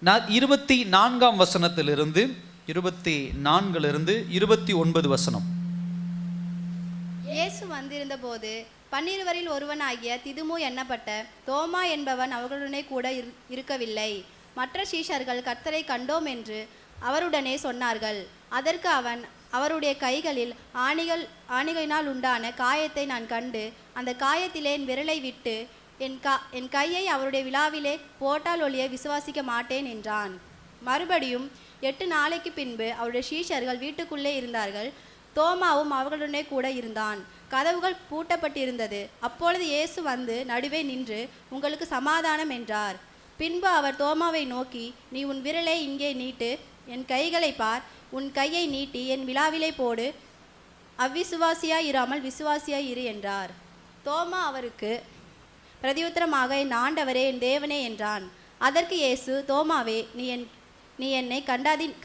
24ஆம் வசனத்திலிருந்து 29 வசனம். இயேசு வந்திருந்த போது 12 ஒருவனாகிய திதுமு எண்ணப்பட்ட தோமா என்பவன் அவர்களுடனே கூட இருக்கவில்லை. மற்ற சீஷர்கள் கர்த்தரை கண்டோம் என்று அவருடனே சொன்னார்கள். அதற்கு அவன், அவருடைய கைகளில் ஆணிகளினால் உண்டான காயத்தை நான் கண்டு அந்த காயத்திலே என் விரலை விட்டு என் கையை அவருடைய விழாவிலே போட்டால் ஒழிய விசுவாசிக்க மாட்டேன் என்றான். மறுபடியும் 8 நாளைக்கு பின்பு அவருடைய சீஷர்கள் வீட்டுக்குள்ளே இருந்தார்கள். தோமாவும் அவர்களுடனே கூட இருந்தான். கதவுகள் பூட்டப்பட்டிருந்தது. அப்பொழுது இயேசு வந்து நடுவே நின்று, உங்களுக்கு சமாதானம் என்றார். பின்பு அவர் தோமாவை நோக்கி, நீ உன் விரலை இங்கே நீட்டு, என் கைகளை பார், உன் கையை நீட்டி என் விழாவிலே போடு, அவ்விசுவாசியாய் இராமல் விசுவாசியாய் இரு என்றார். தோமா அவருக்கு பிரதியுத்தரமாக, என் ஆண்டவரே, என் தேவனே என்றான். அதற்கு இயேசு, தோமாவே, நீ என்னை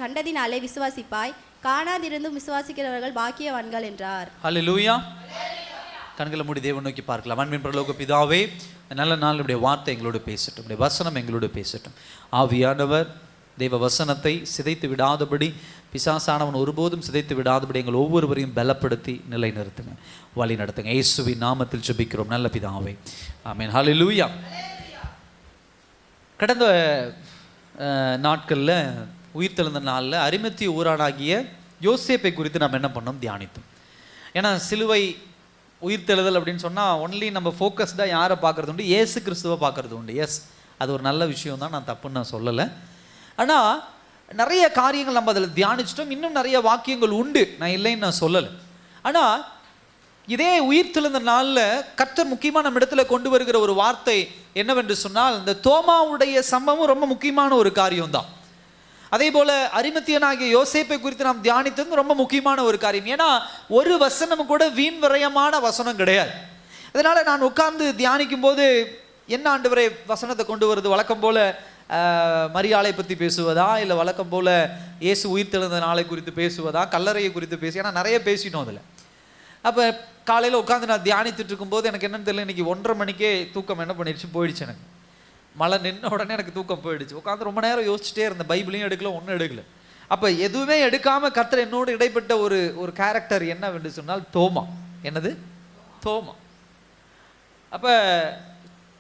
கண்டதினாலே விசுவாசிப்பாய், காணாதிருந்தும் விசுவாசிக்கிறவர்கள் பாக்கியவான்கள் என்றார். ஹல்லேலூயா. கண்களை மூடி தேவன் நோக்கி பார்க்கலாம். அன்பின் பரலோக பிதாவே, நல்ல நாளுடைய வார்த்தை எங்களோடு பேசட்டும், உடைய வசனம் எங்களோடு பேசட்டும். ஆவியானவர் தேவ வசனத்தை சிதைத்து விடாதபடி, பிசாசானவன் ஒருபோதும் சிதைத்து விடாதபடி எங்கள் ஒவ்வொருவரையும் பலப்படுத்தி நிலைநிறுத்துங்க, வழி நடத்துங்க. இயேசுவின் நாமத்தில் ஜெபிக்கிறோம் நல்ல பிதாவே, ஆமென். ஹல்லேலூயா. கடந்த நாட்களில், உயிர்த்தெழுந்த நாளில் அரிமத்திய ஊரானாகிய யோசேப்பை குறித்து நம்ம என்ன பண்ணோம், தியானித்தோம். ஏன்னா சிலுவை உயிர்த்தெழுதல் அப்படின்னு சொன்னால் ஒன்லி நம்ம ஃபோக்கஸ்டாக யாரை பார்க்குறது உண்டு, இயேசு கிறிஸ்துவை பார்க்குறது உண்டு. எஸ், அது ஒரு நல்ல விஷயம் தான், நான் தப்புன்னு நான் சொல்லலை. ஆனால் நிறைய காரியங்கள் நம்ம அதில் தியானிச்சிட்டோம். இன்னும் நிறைய வாக்கியங்கள் உண்டு, நான் இல்லைன்னு நான் சொல்லலை. ஆனால் இதே உயிர்த்தெழுந்த நாளில் கர்த்தர் முக்கியமாக நம்ம இடத்துல கொண்டு வருகிற ஒரு வார்த்தை என்னவென்று சொன்னால், இந்த தோமாவுடைய சம்பவம் ரொம்ப முக்கியமான ஒரு காரியம்தான். அதே போல அரிமத்தியனாகிய யோசேப்பை குறித்து நாம் தியானித்தது ரொம்ப முக்கியமான ஒரு காரியம். ஏன்னா ஒரு வசனம் கூட வீண் விரயமான வசனம் கிடையாது. அதனால நான் உட்கார்ந்து தியானிக்கும் போது, என்ன ஆண்டவரே வசனத்தை கொண்டு வருது, வழக்கம் போல மரியாளை பற்றி பேசுவதா, இல்லை வழக்கம் போல இயேசு உயிர்த்தெழுந்த நாளை குறித்து பேசுவதா, கல்லறையை குறித்து பேசி, ஏன்னா நிறைய பேசிட்டோம் அதில். அப்போ காலையில் உட்காந்து நான் தியானித்துட்டு இருக்கும்போது எனக்கு என்னன்னு தெரியல, இன்னைக்கு 1:30 மணிக்கே தூக்கம் என்ன பண்ணிடுச்சு, போயிடுச்சு. எனக்கு மழை நின்ன உடனே எனக்கு தூக்கம் போயிடுச்சு. உட்காந்து ரொம்ப நேரம் யோசிச்சுட்டே இருந்தேன். பைபிளையும் எடுக்கல, ஒன்றும் எடுக்கல. அப்போ எதுவுமே எடுக்காமல் கர்த்தர் என்னோடு இடைப்பட்ட ஒரு கேரக்டர் என்னவென்று சொன்னால் தோமா. என்னது? தோமா. அப்போ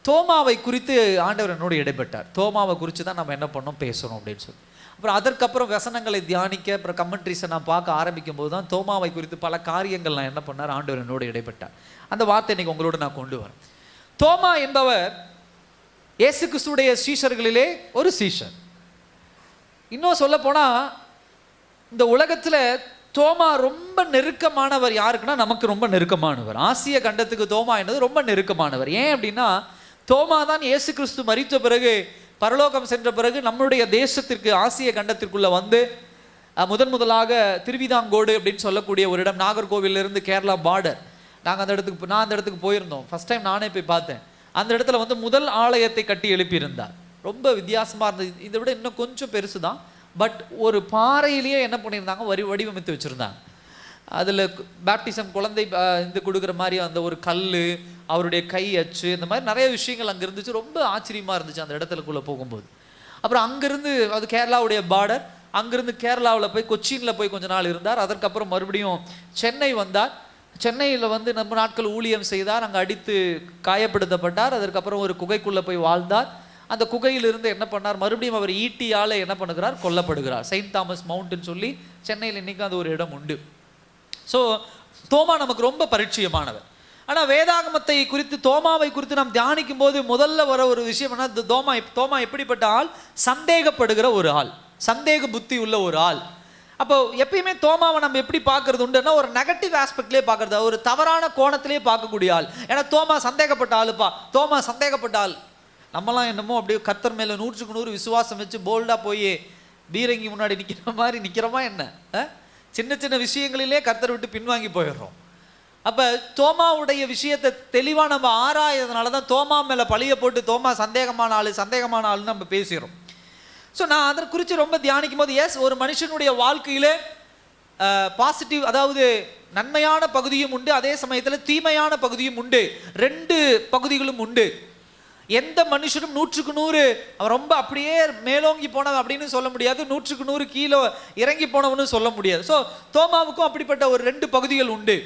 தோமாவை குறித்து ஆண்டவர் என்னோடு இடைப்பட்டார். தோமாவை குறித்து தான் நம்ம என்ன பண்ணோம், பேசணும் அப்படின்னு சொல்லி. அப்புறம் அதற்கப்புறம் வசனங்களை தியானிக்க, அப்புறம் கமெண்ட்ரிஸை நான் பார்க்க ஆரம்பிக்கும் போது தான் தோமாவை குறித்து பல காரியங்கள் நான் என்ன பண்ணார், ஆண்டவர் என்னோடு இடைப்பட்டார். அந்த வார்த்தை இன்னைக்கு உங்களோட நான் கொண்டு வரேன். தோமா என்பவர் இயேசு கிறிஸ்துடைய சீஷர்களிலே ஒரு சீஷர். இன்னும் சொல்ல போனா இந்த உலகத்துல தோமா ரொம்ப நெருக்கமானவர் யாருக்குன்னா, நமக்கு ரொம்ப நெருக்கமானவர். ஆசிய கண்டத்துக்கு தோமா என்னது ரொம்ப நெருக்கமானவர். ஏன் அப்படின்னா, தோமா தான் இயேசு கிறிஸ்து மரித்த பிறகு, பரலோகம் சென்ற பிறகு நம்முடைய தேசத்திற்கு, ஆசிய கண்டத்திற்குள்ள வந்து முதலாக திருவிதாங்கோடு அப்படின்னு சொல்லக்கூடிய ஒரு இடம், நாகர்கோவிலிருந்து கேரளா பார்டர், நான் அந்த இடத்துக்கு போயிருந்தோம். ஃபர்ஸ்ட் டைம் நானே போய் பார்த்தேன். அந்த இடத்துல வந்து முதல் ஆலயத்தை கட்டி எழுப்பியிருந்தார். ரொம்ப வித்தியாசமாக இருந்தது. இதை விட இன்னும் கொஞ்சம் பெருசு தான். பட் ஒரு பாறையிலேயே என்ன பண்ணியிருந்தாங்க, வடிவமைத்து வச்சுருந்தாங்க. அதில் பேப்டிசம் குழந்தை இது கொடுக்குற மாதிரி அந்த ஒரு கல், அவருடைய கை அச்சு, இந்த மாதிரி நிறைய விஷயங்கள் அங்கே இருந்துச்சு. ரொம்ப ஆச்சரியமாக இருந்துச்சு அந்த இடத்துக்குள்ளே போகும்போது. அப்புறம் அங்கேருந்து, அது கேரளாவுடைய பார்டர், அங்கேருந்து கேரளாவில் போய் கொச்சினில் போய் கொஞ்ச நாள் இருந்தார். அதற்கப்புறம் மறுபடியும் சென்னை வந்தார். சென்னையில் வந்து நம்ம நாட்கள் ஊழியம் செய்தார். அங்கே அடித்து காயப்படுத்தப்பட்டார். அதற்கப்புறம் ஒரு குகைக்குள்ளே போய் வாழ்ந்தார். அந்த குகையிலிருந்து என்ன பண்ணார், மறுபடியும் அவர் ஈட்டியால் என்ன பண்ணுகிறார், கொல்லப்படுகிறார். செயின்ட் தாமஸ் மவுண்ட்னு சொல்லி சென்னையில் இன்றைக்கும் அது ஒரு இடம் உண்டு. ஸோ தோமா நமக்கு ரொம்ப பரிச்சயமானவர். ஆனால் வேதாகமத்தை குறித்து, தோமாவை குறித்து நாம் தியானிக்கும் போது முதல்ல வர ஒரு விஷயம் என்ன, தோமா எப்படிப்பட்ட ஆள், சந்தேகப்படுகிற ஒரு ஆள், சந்தேக புத்தி உள்ள ஒரு ஆள். அப்போ எப்பயுமே தோமாவை நம்ம எப்படி பார்க்கறது உண்டுன்னா, ஒரு நெகட்டிவ் ஆஸ்பெக்ட்லேயே பார்க்கறது, ஒரு தவறான கோணத்திலே பார்க்கக்கூடிய ஆள். ஏன்னா தோமா சந்தேகப்பட்ட ஆளுப்பா, தோமா சந்தேகப்பட்ட ஆள். நம்மலாம் என்னமோ அப்படியே கர்த்தர் மேலே 100க்கு 100 விசுவாசம் வச்சு போல்டாக போய் பீரங்கி முன்னாடி நிற்கிற மாதிரி நிற்கிறோமா என்ன? சின்ன சின்ன விஷயங்களிலே கர்த்தர் விட்டு பின்வாங்கி போயிடுறோம். அப்போ தோமாவுடைய விஷயத்தை தெளிவாக நம்ம ஆராயதுனால தான் தோமா மேலே பழிய போட்டு தோமா சந்தேகமான ஆள்னு நம்ம பேசுகிறோம். ஸோ நான் அதை குறித்து ரொம்ப தியானிக்கும் போது, எஸ், ஒரு மனுஷனுடைய வாழ்க்கையில் பாசிட்டிவ், அதாவது நன்மையான பகுதியும் உண்டு, அதே சமயத்தில் தீமையான பகுதியும் உண்டு. 2 பகுதிகளும் உண்டு. எந்த மனுஷனும் 100க்கு 100 அவன் ரொம்ப அப்படியே மேலோங்கி போனவன் அப்படின்னு சொல்ல முடியாது, 100க்கு 100 கீழே இறங்கி போனவனு சொல்ல முடியாது. ஸோ தோமாவுக்கும் அப்படிப்பட்ட ஒரு 2 பகுதிகள் உண்டு.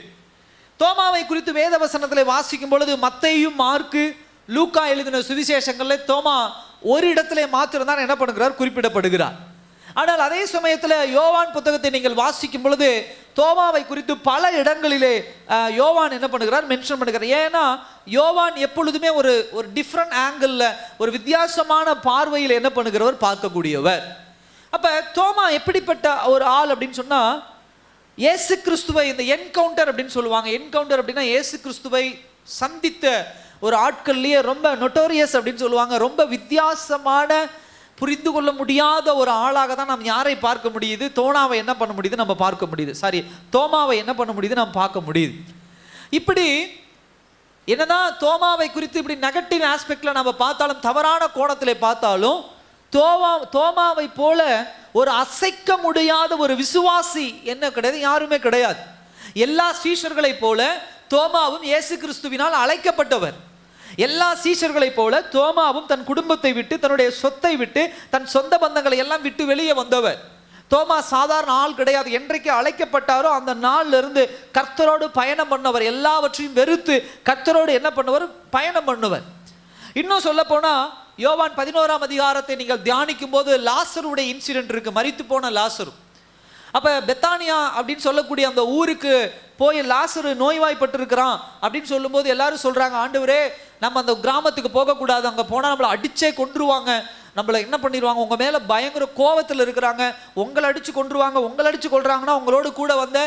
தோமாவை குறித்து வேத வசனத்தில் வாசிக்கும் பொழுது மத்தேயு, மார்க்கு, லூக்கா எழுதின சுவிசேஷங்களில் தோமா ஒரு இடத்துல மாத்திரம் தான் என்ன பண்ணுகிறார், குறிப்பிடப்படுகிறார். ஆனால் அதே சமயத்தில் யோவான் புத்தகத்தை நீங்கள் வாசிக்கும் பொழுது தோமாவை குறித்து பல இடங்களிலே யோவான் என்ன பண்ணுகிறார், மென்ஷன் பண்ணுகிறார். ஏன்னா யோவான் எப்பொழுதுமே ஒரு ஒரு டிஃப்ரெண்ட் ஆங்கிளில், ஒரு வித்தியாசமான பார்வையில் என்ன பண்ணுகிறவர், பார்க்கக்கூடியவர். அப்போ தோமா எப்படிப்பட்ட ஒரு ஆள் அப்படின்னு சொன்னால், இயேசு கிறிஸ்துவை இந்த என்கவுண்டர் அப்படின்னு சொல்லுவாங்க. என்கவுண்டர் அப்படின்னா இயேசு கிறிஸ்துவை சந்தித்த ஒரு ஆட்கள்லேயே ரொம்ப நொட்டோரியஸ் அப்படின்னு சொல்லுவாங்க. ரொம்ப வித்தியாசமான, புரிந்து கொள்ள முடியாத ஒரு ஆளாக தான் நாம் யாரை பார்க்க முடியுது, தோமாவை என்ன பண்ண முடியுது, நம்ம பார்க்க முடியுது. தோமாவை என்ன பண்ண முடியுது, நம்ம பார்க்க முடியுது. இப்படி என்னதான் தோமாவை குறித்து இப்படி நெகட்டிவ் ஆஸ்பெக்ட்ல நம்ம பார்த்தாலும், தவறான கோணத்தில் பார்த்தாலும், தோமாவை போல ஒரு அசைக்க முடியாத ஒரு விசுவாசி என்ன கிடையாது, யாருமே கிடையாது. எல்லா சீஷர்களை போல தோமாவும் இயேசு கிறிஸ்துவினால் அழைக்கப்பட்டவர். எல்லா சீஷர்களை போல தோமாவும் தன் குடும்பத்தை விட்டு, தன்னுடைய சொத்தை விட்டு, தன் சொந்த பந்தங்களை எல்லாம் விட்டு வெளியே வந்தவர். தோமா சாதாரண ஆள் கிடையாது. என்றைக்கு அழைக்கப்பட்டாரோ அந்த நாள்ல இருந்து கர்த்தரோடு பயணம் பண்ணவர். எல்லாவற்றையும் வெறுத்து கர்த்தரோடு என்ன பண்ணவர், பயணம் பண்ணுவர். இன்னும் சொல்ல போனா யோவான் 11ஆம் அதிகாரத்தை நீங்கள் தியானிக்கும் போது லாசருடைய இன்சிடென்ட் இருக்கு, மரித்து போன லாசரு. அப்ப பெத்தானியா அப்படின்னு சொல்லக்கூடிய அந்த ஊருக்கு போய் லாசரு நோய்வாய்ப்பட்டு இருக்கிறான் அப்படின்னு சொல்லும்போது எல்லாரும் சொல்றாங்க, ஆண்டவரே நம்ம அந்த கிராமத்துக்கு போகக்கூடாது, அங்கே போனால் நம்மளை அடிச்சே கொன்றுவாங்க, நம்மளை என்ன பண்ணிடுவாங்க, உங்கள் மேலே பயங்கர கோபத்தில் இருக்கிறாங்க, உங்களை அடித்து கொன்றுவாங்க, உங்களை அடித்து கொள்றாங்கன்னா உங்களோடு கூட வந்த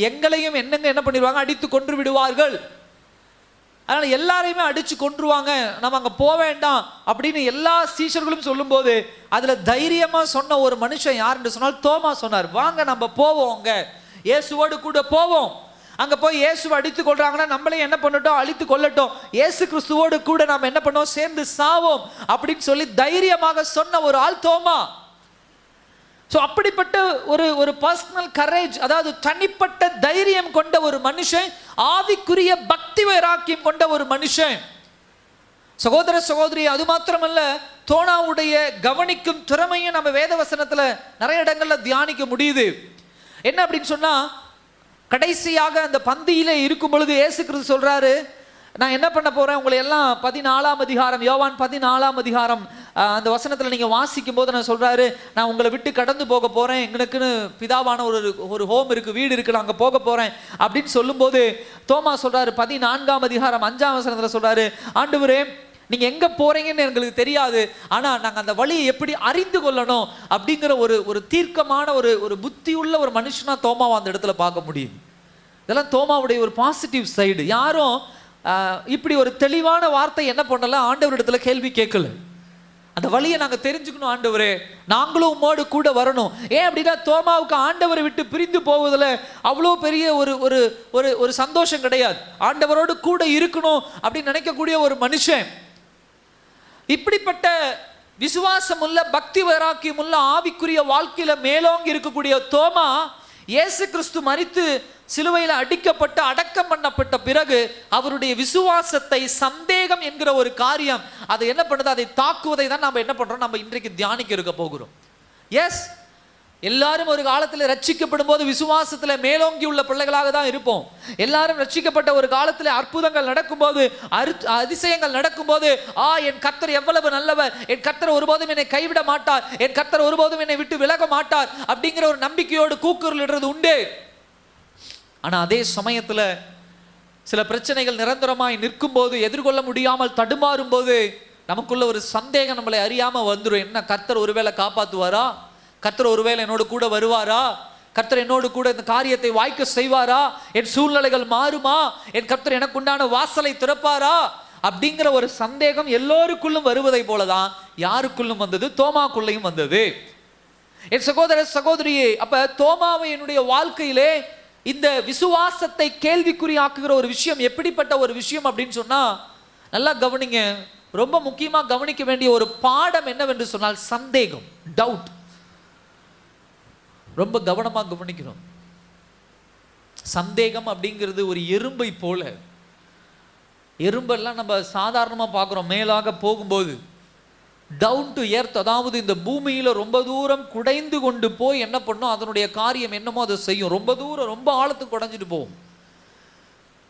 எங்களையும் என்னங்க என்ன பண்ணிடுவாங்க, அடித்து கொன்று விடுவார்கள், அதனால் எல்லாரையுமே அடித்து கொன்றுவாங்க, நம்ம அங்கே போக வேண்டாம் அப்படின்னு எல்லா சீஷர்களும் சொல்லும்போது அதில் தைரியமாக சொன்ன ஒரு மனுஷன் யாருன்னு சொன்னால் தோமா சொன்னார், வாங்க நம்ம போவோம், அங்கே இயேசுவோடு கூட போவோம், அங்கே போய் இயேசுவை அடித்து கொள்றாங்கன்னா நம்மளே என்ன பண்ணட்டும், அழித்து கொள்ளட்டும், இயேசு கிறிஸ்துவோடு கூட நாம் என்ன பண்ணோம், சேர்ந்து சாவோம் அப்படின்னு சொல்லி தைரியமாக சொன்ன ஒரு ஆள் தோமா. ஸோ அப்படிப்பட்ட ஒரு பர்சனல் கரேஜ், அதாவது தனிப்பட்ட தைரியம் கொண்ட ஒரு மனுஷன், ஆவிக்குரிய பக்தி வைராக்கியம் கொண்ட ஒரு மனுஷன். சகோதர சகோதரி, அது மாத்திரமல்ல, தோமாவுடைய கவனிக்கும் திறமையும் நம்ம வேத வசனத்துல நிறைய இடங்கள்ல தியானிக்க முடியுது. என்ன அப்படின்னு சொன்னா, கடைசியாக அந்த பந்தியிலே இருக்கும் பொழுது இயேசு கிறிஸ்து சொல்றாரு, நான் என்ன பண்ண போறேன், உங்களை எல்லாம் 14ஆம் அதிகாரம், யோவான் 14ஆம் அதிகாரம் அந்த வசனத்தில் நீங்கள் வாசிக்கும் போது நான் சொல்றாரு, நான் உங்களை விட்டு கடந்து போக போறேன், எங்களுக்குன்னு பிதாவான ஒரு ஹோம் இருக்கு, வீடு இருக்கு, நான் அங்கே போக போறேன் அப்படின்னு சொல்லும்போது தோமா சொல்றாரு, 14ஆம் அதிகாரம் 5ஆம் வசனத்தில் சொல்றாரு, ஆண்டவரே நீங்க எங்க போறீங்கன்னு எங்களுக்கு தெரியாது, ஆனா நாங்க அந்த வழியை எப்படி அறிந்து கொள்ளணும் அப்படிங்கிற ஒரு தீர்க்கமான ஒரு புத்தியுள்ள ஒரு மனுஷனா தோமாவை அந்த இடத்துல பார்க்க முடியும். இதெல்லாம் தோமாவுடைய ஒரு பாசிட்டிவ் சைடு. யாரும் இப்படி ஒரு தெளிவான வார்த்தை என்ன பண்ணல, ஆண்டவர் இடத்துல கேள்வி கேட்கல. அந்த வழியை நாங்கள் தெரிஞ்சுக்கணும், ஆண்டவரே நாங்களும் உம்மோடு கூட வரணும். ஏன் அப்படின்னா தோமாவுக்கு ஆண்டவரை விட்டு பிரிந்து போவதில் அவ்வளோ பெரிய ஒரு சந்தோஷம் கிடையாது. ஆண்டவரோடு கூட இருக்கணும் அப்படின்னு நினைக்கக்கூடிய ஒரு மனுஷன். இப்படிப்பட்ட விசுவாசம் உள்ள, பக்தி வைராக்கியம் உள்ள, ஆவிக்குரிய வாழ்க்கையில மேலோங்கி இருக்கக்கூடிய தோமா, இயேசு கிறிஸ்து மரித்து சிலுவையில் அடிக்கப்பட்டு அடக்கம் பண்ணப்பட்ட பிறகு அவருடைய விசுவாசத்தை சந்தேகம் என்கிற ஒரு காரியம் அதை என்ன பண்ணுது, அதை தாக்குவதை தான் நம்ம என்ன பண்றோம், நம்ம இன்றைக்கு தியானிக்க இருக்க போகிறோம். எஸ், எல்லாரும் ஒரு காலத்தில் ரட்சிக்கப்படும் போது விசுவாசத்துல மேலோங்கி உள்ள பிள்ளைகளாக தான் இருப்போம். எல்லாரும் ரட்சிக்கப்பட்ட ஒரு காலத்தில் அற்புதங்கள் நடக்கும்போது, அதிசயங்கள் நடக்கும்போது, என் கர்த்தர் எவ்வளவு நல்லவர், என் கர்த்தர் ஒருபோதும் என்னை கைவிட மாட்டார், என் கர்த்தர் ஒருபோதும் என்னை விட்டு விலக மாட்டார் அப்படிங்கிற ஒரு நம்பிக்கையோடு கூக்குரலிடுறது உண்டு. ஆனா அதே சமயத்துல சில பிரச்சனைகள் நிரந்தரமாய் நிற்கும் போது, எதிர்கொள்ள முடியாமல் தடுமாறும் போது நமக்குள்ள ஒரு சந்தேகம் நம்மளை அறியாம வந்துடும். என்ன, கர்த்தர் ஒருவேளை காப்பாத்துவாரா, கர்த்தர் ஒருவேளை என்னோடு கூட வருவாரா, கர்த்தர் என்னோடு கூட இந்த காரியத்தை வாய்க்க செய்வாரா, என் சூழ்நிலைகள் மாறுமா, என் கர்த்தர் எனக்கு உண்டான வாசலை திறப்பாரா அப்படிங்கிற ஒரு சந்தேகம் எல்லோருக்குள்ளும் வருவதை போலதான் யாருக்குள்ளும் வந்தது, தோமாக்குள்ளையும் வந்தது. என் சகோதர சகோதரியே, அப்ப தோமாவை என்னுடைய வாழ்க்கையிலே இந்த விசுவாசத்தை கேள்விக்குறியாக்குகிற ஒரு விஷயம் எப்படிப்பட்ட ஒரு விஷயம் அப்படின்னு சொன்னா, நல்லா கவனிங்க. ரொம்ப முக்கியமா கவனிக்க வேண்டிய ஒரு பாடம் என்னவென்று சொன்னால் சந்தேகம், டவுட். ரொம்ப கவனமா எறும்பெல்லாம் நம்ம சாதாரணமாக பார்க்குறோம், மேலாக போகும்போது டவுன் டு எர்த், அதாவது இந்த பூமியில் ரொம்ப தூரம் குடைந்து கொண்டு போய் என்ன பண்ணும், அதனுடைய காரியம் என்னமோ அதை செய்யும். ரொம்ப தூரம் ரொம்ப ஆழத்துக்கு குடைஞ்சிட்டு போகும்.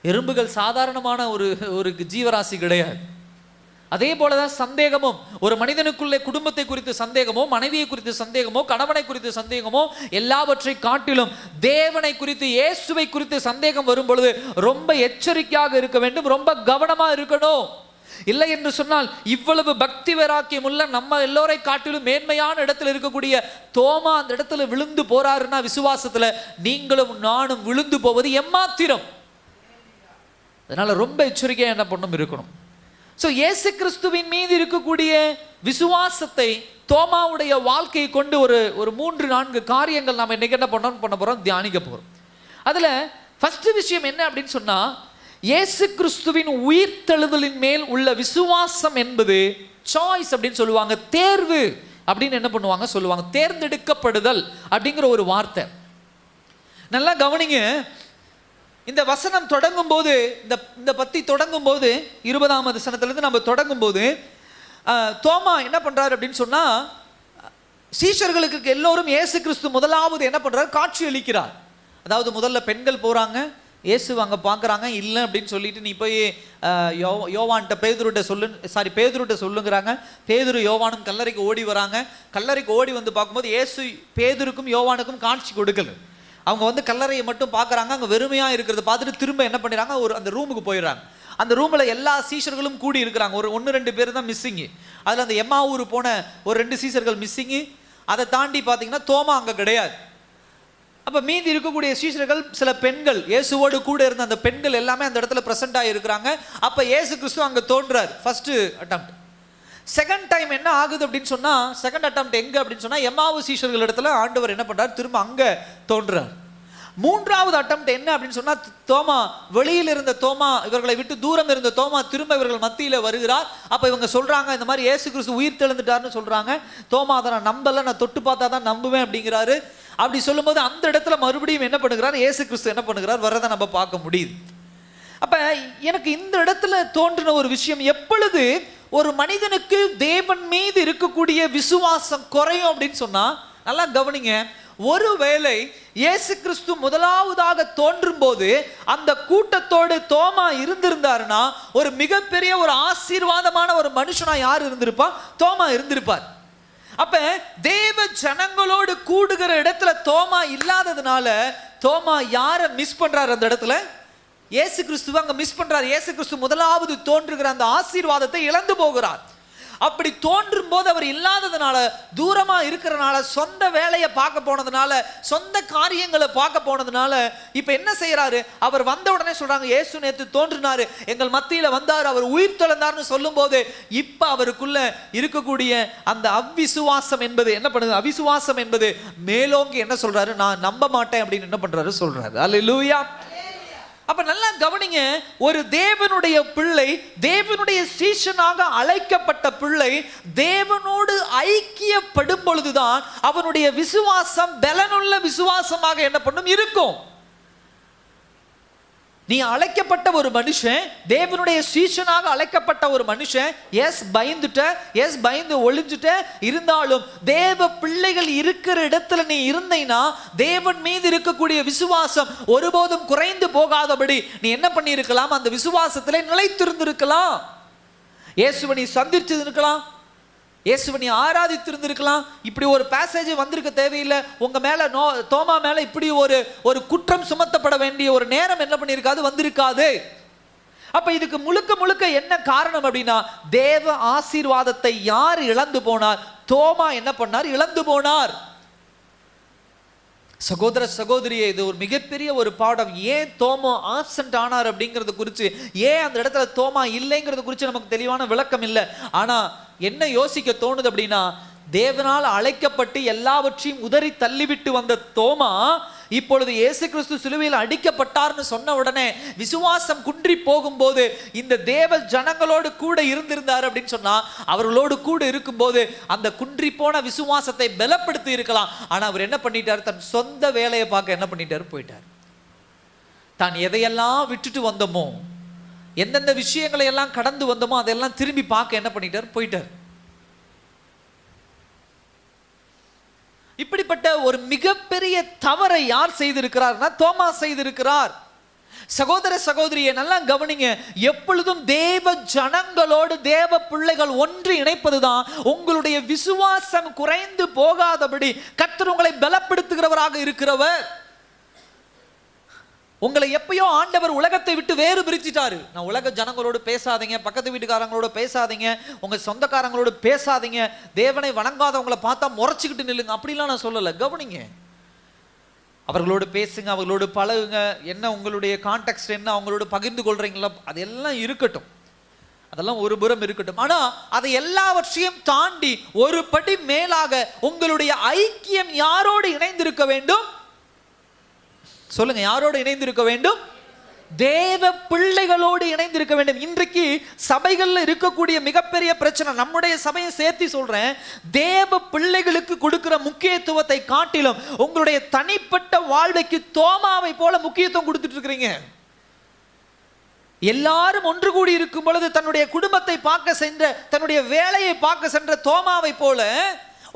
எறும்புகள் சாதாரணமான ஒரு ஜீவராசி கிடையாது. அதே போலதான் சந்தேகமும். ஒரு மனிதனுக்குள்ளே குடும்பத்தை குறித்து சந்தேகமோ, மனைவியை குறித்து சந்தேகமோ, கணவனை குறித்து சந்தேகமோ, எல்லாவற்றை காட்டிலும் தேவனை குறித்து, இயேசுவை குறித்து சந்தேகம் வரும் பொழுது ரொம்ப எச்சரிக்கையாக இருக்க வேண்டும், ரொம்ப கவனமா இருக்கணும். இல்லை என்று சொன்னால் இவ்வளவு பக்தி வைராக்கியம் உள்ள நம்ம எல்லோரை காட்டிலும் மேன்மையான இடத்துல இருக்கக்கூடிய தோமா அந்த இடத்துல விழுந்து போறாருன்னா விசுவாசத்துல நீங்களும் நானும் விழுந்து போவது எம்மாத்திரம். அதனால ரொம்ப எச்சரிக்கையா என்ன பண்ணும் இருக்கணும். ஸோ இயேசு கிறிஸ்துவின் மீது இருக்கக்கூடிய விசுவாசத்தை தோமாவுடைய வாழ்க்கையை கொண்டு ஒரு 3-4 காரியங்கள் நாம் இன்னைக்கு என்ன பண்ண போறோம், தியானிக்க போறோம். அதுல ஃபர்ஸ்ட் விஷயம் என்ன அப்படின்னு சொன்னா, இயேசு கிறிஸ்துவின் உயிர்த்தெழுதலின் மேல் உள்ள விசுவாசம் என்பது சாய்ஸ் அப்படின்னு சொல்லுவாங்க, தேர்வு அப்படின்னு என்ன பண்ணுவாங்க சொல்லுவாங்க, தேர்ந்தெடுக்கப்படுதல் அப்படிங்கிற ஒரு வார்த்தை. நல்லா கவனிங்க. இந்த வசனம் தொடங்கும் போது, இந்த பத்தி தொடங்கும் போது 20ஆம் வசனத்திலிருந்து நம்ம தொடங்கும் போது தோமா என்ன பண்றாரு அப்படின்னு சொன்னா, சீஷர்களுக்கு எல்லோரும் இயேசு கிறிஸ்து முதலாவது என்ன பண்றாரு, காட்சி அளிக்கிறார். அதாவது முதல்ல பெண்கள் போறாங்க, இயேசு அங்கே பார்க்குறாங்க, இல்லை அப்படின்னு சொல்லிட்டு நீ போய் யோவான்கிட்ட பேதுருட்ட சொல்லுங்கிறாங்க. பேதுரு யோவானும் கல்லறைக்கு ஓடி வராங்க. கல்லறைக்கு ஓடி வந்து பார்க்கும்போது இயேசு பேதுருக்கும் யோவானுக்கும் காட்சி கொடுக்கல. அவங்க வந்து கல்லறையை மட்டும் பார்க்குறாங்க. அங்கே வெறுமையாக இருக்கிறத பார்த்துட்டு திரும்ப என்ன பண்ணிடுறாங்க, அந்த ரூமுக்கு போயிடுறாங்க. அந்த ரூமில் எல்லா சீஷர்களும் கூடி இருக்கிறாங்க. ஒரு 1-2 பேர் தான் மிஸ்ஸிங்கு. அதில் அந்த எம்மாவூர் போன ஒரு 2 சீஷர்கள் மிஸ்ஸிங்கு. அதை தாண்டி பார்த்தீங்கன்னா தோமா அங்கே கிடையாது. அப்போ மீதி இருக்கக்கூடிய சீஷர்கள் சில பெண்கள், இயேசுவோடு கூட இருந்த அந்த பெண்கள் எல்லாமே அந்த இடத்துல ப்ரெசென்ட் ஆகிருக்கிறாங்க. அப்போ இயேசு கிறிஸ்து அங்கே தோன்றார். First attempt. செகண்ட் டைம் என்ன ஆகுது அப்படின்னு சொன்னால், செகண்ட் அட்டெம்ப்ட் எங்கே அப்படின்னு சொன்னால் எம்மாவு சீஷர்கள் இடத்துல ஆண்டவர் என்ன பண்ணுறார், திரும்ப அங்கே தோன்றார். 3வது அட்டெம்ப்ட் என்ன அப்படின்னு சொன்னால், தோமா, வெளியில் இருந்த தோமா, இவர்களை விட்டு தூரம் இருந்த தோமா திரும்ப இவர்கள் மத்தியில் வருகிறார். அப்போ இவங்க சொல்கிறாங்க, இந்த மாதிரி இயேசு கிறிஸ்து உயிர் தெழுந்துட்டார்னு சொல்கிறாங்க. தோமா அதை நான் நம்பலை, நான் தொட்டு பார்த்தா தான் நம்புவேன் அப்படிங்கிறாரு. அப்படி சொல்லும்போது அந்த இடத்துல மறுபடியும் என்ன பண்ணுகிறார், இயேசு கிறிஸ்து என்ன பண்ணுகிறார், வரதை நம்ம பார்க்க முடியுது. அப்போ எனக்கு இந்த இடத்துல தோன்றின ஒரு விஷயம், எப்பொழுது ஒரு மனிதனுக்கு தேவன் மீது இருக்கக்கூடிய விசுவாசம் குறையும் அப்படின்னு சொன்னால், நல்லா கவனிங்க. ஒருவேளை இயேசு கிறிஸ்து முதலாவதாக தோன்றும் போது அந்த கூட்டத்தோடு தோமா இருந்திருந்தாருன்னா ஒரு மிகப்பெரிய ஒரு ஆசீர்வாதமான ஒரு மனுஷனா யார் இருந்திருப்பா, தோமா இருந்திருப்பார். அப்ப தேவ ஜனங்களோடு கூடுகிற இடத்துல தோமா இல்லாததுனால தோமா யாரை மிஸ் பண்றாரு, அந்த இடத்துல இயேசு கிறிஸ்துவ அங்க மிஸ் பண்றாரு. இயேசு கிறிஸ்து முதலாவது தோன்றுகிற அந்த ஆசீர்வாதத்தை இழந்து போகிறார். அப்படி தோன்றும் போது அவர் இல்லாததுனால, தூரமா இருக்கிறனால, சொந்த வேலையை பார்க்க போனதுனால, சொந்த காரியங்களை பார்க்க போனதுனால இப்ப என்ன செய்யறாரு, அவர் வந்த உடனே சொல்றாங்க, இயேசு நேத்து தோன்றினாரு, எங்கள் மத்தியில வந்தார், அவர் உயிர் தெழுந்தார்னு சொல்லும் போது இப்ப அவருக்குள்ள இருக்கக்கூடிய அந்த அவிசுவாசம் என்பது என்ன பண்ணுது, அவிசுவாசம் என்பது மேலோங்கி என்ன சொல்றாரு, நான் நம்ப மாட்டேன் அப்படின்னு என்ன பண்றாரு சொல்றாரு. அல்லேலூயா. அப்ப நல்லா கவனிங்க. ஒரு தேவனுடைய பிள்ளை, தேவனுடைய சீஷனாக அழைக்கப்பட்ட பிள்ளை தேவனோடு ஐக்கியப்படும் பொழுதுதான் அவனுடைய விசுவாசம் பலனுள்ள விசுவாசமாக என்ன பண்ணும் இருக்கும். நீ அழைக்கப்பட்ட ஒரு மனுஷன், தேவனுடைய சீஷனாக அழைக்கப்பட்ட ஒரு மனுஷன், எஸ் பயந்துட்ட, எஸ் பயந்து ஒளிஞ்சுட்ட, இருந்தாலும் தேவ பிள்ளைகள் இருக்கிற இடத்துல நீ இருந்தீனா தேவன் மீது இருக்கக்கூடிய விசுவாசம் ஒருபோதும் குறைந்து போகாதபடி நீ என்ன பண்ணி இருக்கலாம், அந்த விசுவாசத்திலே நிலைத்திருந்திருக்கலாம். இயேசுவை நீ சந்திச்சிருக்கலாம், இயேசுவை நீ ஆராதித்திருந்திருக்கலாம். இப்படி ஒரு பேசேஜ் வந்திருக்க தேவையில்லை. உங்க மேல தோமா மேல இப்படி ஒரு குற்றம் சுமத்தப்பட வேண்டிய ஒரு நேரம் என்ன பண்ணிருக்காது, வந்திருக்காது. அப்ப இதுக்கு முழுக்க முழுக்க என்ன காரணம் அப்படின்னா, தேவ ஆசீர்வாதத்தை யார் இழந்து போனார், தோமா என்ன பண்ணார், இழந்து போனார். சகோதர சகோதரியே, இது ஒரு மிகப்பெரிய ஒரு பாடம். ஏன் தோமா ஆப்சென்ட் ஆனார் அப்படிங்கிறது குறித்து, ஏன் அந்த இடத்துல தோமா இல்லைங்கிறது குறித்து நமக்கு தெளிவான விளக்கம் இல்லை. ஆனா என்ன யோசிக்க தோணுது அப்படின்னா, தேவனால் அழைக்கப்பட்டு எல்லாவற்றையும் உதறி தள்ளிவிட்டு வந்த தோமா இப்பொழுது இயேசு கிறிஸ்து சிலுவையில் அடிக்கப்பட்டார்னு சொன்ன உடனே விசுவாசம் குன்றி போகும்போது, இந்த தேவ ஜனங்களோடு கூட இருந்திருந்தார் அப்படின்னு சொன்னா, அவர்களோடு கூட இருக்கும்போது அந்த குன்றி போன விசுவாசத்தை பலப்படுத்தி இருக்கலாம். ஆனா அவர் என்ன பண்ணிட்டார், தன் சொந்த வேலையை பார்க்க என்ன பண்ணிட்டார், போயிட்டார். தான் எதையெல்லாம் விட்டுட்டு வந்தோமோ, எந்தெந்த விஷயங்களை எல்லாம் கடந்து வந்தோமோ அதெல்லாம் திரும்பி பார்க்க என்ன பண்ணிட்டார், போயிட்டார். இப்படிப்பட்ட ஒரு மிகப்பெரிய தவறை யார் செய்திருக்கிறார்னா தோமா செய்திருக்கிறார். சகோதர சகோதரியை நல்லா கவனிங்க. எப்பொழுதும் தேவ ஜனங்களோடு தேவ பிள்ளைகள் ஒன்று இணைப்பதுதான் உங்களுடைய விசுவாசம் குறைந்து போகாதபடி கர்த்தர் உங்களை பலப்படுத்துகிறவராக இருக்கிறவர். உங்களை எப்பயோ ஆண்டவர் உலகத்தை விட்டு வேறு பிரிச்சிட்டாரு. நான் உலக ஜனங்களோடு பேசாதீங்க, பக்கத்து வீட்டுக்காரங்களோட பேசாதீங்க, உங்க சொந்தக்காரங்களோடு பேசாதீங்க, தேவனை வணங்காதவங்களை பார்த்தா முறைச்சிக்கிட்டு நில்லுங்க, அப்படிலாம் நான் சொல்லலை. கவனிங்க, அவர்களோடு பேசுங்க, அவர்களோடு பழகுங்க, என்ன உங்களுடைய கான்டெக்ட் என்ன, அவங்களோட பகிர்ந்து கொள்றீங்களா, அதெல்லாம் இருக்கட்டும், அதெல்லாம் ஒரு புறம் இருக்கட்டும். ஆனா அதை எல்லாவற்றையும் தாண்டி ஒரு படி மேலாக உங்களுடைய ஐக்கியம் யாரோடு இணைந்திருக்க வேண்டும்? சொல்லுங்க, யாரோடு இணைந்திருக்க வேண்டும்? தேவ பிள்ளைகளோடு இணைந்திருக்க வேண்டும். இன்றைக்கு சபைகள்ல இருக்கக்கூடிய மிகப்பெரிய பிரச்சனை, நம்முடைய சபையை சேர்த்து சொல்றேன், தேவ பிள்ளைகளுக்கு கொடுக்கிற முக்கியத்துவத்தை காட்டிலும் உங்களுடைய தனிப்பட்ட வாழ்க்கைக்கு தோமாவை போல முக்கியத்துவம் கொடுத்துட்டு இருக்கிறீங்க. எல்லாரும் ஒன்று கூடி இருக்கும் பொழுது தன்னுடைய குடும்பத்தை பார்க்க சென்ற, தன்னுடைய வேலையை பார்க்க சென்ற தோமாவை போல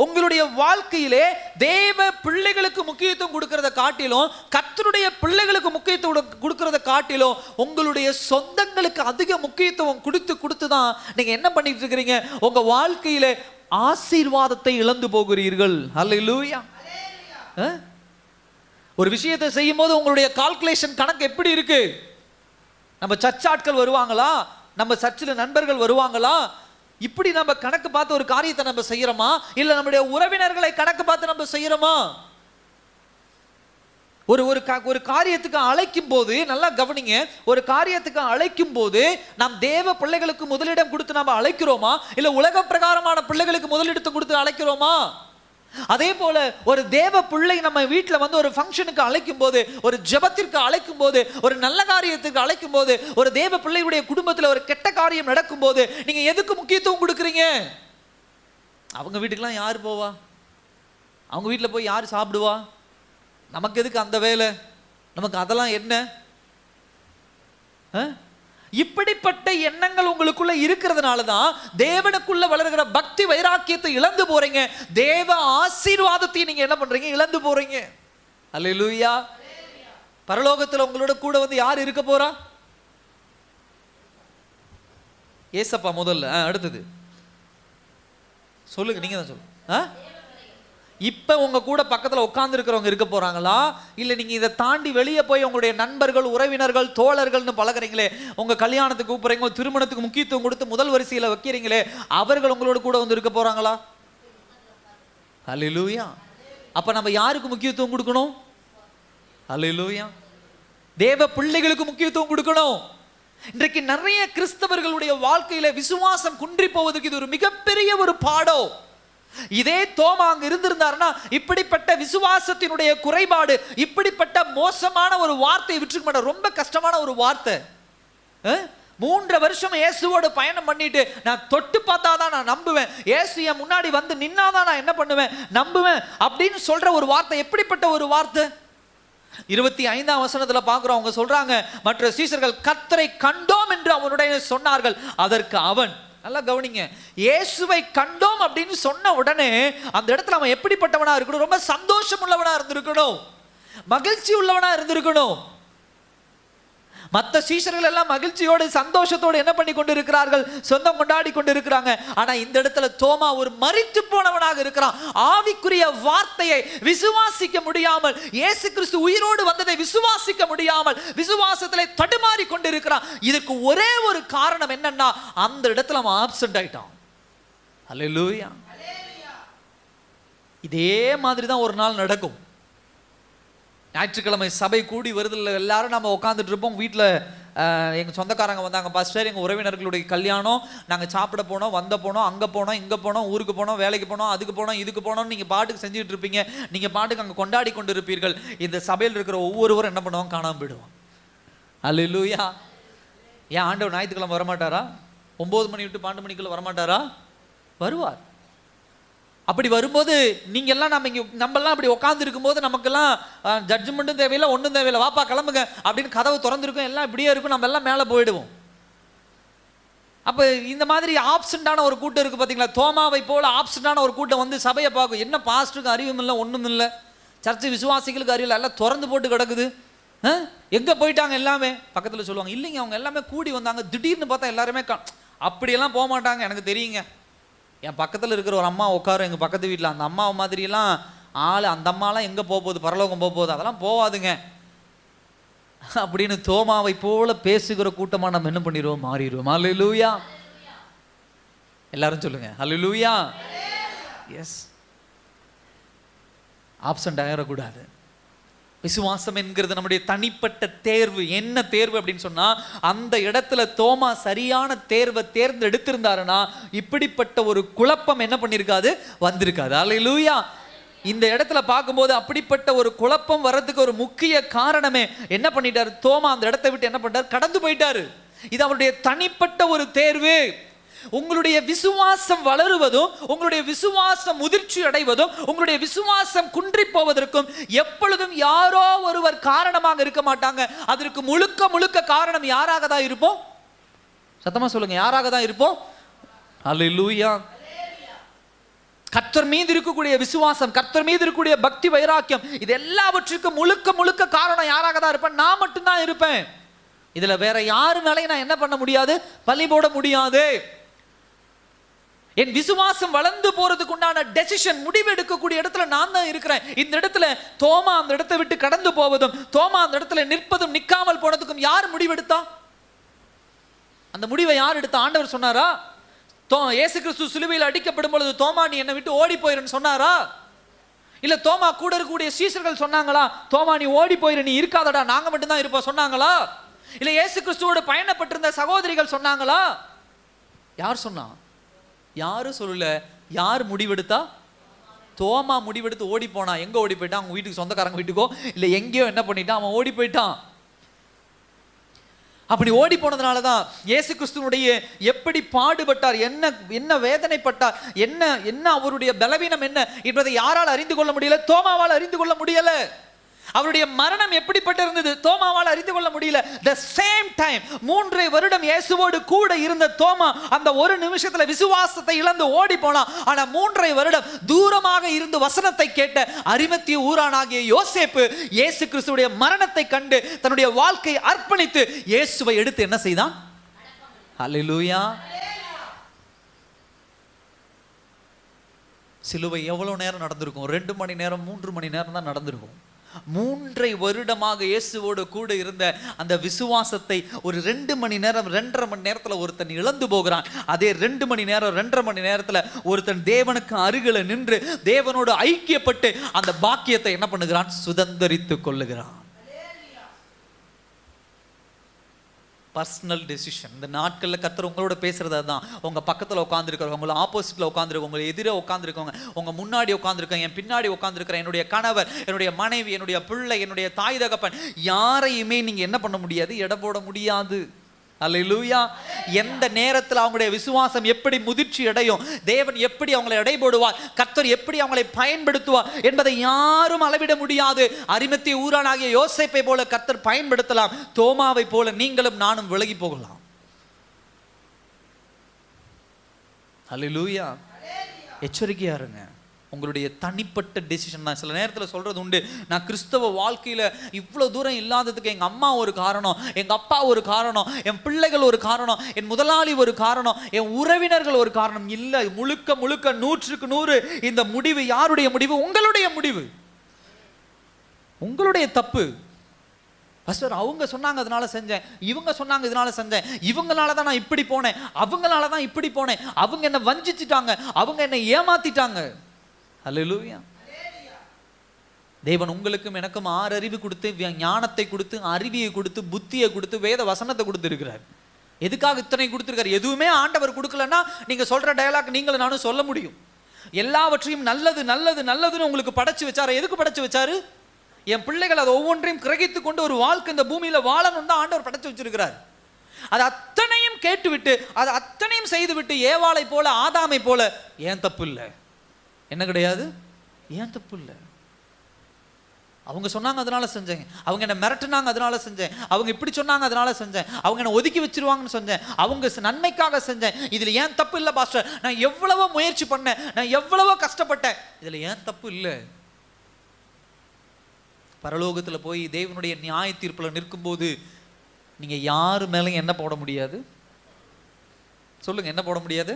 உங்களுடைய வாழ்க்கையிலே தேவ பிள்ளைகளுக்கு முக்கியத்துவம் கொடுக்கிறத காட்டிலும், கர்த்தருடைய பிள்ளைகளுக்கு முக்கியத்துவம் கொடுக்கிறத காட்டிலும் உங்களுடைய சொந்தங்களுக்கு அதிக முக்கியத்துவம் கொடுத்து தான் நீங்க என்ன பண்ணிட்டு இருக்கிறீங்க? உங்க வாழ்க்கையிலே ஆசீர்வாதத்தை இழந்து போகிறீர்கள். அல்லேலூயா. ஒரு விஷயத்தை செய்யும் போது உங்களுடைய கால்குலேஷன் கணக்கு எப்படி இருக்கு? நம்ம சர்ச் ஆட்கள் வருவாங்களா, நம்ம சர்ச்சில் நண்பர்கள் வருவாங்களா, இப்படி நம்ம கணக்கு பார்த்து ஒரு காரியத்தை நம்ம செய்யறோமா, இல்ல நம்முடைய உறவினர்களை கணக்கு பார்த்து நம்ம செய்யறோமா? ஒரு காரியத்துக்கு அழைக்கும் போது நல்லா கவனிங்க, ஒரு காரியத்துக்கு அழைக்கும் போது நாம் தேவ பிள்ளைகளுக்கு முதலிடம் கொடுத்து நம்ம அழைக்கிறோமா, இல்ல உலக பிரகாரமான பிள்ளைகளுக்கு முதலிடத்தை கொடுத்து அழைக்கிறோமா? அதே போல ஒரு தேவ பிள்ளை நம்ம வீட்டில் வந்து ஒரு ஃபங்க்ஷனுக்கு அழைக்கும் போது, ஒரு ஜெபத்திற்கு அழைக்கும் போது, ஒரு நல்ல காரியத்துக்கு அழைக்கும் போது, ஒரு தேவ பிள்ளையுடைய குடும்பத்தில் ஒரு கெட்ட காரியம் நடக்கும் போது நீங்க எதுக்கு முக்கியத்துவம் கொடுக்குறீங்க? அவங்க வீட்டுக்கெல்லாம் யார் போவா? அவங்க வீட்டில் போய் யார் சாப்பிடுவா? நமக்கு எதுக்கு அந்த வேலை? நமக்கு அதெல்லாம் என்ன? இப்படிப்பட்ட எண்ணங்கள் உங்களுக்குள்ள இருக்கிறதுனால தான் தேவனுக்குள்ள வளர்கிற பக்தி வைராக்கியத்தை இழந்து போறீங்க. தேவ ஆசீர்வாதத்தை நீங்க என்ன பண்றீங்க? இழந்து போறீங்க. அல்லேலூயா. பரலோகத்துல உங்களோட கூட வந்து யார் இருக்க போறா? ஏசப்பா முதல்ல. அடுத்தது சொல்லுங்க, நீங்க தான் சொல்லுங்க. இப்ப உங்க கூட பக்கத்துல உட்கார்ந்து இருக்கிறவங்க இருக்க போறாங்களா, இல்ல நீங்க இதை தாண்டி வெளியே போய் உங்களுடைய நண்பர்கள், உறவினர்கள், தோழர்கள்னு பழகுறீங்களே, உங்க கல்யாணத்துக்கு கூப்பிடுறீங்க, திருமணத்துக்கு முக்கியத்துவம் கொடுத்து முதல் வரிசையில வைக்கிறீங்களே, அவர்கள் உங்களோட கூட வந்து இருக்க போறாங்களா? அல்லேலூயா. அப்ப நம்ம யாருக்கு முக்கியத்துவம் கொடுக்கணும்? அல்லேலூயா. தேவ பிள்ளைகளுக்கு முக்கியத்துவம் கொடுக்கணும். இன்றைக்கு நிறைய கிறிஸ்தவர்களுடைய வாழ்க்கையில விசுவாசம் குன்றி போவதற்கு இது ஒரு மிகப்பெரிய ஒரு பாடம். இதே தோமா அங்க இருந்திருந்தாருன்னா இப்படிப்பட்ட விசுவாசத்தினுடைய குறைபாடு, இப்படிப்பட்ட மோசமான ஒரு வார்த்தையை விட்டுருக்க மாட்டார். ரொம்ப கஷ்டமான ஒரு வார்த்தை. 3 வருஷம் இயேசுவோட பயணம் பண்ணிட்டு நான் தொட்டு பார்த்தாதான் நான் நம்புவேன், இயேசு என் முன்னாடி வந்து நின்னாதான் நான் என்ன பண்ணுவேன், நம்புவேன் அப்படின்னு சொல்ற ஒரு வார்த்தை. எப்படிப்பட்ட ஒரு வார்த்தை? 25ஆம் வசனத்துல பார்க்கிறோம், அவங்க சொல்றாங்க, மற்ற சீஷர்கள் கர்த்தரை கண்டோம் என்று அவனுடைய சொன்னார்கள். அதற்கு அவன், நல்லா கவனிங்க, இயேசுவை கண்டோம் அப்படின்னு சொன்ன உடனே அந்த இடத்துல அவன் எப்படிப்பட்டவனா இருக்கணும்? ரொம்ப சந்தோஷம் உள்ளவனா இருந்திருக்கணும், மகிழ்ச்சி உள்ளவனா இருந்திருக்கணும். மற்ற சீஷர்கள் எல்லாம் மகிழ்ச்சியோடு சந்தோஷத்தோடு என்ன பண்ணி கொண்டு இருக்கிறார்கள்? சொந்தம் கொண்டாடி கொண்டு இருக்கிறாங்க. ஆனா இந்த இடத்துல தோமா ஒரு மரித்து போனவனாக இருக்கிறான். ஆவிக்குரிய வார்த்தையை விசுவாசிக்க முடியாமல், இயேசு கிறிஸ்து உயிரோடு வந்ததை விசுவாசிக்க முடியாமல் விசுவாசத்திலே தடுமாறி கொண்டு இருக்கிறான். இதுக்கு ஒரே ஒரு காரணம் என்னன்னா, அந்த இடத்துல அவன் ஆப்சென்ட் ஆயிட்டான். அல்லேலூயா. இதே மாதிரி தான் ஒரு நாள் நடக்கும். ஞாயிற்றுக்கிழமை சபை கூடி வருதில்ல, எல்லாரும் நம்ம உட்காந்துட்டு இருப்போம். வீட்டில் எங்கள் சொந்தக்காரங்க வந்தாங்க, பாஸ்டர் எங்கள் உறவினர்களுடைய கல்யாணம், நாங்கள் சாப்பிட போனோம், போனோம், அங்கே போனோம், இங்கே போனோம், ஊருக்கு போனோம், வேலைக்கு போனோம், அதுக்கு போனோம், இதுக்கு போனோம்னு நீங்கள் பாட்டுக்கு செஞ்சுட்டு இருப்பீங்க. நீங்கள் பாட்டுக்கு அங்கே கொண்டாடி கொண்டு இருப்பீர்கள். இந்த சபையில் இருக்கிற ஒவ்வொருவரும் என்ன பண்ணுவாங்க? காணாமல் போயிடுவான். அல்லேலூயா. ஏன் ஆண்டவர் ஞாயிற்றுக்கிழமை வரமாட்டாரா? 9 மணி விட்டு 12 மணிக்குள்ள வரமாட்டாரா? வருவார். அப்படி வரும்போது நீங்க எல்லாம் நம்மெல்லாம் அப்படி உட்கார்ந்து இருக்கும்போது நமக்கெல்லாம் ஜட்ஜ்மெண்ட்டும் தேவையில்லை, ஒன்றும் தேவையில்லை, வாப்பா கிளம்புங்க அப்படின்னு கதவு திறந்துருக்கும், எல்லாம் இப்படியே இருக்கும், நம்ம எல்லாம் மேலே போயிடுவோம். அப்போ இந்த மாதிரி ஆப்சண்டான ஒரு கூட்டம் இருக்குது பார்த்தீங்களா, தோமாவை போல ஆப்சண்டான ஒரு கூட்டம் வந்து சபையை பார்க்கும். என்ன பாஸ்டருக்கு அறிவும் இல்லை, ஒன்றும் இல்லை, சர்ச்சை விசுவாசிகளுக்கு அறிவில் எல்லாம் திறந்து போட்டு கிடக்குது, எங்கே போயிட்டாங்க எல்லாமே? பக்கத்தில் சொல்லுவாங்க, இல்லைங்க அவங்க எல்லாமே கூடி வந்தாங்க, திடீர்னு பார்த்தா எல்லாருமே அப்படியெல்லாம் போக மாட்டாங்க. எனக்கு தெரியுங்க, என் பக்கத்தில் இருக்கிற ஒரு அம்மா உட்காரும் எங்கள் பக்கத்து வீட்டில், அந்த அம்மா மாதிரியெல்லாம் அந்த அம்மாலாம் எங்கே போக போகுது, பரலோகம் போக போகுது, அதெல்லாம் போவாதுங்க அப்படின்னு தோமாவை போல பேசுகிற கூட்டமாக நம்ம என்ன பண்ணிடுவோம், மாறிடுவோம். அல்லேலூயா, எல்லாரும் சொல்லுங்க அல்லேலூயா. எஸ், ஆப்சண்ட் ஆகிடக்கூடாது. விசுவாசம் என்கிறது நம்முடைய தனிப்பட்ட தேர்வு. என்ன தேர்வு அப்படின்னு சொன்னா, அந்த இடத்துல தோமா சரியான தேர்வை தேர்ந்தெடுத்திருந்தாருன்னா இப்படிப்பட்ட ஒரு குழப்பம் என்ன பண்ணிருக்காது, வந்திருக்காது. அல்லேலூயா. இந்த இடத்துல பார்க்கும்போது அப்படிப்பட்ட ஒரு குழப்பம் வர்றதுக்கு ஒரு முக்கிய காரணமே என்ன பண்ணிட்டாரு, தோமா அந்த இடத்தை விட்டு என்ன பண்ணிட்டாரு, கடந்து போயிட்டாரு. இது அவருடைய தனிப்பட்ட ஒரு தேர்வு. உங்களுடைய விசுவாசம் வளருவதும், உங்களுடைய விசுவாசம் முதிர்ச்சி அடைவதும், உங்களுடைய விசுவாசம் குன்றி போவதற்கும் எப்பொழுதும் யாரோ ஒருவர் காரணமாக இருக்க மாட்டாங்க. அதற்கு முழுக்க முழுக்க காரணம் யாராக தான் இருப்போம்? சத்தமா சொல்லுங்க, யாராக தான் இருப்போம்? அல்லேலூயா. கர்த்தர் மீது இருக்கக்கூடிய விசுவாசம், கர்த்தர் மீது இருக்கக்கூடிய பக்தி வைராக்கியம், இது எல்லாவற்றுக்கும் முழுக்க முழுக்க காரணம் யாராக தான் இருப்பேன்? நான் மட்டும்தான் இருப்பேன். இதுல வேற யாரு மேலையும் நான் என்ன பண்ண முடியாது, பழி போட முடியாது. என் விசுவாசம் வளர்ந்து போறதுக்கு உண்டான டெசிஷன், முடிவு எடுக்கக்கூடிய இடத்துல நான் தான் இருக்கிறேன். இந்த இடத்துல தோமா அந்த இடத்தை விட்டு கடந்து போவதும், தோமா அந்த இடத்துல நிற்பதும் நிற்காமல் போனதுக்கும் யார் முடிவெடுத்தா? அந்த முடிவை யார் எடுத்தா? ஆண்டவர் சொன்னாரா? இயேசு கிறிஸ்து சிலுவையில் அடிக்கப்படும் பொழுது தோமா நீ என்னை விட்டு ஓடி போயிருன்னு சொன்னாரா? இல்ல தோமா கூட இருக்கக்கூடிய சீஷர்கள் சொன்னாங்களா, தோமா நீ ஓடி போயிரு, நீ இருக்காதடா, நாங்க மட்டும்தான் இருப்போம் சொன்னாங்களா? இல்ல இயேசு கிறிஸ்துவோடு பயணப்பட்டிருந்த சகோதரிகள் சொன்னாங்களா? யார் சொன்னா? யாரும் சொல்லல. யார் முடிவெடுத்தா? தோமா முடிவெடுத்து ஓடி போனா. எங்க ஓடி போயிட்டான்? அவங்க வீட்டுக்கு, சொந்தக்காரங்க வீட்டுக்கோ இல்ல எங்கேயோ என்ன பண்ணிட்டான், அவன் ஓடி போயிட்டான். அப்படி ஓடி போனதுனால தான் இயேசு கிறிஸ்துவுடைய எப்படி பாடுபட்டார், என்ன என்ன வேதனைப்பட்டார், என்ன என்ன அவருடைய பலவீனம் என்ன என்பதை யாரால் அறிந்து கொள்ள முடியல? தோமாவால் அறிந்து கொள்ள முடியல. அவருடைய மரணம் எப்படிப்பட்ட இருந்தது, தோமாவால் அறிந்து கொள்ள முடியல. the same time 3 வருடம் இயேசுவோடு கூட இருந்த தோமா அந்த ஒரு நிமிஷத்துல விசுவாசத்தை இழந்து ஓடி போனான். ஆனா 3 வருடம் தூரமாக இருந்து வசனத்தை கேட்ட அரிமத்திய ஊரானாகிய யோசேப்பு இயேசு கிறிஸ்துவுடைய மரணத்தை கண்டு தன்னுடைய வாழ்க்கையை அர்ப்பணித்து இயேசுவை எடுத்து என்ன செய்தான்? ஹல்லேலூயா. சிலுவை எவ்வளவு நேரம் நடந்திருக்கும்? 2 மணி நேரம் 3 மணி நேரம் தான் நடந்திருக்கும். 3 வருடமாக இயேசுவோடு கூட இருந்த அந்த விசுவாசத்தை ஒரு 2 மணி நேரம் 2.5 மணி நேரத்துல ஒருத்தன் இழந்து போகிறான். அதே 2 மணி நேரம் 2.5 மணி நேரத்துல ஒருத்தன் தேவனுக்கு அருகில நின்று தேவனோடு ஐக்கியப்பட்டு அந்த பாக்கியத்தை என்ன பண்ணுகிறான்? சுதந்தரித்துக் கொள்ளுகிறான். Personal decision. இந்த நாட்களில் கர்த்தர் உங்களோட பேசுறது தான். உங்கள் பக்கத்தில் உட்காந்துருக்கிறவங்க, உங்களை ஆப்போசிட்டில் உட்காந்துருக்கவங்க, உங்களை எதிரே உட்காந்துருக்கவங்க, உங்கள் முன்னாடி உட்காந்துருக்கேன், என் பின்னாடி உட்காந்துருக்கிறேன், என்னுடைய கணவர், என்னுடைய மனைவி, என்னுடைய பிள்ளை, என்னுடைய தாய் தகப்பன், யாரையுமே நீங்கள் என்ன பண்ண முடியாது, எடை போட முடியாது. அல்லேலூயா. எந்த நேரத்தில் அவங்களுடைய விசுவாசம் எப்படி முதிர்ச்சி அடையும், தேவன் எப்படி அவங்களை எடை போடுவார், கர்த்தர் எப்படி அவங்களை பயன்படுத்துவார் என்பதை யாரும் அளவிட முடியாது. அரிமத்திய ஊரானாகிய யோசேப்பை போல கர்த்தர் பயன்படுத்தலாம். தோமாவை போல நீங்களும் நானும் விலகி போகலாம். அல்லேலூயா. எச்சரிக்கையா இருங்க. உங்களுடைய தனிப்பட்ட டெசிஷன் தான். சில நேரத்தில் சொல்றது உண்டு, நான் கிறிஸ்தவ வாழ்க்கையில் இவ்வளோ தூரம் இல்லாததுக்கு எங்கள் அம்மா ஒரு காரணம், எங்கள் அப்பா ஒரு காரணம், என் பிள்ளைகள் ஒரு காரணம், என் முதலாளி ஒரு காரணம், என் உறவினர்கள் ஒரு காரணம். இல்லை, முழுக்க முழுக்க 100க்கு 100 இந்த முடிவு யாருடைய முடிவு? உங்களுடைய முடிவு, உங்களுடைய தப்பு. பாஸ்டர் அவங்க சொன்னாங்க அதனால செஞ்சேன், இவங்க சொன்னாங்க இதனால செஞ்சேன், இவங்களால தான் நான் இப்படி போனேன், அவங்களால தான் இப்படி போனேன், அவங்க என்னை வஞ்சிச்சிட்டாங்க, அவங்க என்னை ஏமாத்திட்டாங்க. அல்லேலூயா. தேவன் உங்களுக்கும் எனக்கும் 6 அறிவு கொடுத்து, ஞானத்தை கொடுத்து, அறிவியை கொடுத்து, புத்தியை கொடுத்து, வேத வசனத்தை கொடுத்து இருக்கிறார். எதுக்காக இத்தனை கொடுத்துருக்காரு? எதுவுமே ஆண்டவர் கொடுக்கலன்னா நீங்க சொல்ற டயலாக் நீங்களும் நானும் சொல்ல முடியும். எல்லாவற்றையும் நல்லது நல்லது நல்லதுன்னு உங்களுக்கு படைச்சு வச்சாரு. எதுக்கு படைச்சு வச்சாரு? என் பிள்ளைகள் அதை ஒவ்வொன்றையும் கிரகித்து கொண்டு ஒரு வாழ்க்கை இந்த பூமியில வாழணும் தான் ஆண்டவர் படைச்சு வச்சிருக்கிறார். அது அத்தனையும் கேட்டுவிட்டு, அது அத்தனையும் செய்துவிட்டு, ஏவாளை போல ஆதாமை போல ஏன் தப்பு இல்லை, என்ன கிடையாது, ஏன் தப்பு இல்லை. அவங்க சொன்னாங்க அதனால செஞ்சேன், அவங்க என்னை மிரட்டுனாங்க அதனால செஞ்சேன், அவங்க இப்படி சொன்னாங்க அதனால செஞ்சேன், அவங்க என்னை ஒதுக்கி வச்சிருவாங்கன்னு செஞ்சேன், அவங்க நன்மைக்காக செஞ்சேன், இதில் ஏன் தப்பு இல்லை பாஸ்டர், நான் எவ்வளவோ முயற்சி பண்ணேன், நான் எவ்வளவோ கஷ்டப்பட்டேன், இதில் ஏன் தப்பு இல்லை. பரலோகத்தில் போய் தேவனுடைய நியாய தீர்ப்பில் நிற்கும்போது நீங்கள் யாரு மேலேயும் என்ன போட முடியாது சொல்லுங்க, என்ன போட முடியாது?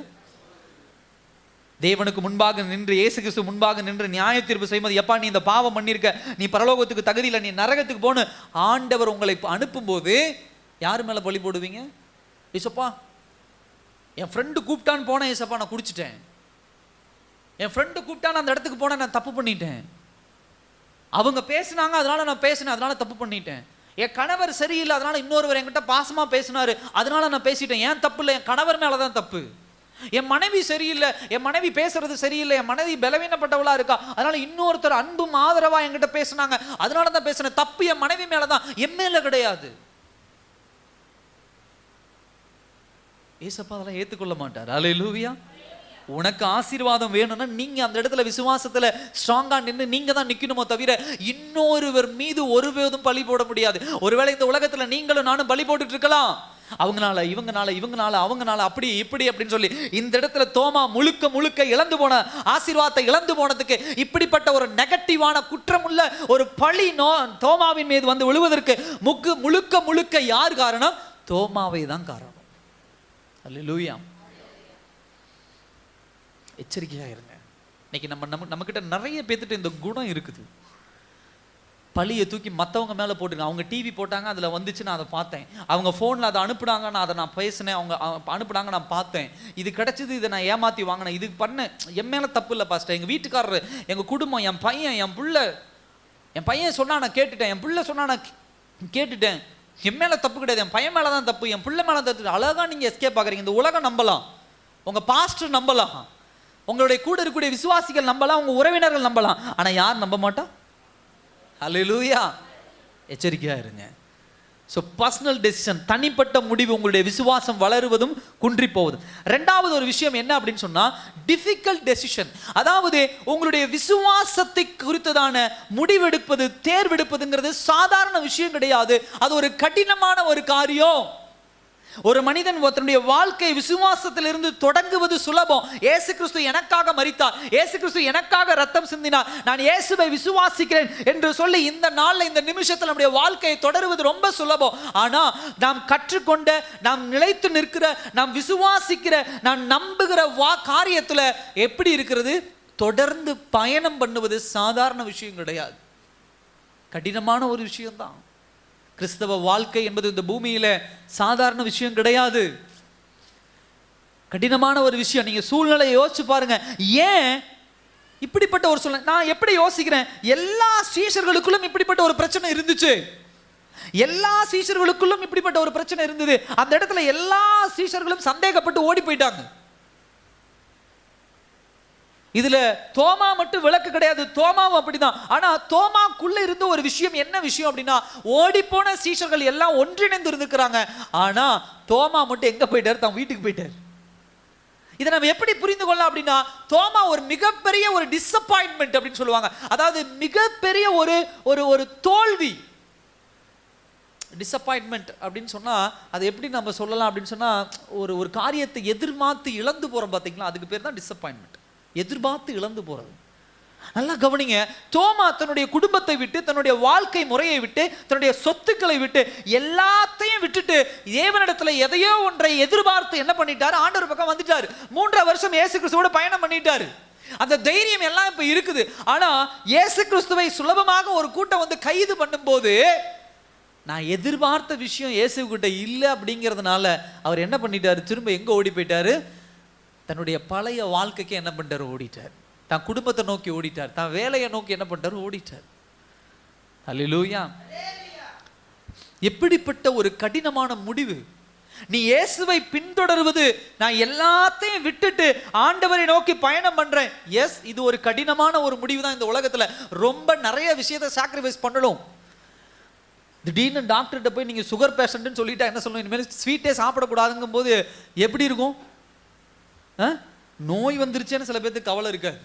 தேவனுக்கு முன்பாக நின்று, இயேசு கிறிஸ்து முன்பாக நின்று நியாய தீர்ப்பு செய்யும்போது, எப்பா நீ இந்த பாவம் பண்ணியிருக்க, நீ பரலோகத்துக்கு தகுதியில், நீ நரகத்துக்கு போன்னு ஆண்டவர் உங்களை அனுப்பும்போது யார் மேலே பலி போடுவீங்க? ஏசப்பா என் ஃப்ரெண்டு கூப்பிட்டான்னு போனேன், ஏசப்பா நான் குடிச்சிட்டேன், என் ஃப்ரெண்டு கூப்பிட்டான்னு அந்த இடத்துக்கு போனேன், நான் தப்பு பண்ணிட்டேன், அவங்க பேசினாங்க அதனால நான் பேசினேன், அதனால தப்பு பண்ணிட்டேன், என் கணவர் சரியில்லை அதனால இன்னொருவர் என்கிட்ட பாசமாக பேசினாரு அதனால நான் பேசிட்டேன், ஏன் தப்பு இல்லை, என் கணவர் மேலே தான் தப்பு. என் மனைவி சரியில்லை, என் மனைவி பேசுறது சரியில்லை, என் மனைவி பலவீனப்பட்டவளா இருக்கா அதனால இன்னொருத்தர் அன்பும் ஆதரவா என்கிட்ட பேசினாங்க அதனால தான் பேசினேன், தப்பு என் மனைவி மேலதான், என் மேல கிடையாது. ஏசப்பா அதெல்லாம் ஏத்துக்கொள்ள மாட்டார். அல்லேலூயா. உனக்கு ஆசீர்வாதம் வேணும்னா நீங்க அந்த இடத்துல விசுவாசத்துல ஸ்ட்ராங்கா நின்று நீங்க தான் நிக்கணுமோ தவிர இன்னொருவர் மீது ஒருபோதும் பழி போட முடியாது. ஒருவேளை இந்த உலகத்துல நீங்களும் நானும் பழி போட்டுட்டு இருக்கலாம், அவங்கனால இவங்கனால அவங்கனால அப்படி இப்படி அப்படின்னு சொல்லி. இந்த இடத்துல தோமா முழுக்க முழுக்க இழந்து போன ஆசீர்வாதத்தை இழந்து போனதுக்கு இப்படிப்பட்ட ஒரு நெகட்டிவான குற்றமுள்ள ஒரு பழி தோமாவின் மீது வந்து விழுவதற்கு முழுக்க முழுக்க யார் காரணம்? தோமாவை தான் காரணம். அல்லேலூயா. எச்சரிக்கையா இருங்க. இன்னைக்கு நம்மகிட்ட நிறைய பேத்துட்டு இந்த குணம் இருக்குது. பழியை தூக்கி மற்றவங்க மேலே போட்டுருங்க. அவங்க டிவி போட்டாங்க அதில் வந்துச்சு, நான் அதை பார்த்தேன், அவங்க ஃபோனில் அதை அனுப்புனாங்க, நான் அதை நான் பேசினேன், அவங்க அனுப்புனாங்க நான் பார்த்தேன், இது கிடச்சிது, இதை நான் ஏமாற்றி வாங்கினேன், இது பண்ணேன், என் மேலே தப்பு இல்லை பாஸ்டர், எங்கள் வீட்டுக்காரரு, எங்கள் குடும்பம், என் பையன், என் பையன் சொன்னா நான் கேட்டுட்டேன், என் பிள்ளை சொன்னா நான் கேட்டுட்டேன், என் மேலே தப்பு கிடையாது, என் பையன் மேலே தான் தப்பு, என் பிள்ளை மேலே தப்பு. அழகாக நீங்கள் எஸ்கேப் ஆகுறீங்க. இந்த உலகம் நம்பலாம், உங்கள் பாஸ்டர் நம்பலாம், உங்களுடைய கூட இருக்கக்கூடிய விசுவாசிகள் நம்பலாம், உங்கள் உறவினர்கள் நம்பலாம், ஆனால் யார் நம்ப மாட்டா? அல்லேலூயா. எச்சரிக்கையா இருங்க. ஸோ பர்சனல் டெசிஷன், தனிப்பட்ட முடிவு உங்களுடைய விசுவாசம் வளருவதும் குன்றி போவதும். ரெண்டாவது ஒரு விஷயம் என்ன அப்படின்னு சொன்னா டிஃபிகல்ட் டெசிஷன். அதாவது உங்களுடைய விசுவாசத்தை குறித்ததான முடிவெடுப்பது, தேர்வெடுப்பதுங்கிறது சாதாரண விஷயம் கிடையாது. அது ஒரு கடினமான ஒரு காரியம். ஒரு மனிதன் தன்னுடைய வாழ்க்கை விசுவாசத்திலிருந்து தொடங்குவது சுலபம். இயேசு கிறிஸ்து எனக்காக மரித்தார், இயேசு கிறிஸ்து எனக்காக ரத்தம் சிந்தினார், நான் இயேசுவை விசுவாசிக்கிறேன் என்று சொல்லி இந்த நாள்ல இந்த நிமிஷத்தில் நம்முடைய வாழ்க்கையை தொடருவது ரொம்ப சுலபம். ஆனா நாம் கற்றுக்கொண்ட, நாம் நிலைத்து நிற்கிற, நாம் விசுவாசிக்கிற, நாம் நம்புகிற காரியத்துல எப்படி இருக்கிறது? தொடர்ந்து பயணம் பண்ணுவது சாதாரண விஷயம் கிடையாது, கடினமான ஒரு விஷயம்தான். கிறிஸ்தவ வாழ்க்கை என்பது இந்த பூமியில சாதாரண விஷயம் கிடையாது, கடினமான ஒரு விஷயம். நீங்க சூழ்நிலையை யோசிச்சு பாருங்க. ஏன் இப்படிப்பட்ட ஒரு சூழ்நிலை? நான் எப்படி யோசிக்கிறேன், எல்லா சீஷர்களுக்குள்ளும் இப்படிப்பட்ட ஒரு பிரச்சனை இருந்துச்சு, எல்லா சீஷர்களுக்குள்ளும் இப்படிப்பட்ட ஒரு பிரச்சனை இருந்தது. அந்த இடத்துல எல்லா சீஷர்களும் சந்தேகப்பட்டு ஓடி போயிட்டாங்க. இதுல தோமா மட்டும் விளக்கு கிடையாது, தோமாவும் அப்படிதான். ஆனா தோமாக்குள்ள இருந்த ஒரு விஷயம், என்ன விஷயம் அப்படின்னா, ஓடி போன சீஷர்கள் எல்லாம் ஒன்றிணைந்து இருந்திருக்கிறாங்க, ஆனா தோமா மட்டும் எங்க போயிட்டார்? தான் வீட்டுக்கு போயிட்டார். இதை நம்ம எப்படி புரிந்து கொள்ளலாம் அப்படின்னா, தோமா ஒரு மிகப்பெரிய ஒரு டிசப்பாயின்மெண்ட் அப்படின்னு சொல்லுவாங்க. அதாவது மிகப்பெரிய ஒரு ஒரு ஒரு தோல்வி. டிசப்பாயின்மெண்ட் அப்படின்னு சொன்னா அது எப்படி நம்ம சொல்லலாம் அப்படின்னு சொன்னா, ஒரு காரியத்தை எதிர்பார்த்து இழந்து போறோம் பாத்தீங்களா, அதுக்கு பேர் தான் டிசப்பாயின்மெண்ட். எதிர்பார்த்து இழந்து போறது. நல்லா கவனிங்க. தோமா தன்னுடைய குடும்பத்தை விட்டு, தன்னுடைய வாழ்க்கை முறையை விட்டு, தன்னுடைய சொத்துக்களை விட்டு, எல்லாத்தையும் விட்டுட்டு தேவனிடத்துல எதையோ ஒன்றை எதிர்பார்த்து என்ன பண்ணிட்டாரு? ஆண்டவர் பக்கம் வந்துட்டாரு. 3 வருஷம் இயேசு கிறிஸ்துவோட பயணம் பண்ணிட்டாரு. அந்த தைரியம் எல்லாம் இப்ப இருக்குது. ஆனா இயேசு கிறிஸ்துவை சுலபமாக ஒரு கூட்டம் வந்து கைது பண்ணும்போது, நான் எதிர்பார்த்த விஷயம் இயேசு கிட்ட இல்லை அப்படிங்கிறதுனால அவர் என்ன பண்ணிட்டாரு? திரும்ப எங்க ஓடி போயிட்டாரு? தன்னுடைய பழைய வாழ்க்கைக்கு என்ன பண்ணிட்டாரு? ஓடிட்டார். தான் குடும்பத்தை நோக்கி ஓடிட்டார், தான் வேலையை நோக்கி என்ன பண்ணிட்டாரு? ஓடிட்டார். அல்லேலூயா. எப்படிப்பட்ட ஒரு கடினமான முடிவு! நீ இயேசுவை பின்தொடர்வது, நான் எல்லாத்தையும் விட்டுட்டு ஆண்டவரை நோக்கி பயணம் பண்றேன். எஸ், இது ஒரு கடினமான ஒரு முடிவு தான். இந்த உலகத்துல ரொம்ப நிறைய விஷயத்தை சாக்ரிஃபைஸ் பண்ணணும். திடீர்னு டாக்டர்கிட்ட போய் நீங்க சுகர் பேஷண்ட்னு சொல்லிட்டா என்ன சொல்லணும்? இனிமேல் ஸ்வீட்டே சாப்பிடக்கூடாதுங்கும் போது எப்படி இருக்கும்? நோய் வந்துருச்சேன்னு சில பேருக்கு கவலை இருக்காது,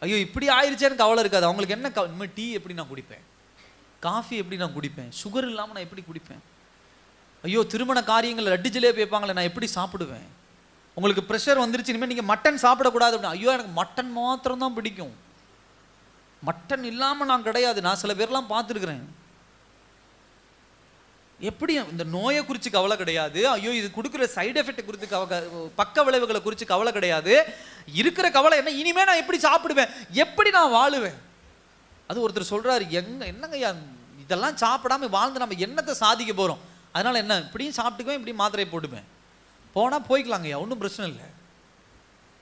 ஐயோ இப்படி ஆயிடுச்சேன்னு கவலை இருக்காது. அவங்களுக்கு என்ன, இனிமேல் டீ எப்படி நான் குடிப்பேன், காஃபி எப்படி நான் குடிப்பேன்? சுகர் இல்லாமல் நான் எப்படி குடிப்பேன்? ஐயோ, திருமண காரியங்கள் லட்டு ஜிலேபி வைப்பாங்களே, நான் எப்படி சாப்பிடுவேன்? உங்களுக்கு ப்ரெஷர் வந்துருச்சு, இனிமேல் நீங்கள் மட்டன் சாப்பிடக்கூடாது அப்படின்னா, ஐயோ எனக்கு மட்டன் மாத்திரம் தான் பிடிக்கும், மட்டன் இல்லாமல் நான் கிடையாது. நான் சில பேர்லாம் பார்த்துருக்குறேன். எப்படி இந்த நோயை குறித்து கவலை கிடையாது, ஐயோ இது கொடுக்குற சைடு எஃபெக்டை குறித்து பக்க விளைவுகளை குறித்து கவலை கிடையாது. இருக்கிற கவலை என்ன, இனிமேல் நான் எப்படி சாப்பிடுவேன், எப்படி நான் வாழுவேன்? அது ஒருத்தர் சொல்கிறாரு, என்னங்கய்யா இதெல்லாம் சாப்பிடாம வாழ்ந்து நம்ம என்னத்தை சாதிக்க போகிறோம்? அதனால் என்ன, இப்படியும் சாப்பிட்டுக்குவேன், இப்படியும் மாத்திரையை போட்டுப்பேன், போனால் போய்க்கலாங்கய்யா, ஒன்றும் பிரச்சனை இல்லை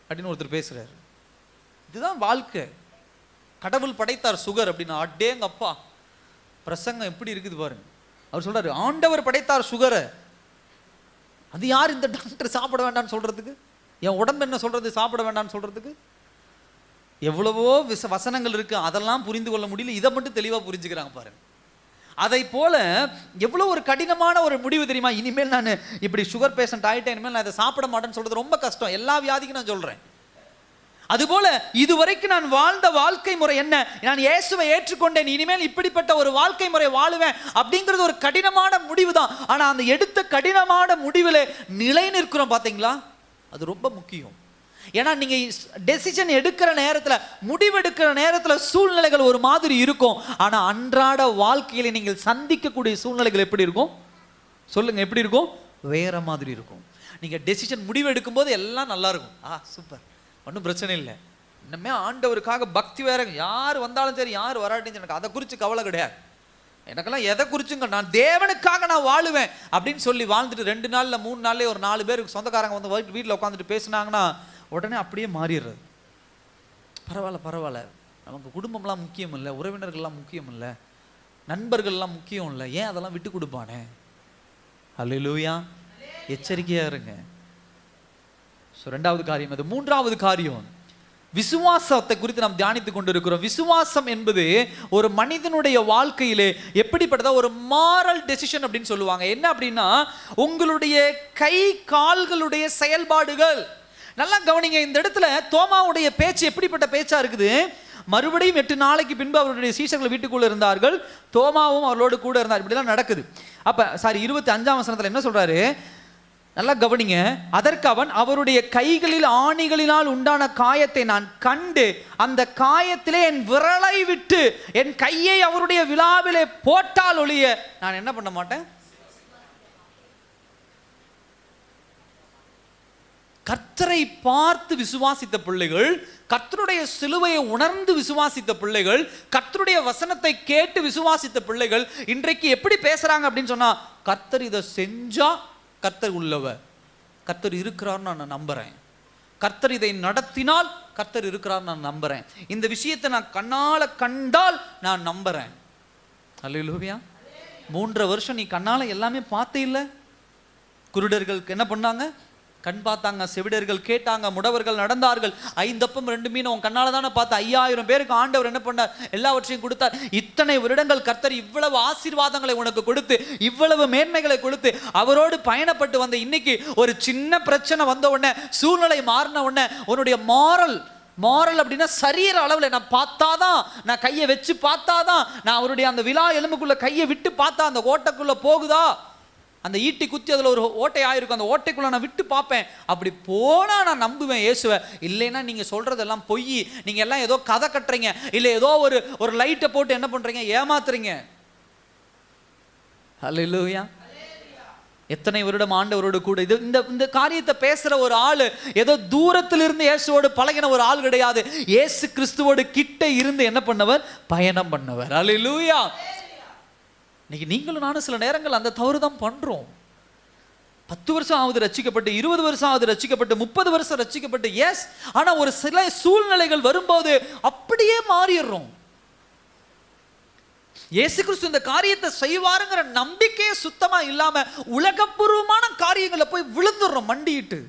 அப்படின்னு ஒருத்தர் பேசுகிறார். இதுதான் வாழ்க்கை. கடவுள் படைத்தார் சுகர் அப்படின்னா, அடேங்கப்பா பிரசங்கம் எப்படி இருக்குது பாருங்க. அவர் சொல்றாரு, ஆண்டவர் படைத்தார் சுகரை. அது யார் இந்த டாக்டர் சாப்பிட வேண்டாம்னு சொல்றதுக்கு? என் உடம்பு என்ன சொல்றது சாப்பிட வேண்டாம்னு சொல்றதுக்கு? எவ்வளவோ வசனங்கள் இருக்கு, அதெல்லாம் புரிந்து கொள்ள முடியல, இதை மட்டும் தெளிவா புரிஞ்சுக்கிறாங்க பாருங்க. அதை போல எவ்வளவு ஒரு கடினமான ஒரு முடிவு தெரியுமா? இனிமேல் நான் இப்படி சுகர் பேஷண்ட் ஆகிட்டேன், இனிமேல் நான் இதை சாப்பிட மாட்டேன்னு சொல்றது ரொம்ப கஷ்டம். எல்லா வியாதிக்கும் நான் சொல்றேன். அதுபோல இதுவரைக்கும் நான் வாழ்ந்த வாழ்க்கை முறை என்ன, நான் இயேசுவை ஏற்றுக்கொண்டேன், இனிமேல் இப்படிப்பட்ட ஒரு வாழ்க்கை முறை வாழுவேன் அப்படிங்கிறது ஒரு கடினமான முடிவு தான். ஆனா அந்த எடுத்த கடினமான முடிவில் நிலை நிற்கிறோம் பாத்தீங்களா, அது ரொம்ப முக்கியம். ஏன்னா நீங்க டெசிஷன் எடுக்கிற நேரத்தில், முடிவெடுக்கிற நேரத்தில் சூழ்நிலைகள் ஒரு மாதிரி இருக்கும். ஆனா அன்றாட வாழ்க்கையில நீங்கள் சந்திக்கக்கூடிய சூழ்நிலைகள் எப்படி இருக்கும் சொல்லுங்க? எப்படி இருக்கும்? வேற மாதிரி இருக்கும். நீங்க டெசிஷன் முடிவு எடுக்கும் போது எல்லாம் நல்லா இருக்கும், சூப்பர், ஒன்றும் பிரச்சனை இல்லை, இன்னமே ஆண்டவருக்காக பக்தி வேற, யார் வந்தாலும் சரி யார் வராட்டின்னு எனக்கு அதை குறித்து கவலை கிடையாது, எனக்கெல்லாம் எதை குறிச்சுங்க, நான் தேவனுக்காக நான் வாழுவேன் அப்படின்னு சொல்லி வாழ்ந்துட்டு 2 நாள்ல 3 நாள்லேயே ஒரு 4 பேருக்கு சொந்தக்காரங்க வந்து வீட்டில் உட்காந்துட்டு பேசினாங்கன்னா உடனே அப்படியே மாறிடுறது. பரவாயில்ல பரவாயில்ல, நமக்கு குடும்பம்லாம் முக்கியம் இல்லை, உறவினர்கள்லாம் முக்கியம் இல்லை, நண்பர்கள்லாம் முக்கியம் இல்லை, ஏன் அதெல்லாம் விட்டு கொடுப்பானே? அல்லேலூயா. எச்சரிக்கையா இருங்க. ரெண்டாவது காரியம் அது. மூன்றாவது காரியம், விசுவாசத்தை குறித்து நாம் தியானித்துக் கொண்டிருக்கிறோம். விசுவாசம் என்பது ஒரு மனிதனுடைய வாழ்க்கையிலே எப்படிப்பட்டதா ஒரு மாரல் டெசிஷன் அப்படின்னு சொல்லுவாங்க. என்ன அப்படின்னா, உங்களுடைய கை கால்களுடைய செயல்பாடுகள். நல்லா கவனிங்க, இந்த இடத்துல தோமாவுடைய பேச்சு எப்படிப்பட்ட பேச்சா இருக்குது. மறுபடியும் 8 நாளைக்கு பின்பு அவருடைய சீஷர்கள் வீட்டுக்குள்ள இருந்தார்கள், தோமாவும் அவர்களோடு கூட இருந்தார். இப்படிலாம் நடக்குது. அப்ப 25ஆம் வசனத்துல என்ன சொல்றாரு, நல்லா கவனிங்க. அதற்கு அவன், அவருடைய கைகளில் ஆணிகளினால் உண்டான காயத்தை நான் கண்டு அந்த காயத்திலே என் விரலை விட்டு என் கையை அவருடைய விலாவிலே போட்டால் ஒழிய நான் என்ன பண்ண மாட்டேன். கர்த்தரை பார்த்து விசுவாசித்த பிள்ளைகள், கர்த்தருடைய சிலுவையை உணர்ந்து விசுவாசித்த பிள்ளைகள், கர்த்தருடைய வசனத்தை கேட்டு விசுவாசித்த பிள்ளைகள் இன்றைக்கு எப்படி பேசுறாங்க அப்படின்னு சொன்னா, கர்த்தர் இதை செஞ்சா கர்த்தர் உள்ளவர், கர்த்தர் இருக்கிறார் நான் நம்புறேன், கர்த்தர் இதை நடத்தினால் கர்த்தர் இருக்கிறார் நான் நம்புறேன், இந்த விஷயத்தை நான் கண்ணால கண்டால் நான் நம்புறேன். அல்லேலூயா. 3 வருஷம் நீ கண்ணால எல்லாமே பார்த்தே இல்லை. குருடர்களுக்கு என்ன பண்ணாங்க? கண் பார்த்தாங்க, செவிடர்கள் கேட்டாங்க, முடவர்கள் நடந்தார்கள். 5 அப்பம் 2 மீன் உன் கண்ணால தானே பார்த்த. 5000 பேருக்கு ஆண்டவர் என்ன பண்ணார்? எல்லாவற்றையும் கொடுத்தார். இத்தனை வருடங்கள் கர்த்தர் இவ்வளவு ஆசீர்வாதங்களை உனக்கு கொடுத்து, இவ்வளவு மேன்மைகளை கொடுத்து அவரோடு பயணப்பட்டு வந்த இன்னைக்கு ஒரு சின்ன பிரச்சனை வந்த உடனே, சூழ்நிலை மாறின உடனே, உன்னுடைய மாரல் அப்படின்னா சரீர அளவில் நான் பார்த்தாதான், நான் கையை வச்சு பார்த்தாதான், நான் அவருடைய அந்த விலா எலும்புக்குள்ள கையை விட்டு பார்த்தா அந்த ஓட்டைக்குள்ள போகுதா, அந்த ஈட்டி குத்தி அதில் ஒரு ஓட்டை ஆயிருக்கும், அந்த ஓட்டைக்குள்ள நான் விட்டு பார்ப்பேன். அப்படி போனா நான் நம்புவேன் இயேசுவை. இல்லைன்னா நீங்க சொல்றதெல்லாம் பொய், நீங்க எல்லாம் ஏதோ கதை கட்டுறீங்க, இல்லை ஏதோ ஒரு லைட்டை போட்டு என்ன பண்றீங்க, ஏமாத்துறீங்க. அல்லேலூயா. எத்தனை வருடம் ஆண்டவரோடு கூட இந்த காரியத்தை பேசுற ஒரு ஆளு ஏதோ தூரத்திலிருந்து இயேசுவோடு பழகின ஒரு ஆள் கிடையாது. இயேசு கிறிஸ்துவோடு கிட்ட இருந்து என்ன பண்ணவர்? பயணம் பண்ணவர். அல்லேலூயா. இன்னைக்கு நீங்களும் நானும் சில நேரங்கள் அந்த தவறு தான் பண்றோம். 10 வருஷம் ஆகுது ரட்சிக்கப்பட்டு, 20 வருஷம் ஆகுது ரட்சிக்கப்பட்டு, 30 வருஷம் ரட்சிக்கப்பட்டு, எஸ். ஆனா ஒரு சில சூழ்நிலைகள் வரும்போது அப்படியே மாறிடுறோம். இயேசு கிறிஸ்து இந்த காரியத்தை செய்வாருங்கிற நம்பிக்கையே சுத்தமா இல்லாம உலகப்பூர்வமான காரியங்களை போய் விழுந்துடுறோம் மண்டிட்டு.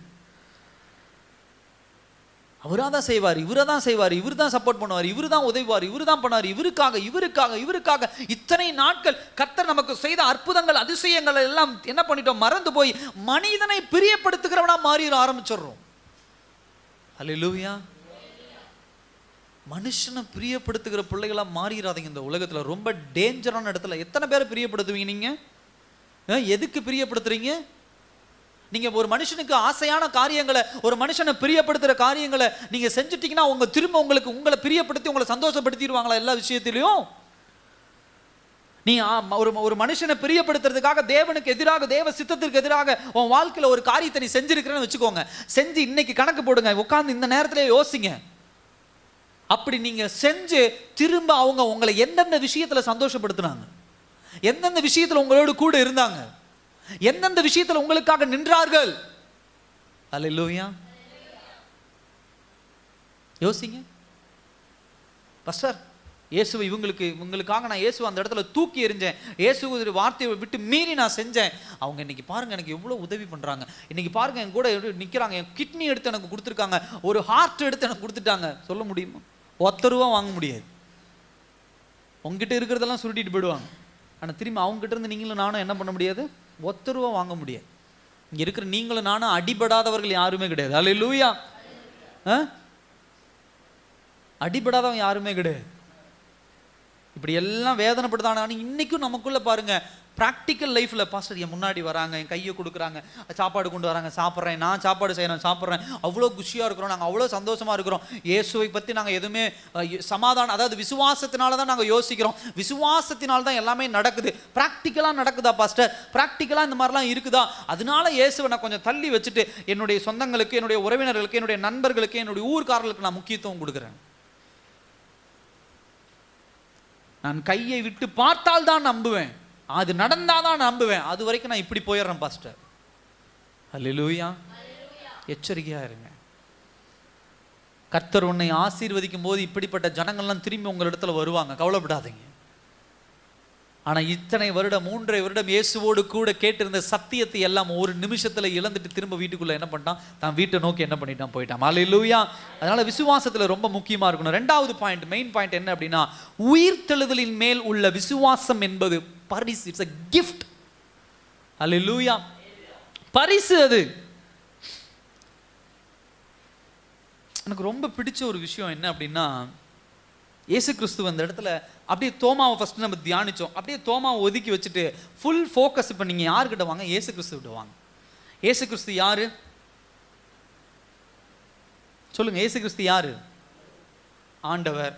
அவராதான் செய்வார், இவரதான் செய்வார், இவர் தான் சப்போர்ட் பண்ணுவார், இவர் தான் உதவுவார், இவர் தான் பண்ணார், இவருக்காக இத்தனை நாட்கள் கர்த்தர் நமக்கு செய்த அற்புதங்கள் அதிசயங்கள் எல்லாம் என்ன பண்ணிட்டோம்? மறந்து போய் மனிதனை பிரியப்படுத்துகிறவனா மாறி ஆரம்பிச்சிடுறோம். அல்லேலூயா. மனுஷனை பிரியப்படுத்துகிற பிள்ளைகளா மாறிடாதீங்க. இந்த உலகத்துல ரொம்ப டேஞ்சரான இடத்துல எத்தனை பேரை பிரியப்படுத்துவீங்க நீங்க? எதுக்கு பிரியப்படுத்துறீங்க நீங்க? ஒரு மனுஷனுக்கு ஆசையான காரியங்களை, ஒரு மனுஷனை பிரியப்படுத்துற காரியங்களை நீங்க செஞ்சுட்டீங்கன்னா உங்க திரும்ப உங்களை பிரியப்படுத்தி உங்களை சந்தோஷப்படுத்திடுவாங்களா எல்லா விஷயத்திலையும்? நீ ஒரு மனுஷனை பிரியப்படுத்துறதுக்காக தேவனுக்கு எதிராக, தேவ சித்தத்திற்கு எதிராக உன் வாழ்க்கையில ஒரு காரியத்தை நீ செஞ்சிருக்கிறேன்னு வச்சுக்கோங்க. செஞ்சு இன்னைக்கு கணக்கு போடுங்க, உட்கார்ந்து இந்த நேரத்திலே யோசிங்க. அப்படி நீங்க செஞ்சு திரும்ப அவங்க உங்களை எந்தெந்த விஷயத்துல சந்தோஷப்படுத்தினாங்க, எந்தெந்த விஷயத்துல உங்களோடு கூட இருந்தாங்க, எந்தெந்த விஷயத்துல உங்களுக்காக நின்றார்கள். அல்லேலூயா. யோசிங்க. பாஸ்டர், இயேசுவை இவங்களுக்காக நான் இயேசுவை அந்த இடத்துல தூக்கி எறிஞ்சேன், இயேசு வார்த்தையை விட்டு மீறி நான் செஞ்சேன். அவங்க இன்னைக்கு பாருங்க எனக்கு எவ்வளவு உதவி பண்றாங்க, இன்னைக்கு பாருங்க என் கூட நிக்கிறாங்க, என் கிட்னி எடுத்து எனக்கு கொடுத்துருக்காங்க, ஒரு ஹார்ட் எடுத்து எனக்கு கொடுத்துட்டாங்க. சொல்ல முடியுமா? 10 ரூபா வாங்க முடியாது. உங்ககிட்ட இருக்கிறதெல்லாம் சுருட்டிட்டு போயிடுவாங்க. ஆனா திரும்பி அவங்க கிட்ட இருந்து நீங்களும் நானும் என்ன பண்ண முடியாது? 10 ரூபா வாங்க முடியாது. இங்க இருக்கிற நீங்களும் நானும் அடிபடாதவர்கள் யாருமே கிடையாது. அல்லேலூயா. அடிபடாதவங்க யாருமே கிடையாது. இப்படி எல்லாம் வேதனைப்படுதான இன்னைக்கும் நமக்குள்ள பாருங்க, ப்ராக்டிக்கல் லைஃப்ல பாஸ்டர் என் முன்னாடி வராங்க, என் கையை கொடுக்குறாங்க, சாப்பாடு கொண்டு வராங்க, சாப்பிட்றேன், நான் சாப்பாடு செய்யறேன், சாப்பிட்றேன், அவ்வளோ குஷியா இருக்கிறோம், நாங்கள் அவ்வளோ சந்தோஷமா இருக்கிறோம். இயேசுவை பத்தி நாங்கள் எதுவுமே சமாதானம், அதாவது விசுவாசத்தினால தான் நாங்கள் யோசிக்கிறோம், விசுவாசத்தினால தான் எல்லாமே நடக்குது. ப்ராக்டிக்கலா நடக்குதா பாஸ்டர்? ப்ராக்டிக்கலா இந்த மாதிரிலாம் இருக்குதா? அதனால இயேசுவை நான் கொஞ்சம் தள்ளி வச்சுட்டு என்னுடைய சொந்தங்களுக்கு, என்னுடைய உறவினர்களுக்கு, என்னுடைய நண்பர்களுக்கு, என்னுடைய ஊர்க்காரர்களுக்கு நான் முக்கியத்துவம் கொடுக்குறேன். நான் கையை விட்டு பார்த்தால் தான் நம்புவேன், அது நடந்தாதான் நம்புவேன். அது வரைக்கும் நான் இப்படி போயிடுறேன் பாஸ்டர். அல்லேலூயா. எச்சரிக்கையா இருங்க. கர்த்தர் உன்னை ஆசீர்வதிக்கும் போது இப்படிப்பட்ட ஜனங்கள்லாம் திரும்பி உங்கள் இடத்துல வருவாங்க, கவலைப்படாதீங்க. ஆனா இத்தனை வருடம், 3.5 வருடம் இயேசுவோடு கூட கேட்டிருந்த சத்தியத்தை எல்லாம் ஒரு நிமிஷத்துல இழந்துட்டு திரும்ப வீட்டுக்குள்ள என்ன பண்ணிட்டான்? தான் வீட்டை நோக்கி என்ன பண்ணிட்டான்? போயிட்டான். அல்லேலூயா. அதனால விசுவாசத்துல ரொம்ப முக்கியமா இருக்கணும். 2வது பாயிண்ட், மெயின் பாயிண்ட் என்ன அப்படின்னா, உயிர்த்தெழுதலின் மேல் உள்ள விசுவாசம் என்பது பரிசு. It's a gift. அல்லேலூயா. பரிசு. அது எனக்கு ரொம்ப பிடிச்ச ஒரு விஷயம் என்ன அப்படின்னா, இயேசு கிறிஸ்து அந்த இடத்துல அப்படியே தோமாவை ஃபர்ஸ்ட் நம்ம தியானிச்சோம். அப்படியே தோமாவை ஒதுக்கி வச்சுட்டு ஃபுல் ஃபோக்கஸ் இப்போ நீங்கள் யாருக்கிட்ட வாங்க? இயேசு கிறிஸ்து கிட்ட வாங்க. இயேசு கிறிஸ்து யாரு சொல்லுங்க? இயேசு கிறிஸ்து யாரு? ஆண்டவர்,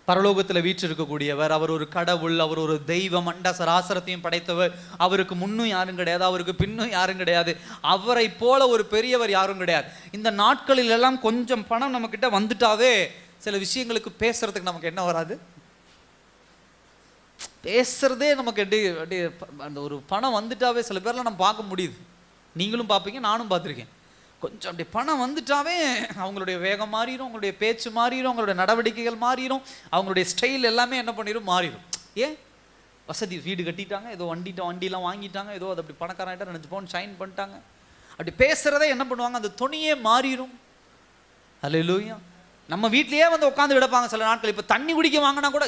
பரலோகத்தில் வீற்றிருக்கக்கூடியவர். அவர் ஒரு கடவுள், அவர் ஒரு தெய்வம், அண்ட சராசரத்தையும் படைத்தவர். அவருக்கு முன்னும் யாரும் கிடையாது, அவருக்கு பின்னும் யாரும் கிடையாது. அவரை போல ஒரு பெரியவர் யாரும் கிடையாது. இந்த நாட்களில் எல்லாம் கொஞ்சம் பணம் நம்ம கிட்ட வந்துட்டாவே சில விஷயங்களுக்கு பேசுறதுக்கு நமக்கு என்ன வராது? பேசுறதே நமக்கு அந்த ஒரு பணம் வந்துட்டாவே சில பேர்லாம் நம்ம பார்க்க முடியுது. நீங்களும் பார்ப்பீங்க, நானும் பார்த்துருக்கேன். கொஞ்சம் அப்படி பணம் வந்துட்டாவே அவங்களுடைய வேகம் மாறிடும், அவங்களுடைய பேச்சு மாறிடும், அவங்களுடைய நடவடிக்கைகள் மாறிடும், அவங்களுடைய ஸ்டைல் எல்லாமே என்ன பண்ணிடும்? மாறிடும். ஏன்? வசதி, வீடு கட்டிட்டாங்க, ஏதோ வண்டிலாம் வாங்கிட்டாங்க, ஏதோ அது அப்படி பணக்காரன்கிட்ட 2 பவுன் ஷைன் பண்ணிட்டாங்க. அப்படி பேசுறதே என்ன பண்ணுவாங்க? அந்த துணியே மாறிடும். அல்லேலூயா. நம்ம வீட்லயே வந்து உட்காந்து விடப்பாங்க சில நாட்கள். இப்போ தண்ணி குடிக்க வாங்கினா கூட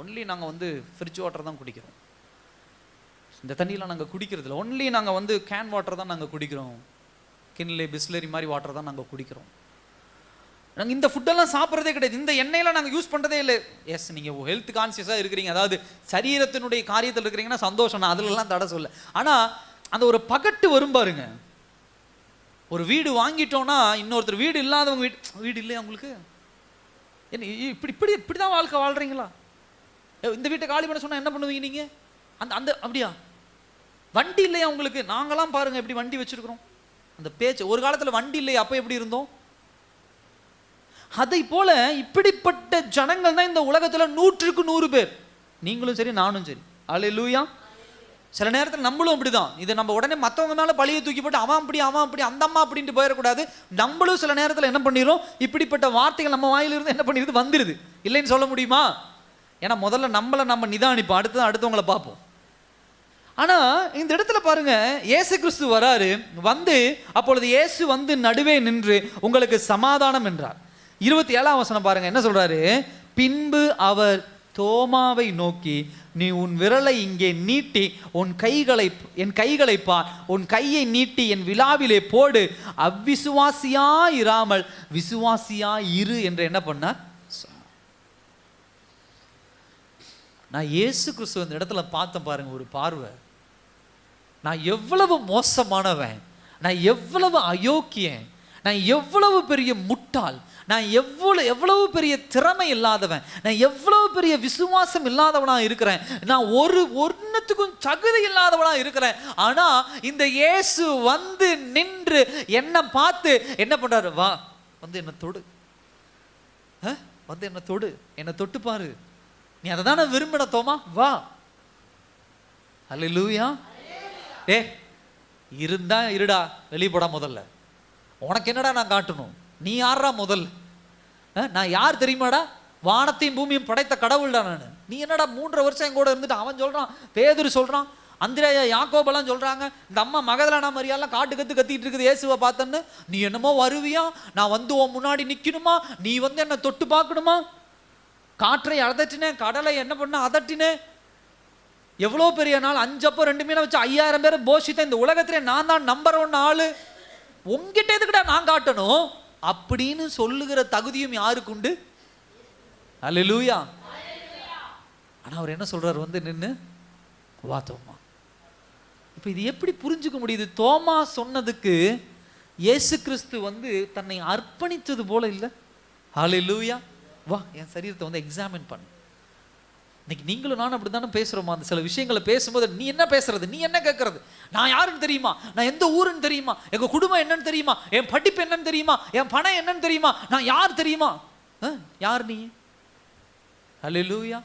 ஒன்லி நாங்கள் ஃப்ரிட்ஜ் வாட்டர் தான் குடிக்கிறோம், இந்த தண்ணியெலாம் நாங்கள் குடிக்கிறது இல்லை, ஒன்லி நாங்கள் கேன் வாட்டர் தான் நாங்கள் குடிக்கிறோம், கின்லே பிஸ்லரி மாதிரி வாட்டர் தான் நாங்கள் குடிக்கிறோம். நாங்கள் இந்த ஃபுட்டெல்லாம் சாப்பிட்றதே கிடையாது, இந்த எண்ணெயெல்லாம் நாங்கள் யூஸ் பண்ணுறதே இல்லை. எஸ், நீங்கள் ஹெல்த் கான்சியஸாக இருக்கிறீங்க, அதாவது சரீரத்தினுடைய காரியத்தில் இருக்கிறீங்கன்னா சந்தோஷம், நான் அதிலெல்லாம் தடை சொல்ல. ஆனால் அந்த ஒரு பகட்டு வரும் பாருங்க. ஒரு வீடு வாங்கிட்டோம்னா இன்னொருத்தர் வீடு இல்லாதவங்க வீடு இல்லையா உங்களுக்கு? என்ன இப்படி தான் வாழ்க்கை வாழ்றீங்களா? இந்த வீட்டை காலி பண்ண சொன்னா என்ன பண்ணுவீங்க நீங்க? அந்த அப்படியா? வண்டி இல்லையா உங்களுக்கு? நாங்களாம் பாருங்க எப்படி வண்டி வச்சிருக்கிறோம். அந்த பேச்சு, ஒரு காலத்துல வண்டி இல்லையா, அப்ப எப்படி இருந்தோம்? அதை போல இப்படிப்பட்ட ஜனங்கள் தான் இந்த உலகத்துல 100க்கு 100 பேர். நீங்களும் சரி, நானும் சரி. அல்லேலூயா. சில நேரத்தில் நம்மளும் அப்படிதான். இதை நம்ம உடனே மற்றவங்க மேலே பழியை தூக்கி போட்டு அவன் அப்படி அந்த அம்மா அப்படின்ட்டு போயிடக்கூடாது. நம்மளும் சில நேரத்தில் என்ன பண்ணிடும்? இப்படிப்பட்ட வார்த்தைகள் நம்ம வாயிலிருந்து என்ன பண்ணிடுது? வந்துடுது. இல்லைன்னு சொல்ல முடியுமா? ஏன்னா முதல்ல நம்ம நிதானிப்போம், அடுத்தவங்களை பார்ப்போம். ஆனால் இந்த இடத்துல பாருங்க, இயேசு கிறிஸ்து வராரு. அப்பொழுது இயேசு நடுவே நின்று உங்களுக்கு சமாதானம் என்றார். 27ஆம் வசனம் பாருங்க, என்ன சொல்றாரு? பின்பு அவர் தோமாவை நோக்கி, நீ உன் விரலை இங்கே நீட்டி என் கைகளை பார், உன் கையை நீட்டி என் விலாவிலே போடு, அவ்விசுவாசியா இராமல் விசுவாசியா இரு என்று என்ன பண்ணார்? நான் இயேசு கிறிஸ்துவ இந்த இடத்துல பார்த்தேன் பாருங்க, ஒரு பார்வை. நான் எவ்வளவு மோசமானவன், நான் எவ்வளவு அயோக்கியன், நான் எவ்வளவு பெரிய முட்டாள், நான் எவ்வளவு பெரிய திறமை இல்லாதவன், நான் எவ்வளவு பெரிய விசுவாசம் இல்லாதவனா இருக்கிறேன், நான் ஒன்னுத்துக்கும் தகுதி இல்லாதவனா இருக்கிறேன். ஆனா இந்த இயேசு வந்து நின்று என்ன பார்த்து என்ன பண்றாரு? வா, வந்து என்ன தொடு, வந்து என்ன தொடு, என்ன தொட்டு பாரு, நீ அதை தானே விரும்பின தோமா, வா. அல்லேலூயா. இருந்தா இருடா, வெளியே போடா. முதல்ல உனக்கு என்னடா நான் காட்டணும்? நீ யாரா முதல்ல? நான் யார் தெரியுமாடா? வானத்தையும் பூமியும் படைத்த கடவுள்டா நான். நீ என்னடா 3.5 வருஷம் என் கூட இருந்துட்டு? அவன் சொல்றான், பேதுரு சொல்றான், அந்திரேயா, யாக்கோபெல்லாம் சொல்றாங்க, இந்த அம்மா மகதலேனா மரியாலாம் காட்டு கத்திட்டு இருக்குது இயேசுவை பார்த்தன்னு. நீ என்னமோ வருவியா? நான் வந்து உன் முன்னாடி நிக்கணுமா? நீ வந்து என்ன தொட்டு பார்க்கணுமா? காற்றை அதட்டினேன், கடலை என்ன பண்ண அதட்டினேன். எவ்வளோ பெரிய நாள், 5 அப்போ 2 மீனை வச்சு 5000 பேரை போஷித்தேன். இந்த உலகத்திலே நான் தான் நம்பர் 1 ஆளு. உங்ககிட்ட எதுக்குடா நான் காட்டணும் அப்படின்னு சொல்லுகிற தகுதியும் யாருக்கு உண்டு? அல்லேலூயா. ஆனா அவர் என்ன சொல்றாரு? வந்து நின்று வா தோமா. இப்ப இது எப்படி புரிஞ்சுக்க முடியுது? தோமா சொன்னதுக்கு இயேசு கிறிஸ்து வந்து தன்னை அர்ப்பணித்தது போல இல்லை. அல்லேலூயா. வா, என் சரீரத்தை வந்து எக்ஸாமின் பண்ணு. இன்னைக்கு நீங்களும் நானும் அப்படி தானே பேசுறோமா? அந்த சில விஷயங்களை பேசும்போது நீ என்ன பேசுறது, நீ என்ன கேட்கறது, நான் யாருன்னு தெரியுமா, நான் எந்த ஊருன்னு தெரியுமா, எங்க குடும்பம் என்னன்னு தெரியுமா, என் படிப்பு என்னன்னு தெரியுமா, என் பணம் என்னன்னு தெரியுமா, நான் யார் தெரியுமா? யார் நீ? அல்லேலூயா.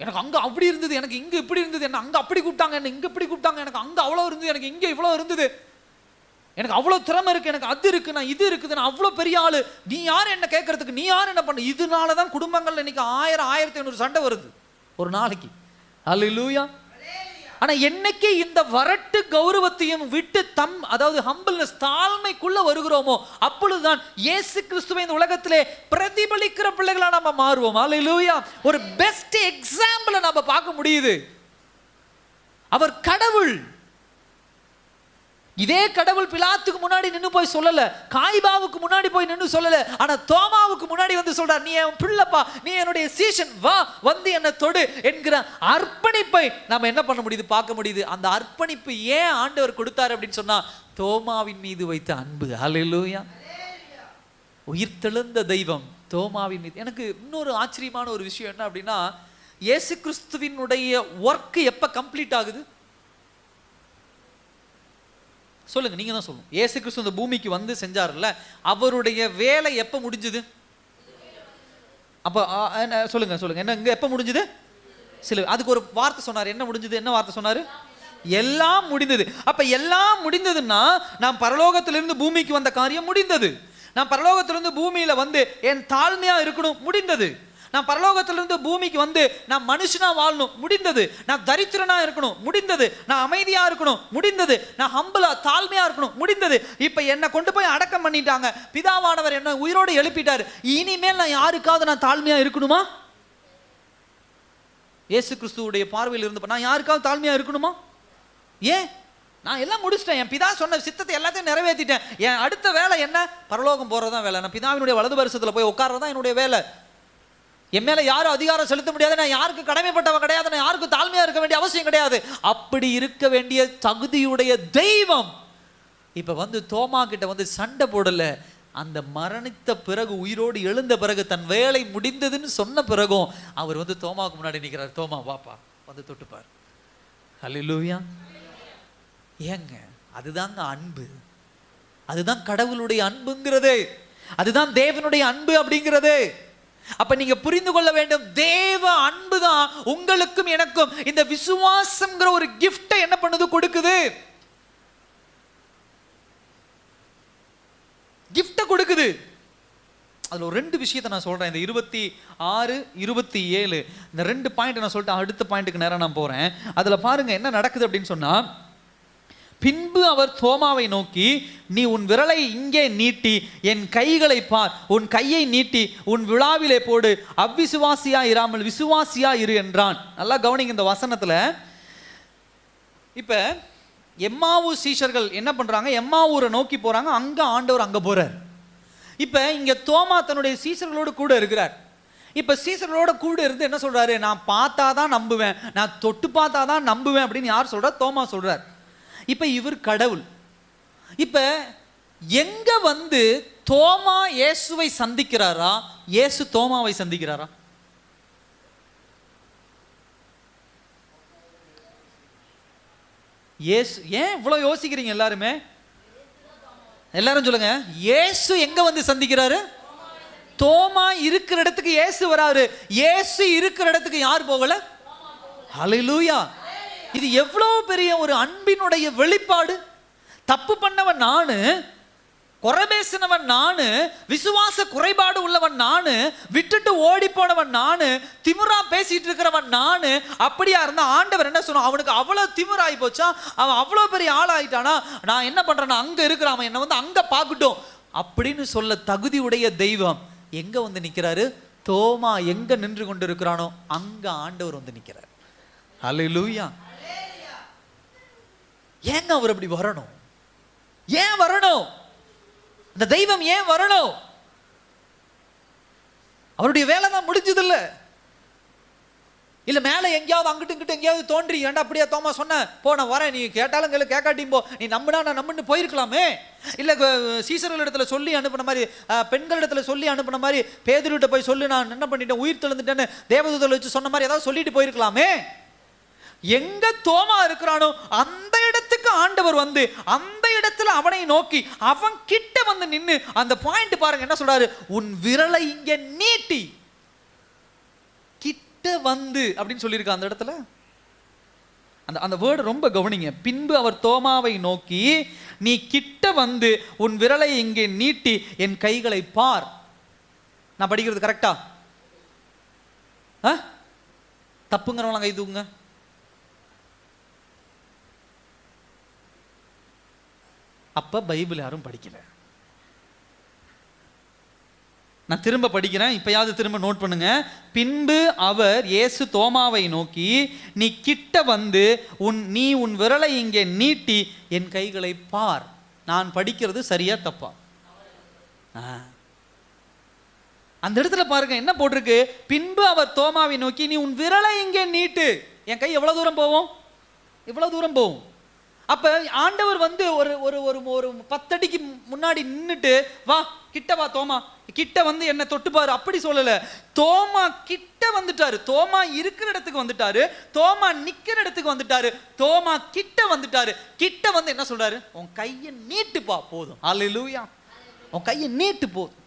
எனக்கு அங்க அப்படி இருந்தது, எனக்கு இங்க இப்படி இருந்தது, என்ன அங்க அப்படி கூப்பிட்டாங்க, என்ன இங்க இப்படி கூப்பிட்டாங்க, எனக்கு அங்க அவ்வளவு இருந்தது, எனக்கு இங்க இவ்வளவு இருந்தது, எனக்கு அவ்வளவு திறமை இருக்கு, எனக்கு அது இருக்கு, நான் இது இருக்குது, நான் அவ்வளவு பெரிய ஆளு, நீ யார் என்ன கேட்கறதுக்கு, நீ யார் என்ன பண்ண? இதனாலதான் குடும்பங்கள்ல இன்னைக்கு 1000-1500 சண்டை வருது ஒரு நாளைக்கு. அல்லேலூயா. ஆனா என்னைக்கு இந்த வரட்டு கௌரவத்தையும் விட்டு அதாவது ஹம்பிள்னஸ், தாழ்மைக்குள்ள வருகிறோமோ, அப்பொழுதுதான் இயேசு கிறிஸ்துவை இந்த உலகத்திலே பிரதிபலிக்கிற பிள்ளைகளா நம்ம மாறுவோம். அல்லேலூயா. ஒரு பெஸ்ட் எக்ஸாம்பிளை நம்ம பார்க்க முடியுது. அவர் கடவுள். இதே கடவுள் பிலாத்துக்கு முன்னாடி நின்று போய் சொல்லல, காய்பாவுக்கு முன்னாடி போய் நின்று சொல்லல, ஆனா தோமாவுக்கு முன்னாடி வந்து சொல்றார், நீ என் பிள்ளைப்பா, நீ என்னுடைய சீஷன், வா, வந்து என்ன தொடு என்கிற அர்ப்பணிப்பை நாம என்ன பண்ண முடியுது? பார்க்க முடியுது. அந்த அர்ப்பணிப்பு ஏன் ஆண்டவர் கொடுத்தார் அப்படின்னு சொன்னா, தோமாவின் மீது வைத்த அன்பு. அல்லேலூயா. உயிர்த்தெழுந்த தெய்வம் தோமாவின் மீது. எனக்கு இன்னொரு ஆச்சரியமான ஒரு விஷயம் என்ன அப்படின்னா, இயேசு கிறிஸ்துவினுடைய ஒர்க் எப்ப கம்ப்ளீட் ஆகுது சொல்லுங்க, நீங்க தான் சொல்லுங்க. இயேசு கிறிஸ்து இந்த பூமிக்கு வந்து செஞ்சார்ல, அவருடைய வேலை எப்ப முடிஞ்சது? அப்ப சொல்லுங்க சொல்லுங்க, என்ன இங்க எப்ப முடிஞ்சது? சில அதுக்கு ஒரு வார்த்தை சொன்னார். என்ன முடிஞ்சது? என்ன வார்த்தை சொன்னாரு? எல்லாம் முடிந்தது. அப்ப எல்லாம் முடிந்ததுன்னா, நான் பரலோகத்திலிருந்து பூமிக்கு வந்த காரியம் முடிந்தது. நான் பரலோகத்திலிருந்து பூமியில வந்து என் தாழ்மையா இருக்கணும், முடிந்தது. நான் பரலோகத்திலிருந்து பூமிக்கு வந்து நான் மனுஷனா வாழணும், முடிந்தது. நான் தரித்திரனா இருக்கணும், முடிந்தது. நான் அமைதியா இருக்கணும், முடிந்தது. நான் ஹம்பிளா தாழ்மையா இருக்கணும், முடிந்தது. இப்ப என்ன கொண்டு போய் அடக்கம் பண்ணிட்டாங்க, பிதாவானவர் என்ன உயிரோடு எழுப்பிட்டாரு. இனிமேல் நான் யாருக்காவது நான் தாழ்மையா இருக்கணுமா? இயேசு கிறிஸ்துவுடைய பார்வையில் இருந்து நான் யாருக்காவது தாழ்மையா இருக்கணுமா? ஏன்? நான் எல்லாம் முடிச்சிட்டேன், என் பிதா சொன்ன சித்தத்தை எல்லாத்தையும் நிறைவேற்றிட்டேன். என் அடுத்த வேலை என்ன? பரலோகம் போறதுதான் வேலை. நான் பிதாவினுடைய வலது பரிசத்துல போய் உட்கார்றதான் என்னுடைய வேலை. என் மேல யாரும் அதிகாரம் செலுத்த முடியாது, நான் யாருக்கு கடமைப்பட்டவன் கிடையாது, நான் யாருக்கு தாழ்மையா இருக்க வேண்டிய அவசியம் கிடையாது. அப்படி இருக்க வேண்டிய தகுதியுடைய தெய்வம் இப்ப வந்து தோமா கிட்ட வந்து சண்டை போடல. அந்த மரணித்த பிறகு, உயிரோடு எழுந்த பிறகு, தன் வேலை முடிந்ததுன்னு சொன்ன பிறகும் அவர் வந்து தோமாவுக்கு முன்னாடி நிற்கிறார். தோமா வாப்பா, வந்து தொட்டுப்பார். அல்லேலூயா. ஏங்க, அதுதாங்க அன்பு. அதுதான் கடவுளுடைய அன்புங்கிறது. அதுதான் தேவனுடைய அன்பு அப்படிங்கிறது. அப்ப நீங்க புரிந்து கொள்ள வேண்டும், தேவ அன்பு தான் உங்களுக்கும் எனக்கும் இந்த விசுவாசம்ங்கிற ஒரு கிஃப்டை என்ன பண்ணுது? கொடுக்குது. கிஃப்ட கொடுக்குது. அதுல ஒரு 2 விஷயத்தை நான் சொல்றேன். இந்த 26, 27 இந்த 2 பாயிண்ட் நான் சொல்லிட்டு அடுத்த பாயிண்ட்டுக்கு நேரம் நான் போறேன். அதுல பாருங்க என்ன நடக்குது அப்படின்னு சொன்னா, பின்பு அவர் தோமாவை நோக்கி, நீ உன் விரலை இங்கே நீட்டி என் கைகளை பார், உன் கையை நீட்டி உன் விழாவிலே போடு, அவ்விசுவாசியா இராமல் விசுவாசியா இரு என்றான். நல்லா கவனிங்க இந்த வசனத்துல. இப்ப எம்மாவூ சீஷர்கள் என்ன பண்றாங்க, எம்மாவூரை நோக்கி போறாங்க, அங்க ஆண்டவர் அங்க போறார். இப்ப இங்க தோமா தன்னுடைய சீஷர்களோடு கூட இருக்கிறார். இப்ப சீஷர்களோட கூட இருந்து என்ன சொல்றாரு, நான் பார்த்தாதான் நம்புவேன், நான் தொட்டு பார்த்தாதான் நம்புவேன் அப்படின்னு யார் சொல்றா, தோமா சொல்றார். இப்ப இவர் கடவுள். இப்ப எங்க வந்து தோமா இயேசுவை சந்திக்கிறாரா, இயேசு தோமாவை சந்திக்கிறாரா? இயேசு. ஏன் இவ்வளவு யோசிக்கிறீங்க எல்லாருமே? எல்லாரும் சொல்லுங்க. இயேசு எங்க வந்து சந்திக்கிறாரு? தோமா இருக்கிற இடத்துக்கு இயேசு வராரு. இயேசு இருக்கிற இடத்துக்கு யார் போகல? ஹல்லேலூயா. இது எவ்வளவு பெரிய ஒரு அன்பினுடைய வெளிப்பாடு. தப்பு பண்ணவன் நானு, குறை பேசினவன் நானு, விசுவாச குறைபாடு உள்ளவன் நானு, விட்டுட்டு ஓடி போனவன் நானு, திமிரா பேசிட்டு இருக்கிறவன் நானு. அப்படியா இருந்தா ஆண்டவர் என்ன சொன்னா, அவனுக்கு அவ்வளவு திமிராகி போச்சா, அவன் அவ்வளவு பெரிய ஆளாயிட்டானா, நான் என்ன பண்றேன்னா அங்க இருக்கிறான், என்னை வந்து அங்க பார்க்கட்டும் அப்படின்னு சொல்ல தகுதி உடைய தெய்வம் எங்க வந்து நிக்கிறாரு? தோமா எங்க நின்று கொண்டு இருக்கிறானோ அங்க ஆண்டவர் வந்து நிக்கிறார். ஹல்லேலூயா. ஏங்க அவர் அப்படி வரணும்? ஏன் வரணும்? இந்த தெய்வம் ஏன் வரணும்? அவருடைய வேலை தான் முடிஞ்சது இல்ல. இல்ல மேல எங்கேயாவது அங்கிட்டு இங்கிட்டு எங்கேயாவது தோன்றி, ஏண்டா அப்படியே தோமா சொன்ன, போ நான் வரேன், நீ கேட்டாலும் கேளு கேட்காட்டியும் போ, நீ நம்பினா நான் நம்பின்னு போயிருக்கலாமே. இல்ல சீசர்கள் இடத்துல சொல்லி அனுப்பின மாதிரி, பெண்கள் இடத்துல சொல்லி அனுப்பின மாதிரி, பேதுருட்ட போய் சொல்லி நான் என்ன பண்ணிட்டேன், உயிர் தெழுந்துட்டேன்னு தேவதூதரை வச்சு சொன்ன மாதிரி ஏதாவது சொல்லிட்டு போயிருக்கலாமே. எங்க தோமா இருக்கிறானோ அந்த இடத்துக்கு ஆண்டவர் வந்து அந்த இடத்துல அவனை நோக்கி அவன் கிட்ட வந்து நின்னு அந்த பாயிண்ட் பாருங்க, என்ன சொல்றாரு, உன் விரலை இங்க நீட்டி, கிட்ட வந்து அப்படின்னு சொல்லியிருக்க அந்த இடத்துல. அந்த வேர்டு ரொம்ப கவனிங்க. பின்பு அவர் தோமாவை நோக்கி, நீ கிட்ட வந்து உன் விரலை இங்கே நீட்டி என் கைகளை பார். நான் படிக்கிறது கரெக்டா? தப்புங்கிறவங்க கை தூக்குங்க. அப்ப பைபிள் யாரும் படிக்கல. நான் திரும்ப படிக்கிறேன், இப்பயாவது திரும்ப நோட் பண்ணுங்க. பின்பு அவர் இயேசு தோமாவை நோக்கி, நீ கிட்ட வந்து நீ உன் விரலை இங்கே நீட்டி என் கைகளை பார். நான் படிக்கிறது சரியா தப்பா? அந்த இடத்துல பாருங்க என்ன போட்டிருக்கு, பின்பு அவர் தோமாவை நோக்கி நீ உன் விரலை இங்கே நீட்டு. என் கை எவ்வளவு தூரம் போவோம்? இவ்வளவு தூரம் போகும். அப்ப ஆண்டவர் வந்து ஒரு ஒரு ஒரு 10 அடிக்கு முன்னாடி நின்னுட்டு, வா கிட்ட வா தோமா, கிட்ட வந்து என்ன தொட்டுப்பாரு அப்படி சொல்லல. தோமா கிட்ட வந்துட்டாரு, தோமா இருக்கிற இடத்துக்கு வந்துட்டாரு, தோமா நிக்கிற இடத்துக்கு வந்துட்டாரு, தோமா கிட்ட வந்துட்டாரு. கிட்ட வந்து என்ன சொல்றாரு, உன் கையை நீட்டுப்பா போதும். ஹல்லேலூயா. உன் கையை நீட்டு போதும்.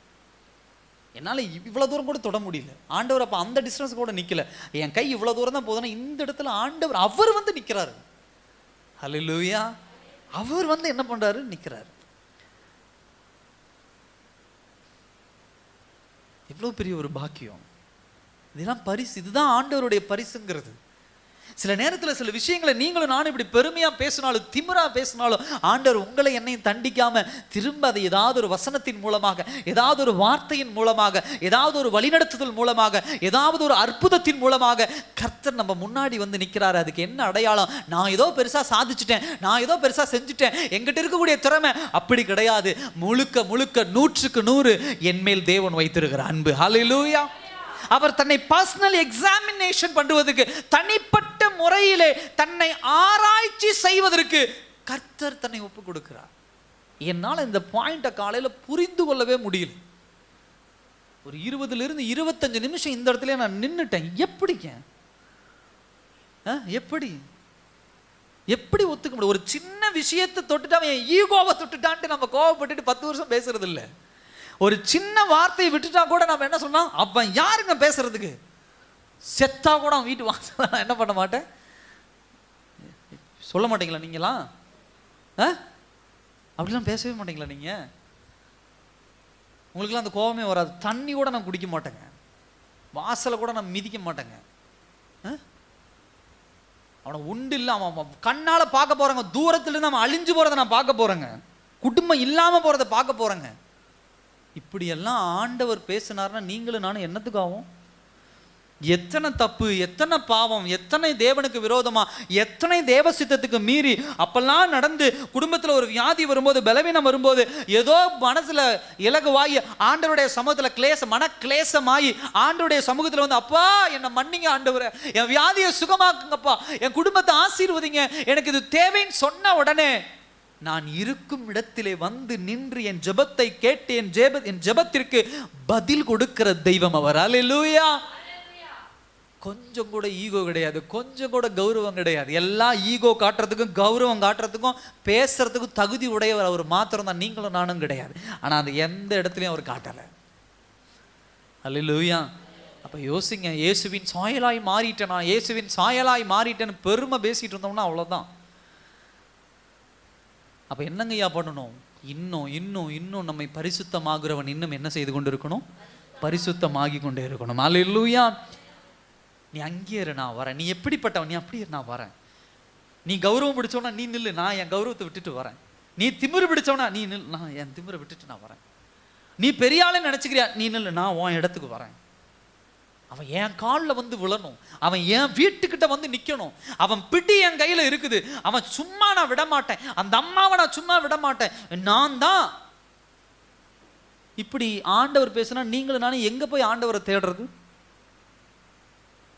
என்னால இவ்வளவு தூரம் கூட தொட முடியல. ஆண்டவர் அப்ப அந்த டிஸ்டன்ஸ் கூட நிக்கல. என் கை இவ்வளவு தூரம் தான் போதும்னா இந்த இடத்துல ஆண்டவர் அவர் வந்து நிக்கிறாரு. ஹல்லேலூயா. அவர் வந்து என்ன பண்றாரு, நிக்கிறாரு. எவ்வளவு பெரிய ஒரு பாக்கியம். இதெல்லாம் பரிசு. இதுதான் ஆண்டவருடைய பரிசுங்கிறது. சில நேரத்தில் சில விஷயங்களை நீங்களும் நானும் இப்படி பெருமையா பேசினாலும் திமிரா பேசினாலும் ஆண்டவர் உங்களை என்னையும் தண்டிக்காம திரும்ப அதை ஏதாவது ஒரு வசனத்தின் மூலமாக, ஏதாவது ஒரு வார்த்தையின் மூலமாக, ஏதாவது ஒரு வழிநடத்துதல் மூலமாக, ஏதாவது ஒரு அற்புதத்தின் மூலமாக கர்த்தர் நம்ம முன்னாடி வந்து நிற்கிறாரு. அதுக்கு என்ன அடையாளம்? நான் ஏதோ பெருசா சாதிச்சுட்டேன், நான் ஏதோ பெருசா செஞ்சுட்டேன், எங்கிட்ட இருக்கக்கூடிய திறமை அப்படி கிடையாது. முழுக்க முழுக்க 100க்கு 100 என்மேல் தேவன் வைத்திருக்கிற அன்பு. ஹல்லேலூயா. அவர் தன்னை பர்சனல் எக்ஸாமினேஷன் பண்ணுவதற்கு, தனிப்பட்ட முறையிலே தன்னை ஆராய்ச்சி செய்வதற்கு கர்த்தர் தன்னை ஒப்பு கொடுக்கிறார். என்னால் இந்த பாயிண்ட காலையில புரிந்து கொள்ளவே முடியல. ஒரு 20லிருந்து 25 நிமிஷம் இந்த இடத்துல நான் நின்னுட்டேன். எப்படிங்க? எப்படி எப்படி ஒத்துக்க முடியும்? ஒரு சின்ன விஷயத்தை தொட்டுட்டா அவன் ஈகோவை தொட்டுட்டான்ட்டு நம்ம கோவப்பட்டுட்டு 10 வருஷம் பேசுறது இல்லை. ஒரு சின்ன வார்த்தையை விட்டுட்டா கூட நம்ம என்ன சொன்னா, அவன் யாருங்க பேசுறதுக்கு? செத்தா கூட அவன் வீட்டு வாசல் நான் என்ன பண்ண மாட்டேன். சொல்ல மாட்டீங்களா நீங்களா? அப்படிலாம் பேசவே மாட்டீங்களா நீங்க? உங்களுக்குலாம் அந்த கோபமே வராது. தண்ணி கூட நான் குடிக்க மாட்டேங்க, வாசலை கூட நான் மிதிக்க மாட்டேங்க. அவனை உண்டு இல்லை, அவன் கண்ணால பார்க்க போறாங்க, தூரத்துல இருந்து அவன் அழிஞ்சு போறதை நான் பார்க்க போறேங்க, குடும்பம் இல்லாம போறதை பார்க்க போறேங்க. இப்படியெல்லாம் ஆண்டவர் பேசினார்னா நீங்களும் நானும் என்னத்துக்கு ஆகும்? எத்தனை தப்பு, எத்தனை பாவம், எத்தனை தேவனுக்கு விரோதமா, எத்தனை தேவ சித்தத்துக்கு மீறி அப்பெல்லாம் நடந்து குடும்பத்தில் ஒரு வியாதி வரும்போது, பலவீனம் வரும்போது, ஏதோ மனசுல இலகுவாகி ஆண்டவருடைய சமூகத்தில் மன கிளேசமாகி ஆண்டவருடைய சமூகத்தில் வந்து, அப்பா என்னை மன்னிங்க ஆண்டவரே, என் வியாதியை சுகமாக்குங்கப்பா, என் குடும்பத்தை ஆசீர்வதிங்க, எனக்கு இது தேவைன்னு சொன்ன உடனே நான் இருக்கும் இடத்திலே வந்து நின்று என் ஜெபத்தை கேட்டு என் ஜெபத்திற்கு பதில் கொடுக்கிற தெய்வம் அவர். அல்லேலூயா. கொஞ்சம் கூட ஈகோ கிடையாது, கொஞ்சம் கூட கௌரவம் கிடையாது. எல்லாம் ஈகோ காட்டுறதுக்கும் கௌரவம் காட்டுறதுக்கும் பேசுறதுக்கும் தகுதி உடையவர் அவர் மாத்திரம் தான், நீங்களும் நானும் கிடையாது. ஆனால் அது எந்த இடத்துலையும் அவர் காட்டலை. அல்லேலூயா. அப்போ யோசிங்க, இயேசுவின் சாயலாய் மாறிட்டேன், நான் இயேசுவின் சாயலாய் மாறிட்டேன்னு பெருமை பேசிட்டு இருந்தோம்னா அவ்வளோதான். அப்போ என்னங்கய்யா பண்ணணும்? இன்னும் இன்னும் இன்னும் நம்மை பரிசுத்தமாகிறவன் இன்னும் என்ன செய்து கொண்டு இருக்கணும்? பரிசுத்தமாகி கொண்டே இருக்கணும். அல்லேலூயா. நீ அங்கே இரு, நான் வரேன். நீ எப்படிப்பட்டவன்? நீ அப்படி இரு, நான் வரேன். நீ கௌரவம் பிடிச்சவனா நீ நில்லு, நான் என் கௌரவத்தை விட்டுட்டு வரேன். நீ திமிரு பிடிச்சவனா நீ நில், நான் என் திமிரை விட்டுட்டு நான் வரேன். நீ பெரிய ஆளுன்னு நினைச்சுக்கிறியா, நீ நில்லு, நான் உன் இடத்துக்கு வரேன். அவன் என் காலில் வந்து விழணும், அவன் என் வீட்டுக்கிட்ட வந்து நிற்கணும், அவன் பிடி என் கையில் இருக்குது, அவன் சும்மா நான் விட மாட்டேன், அந்த அம்மாவை நான் சும்மா விட மாட்டேன், நான் தான். இப்படி ஆண்டவர் பேசுனா நீங்களும் நானும் எங்கே போய் ஆண்டவரை தேடுறது?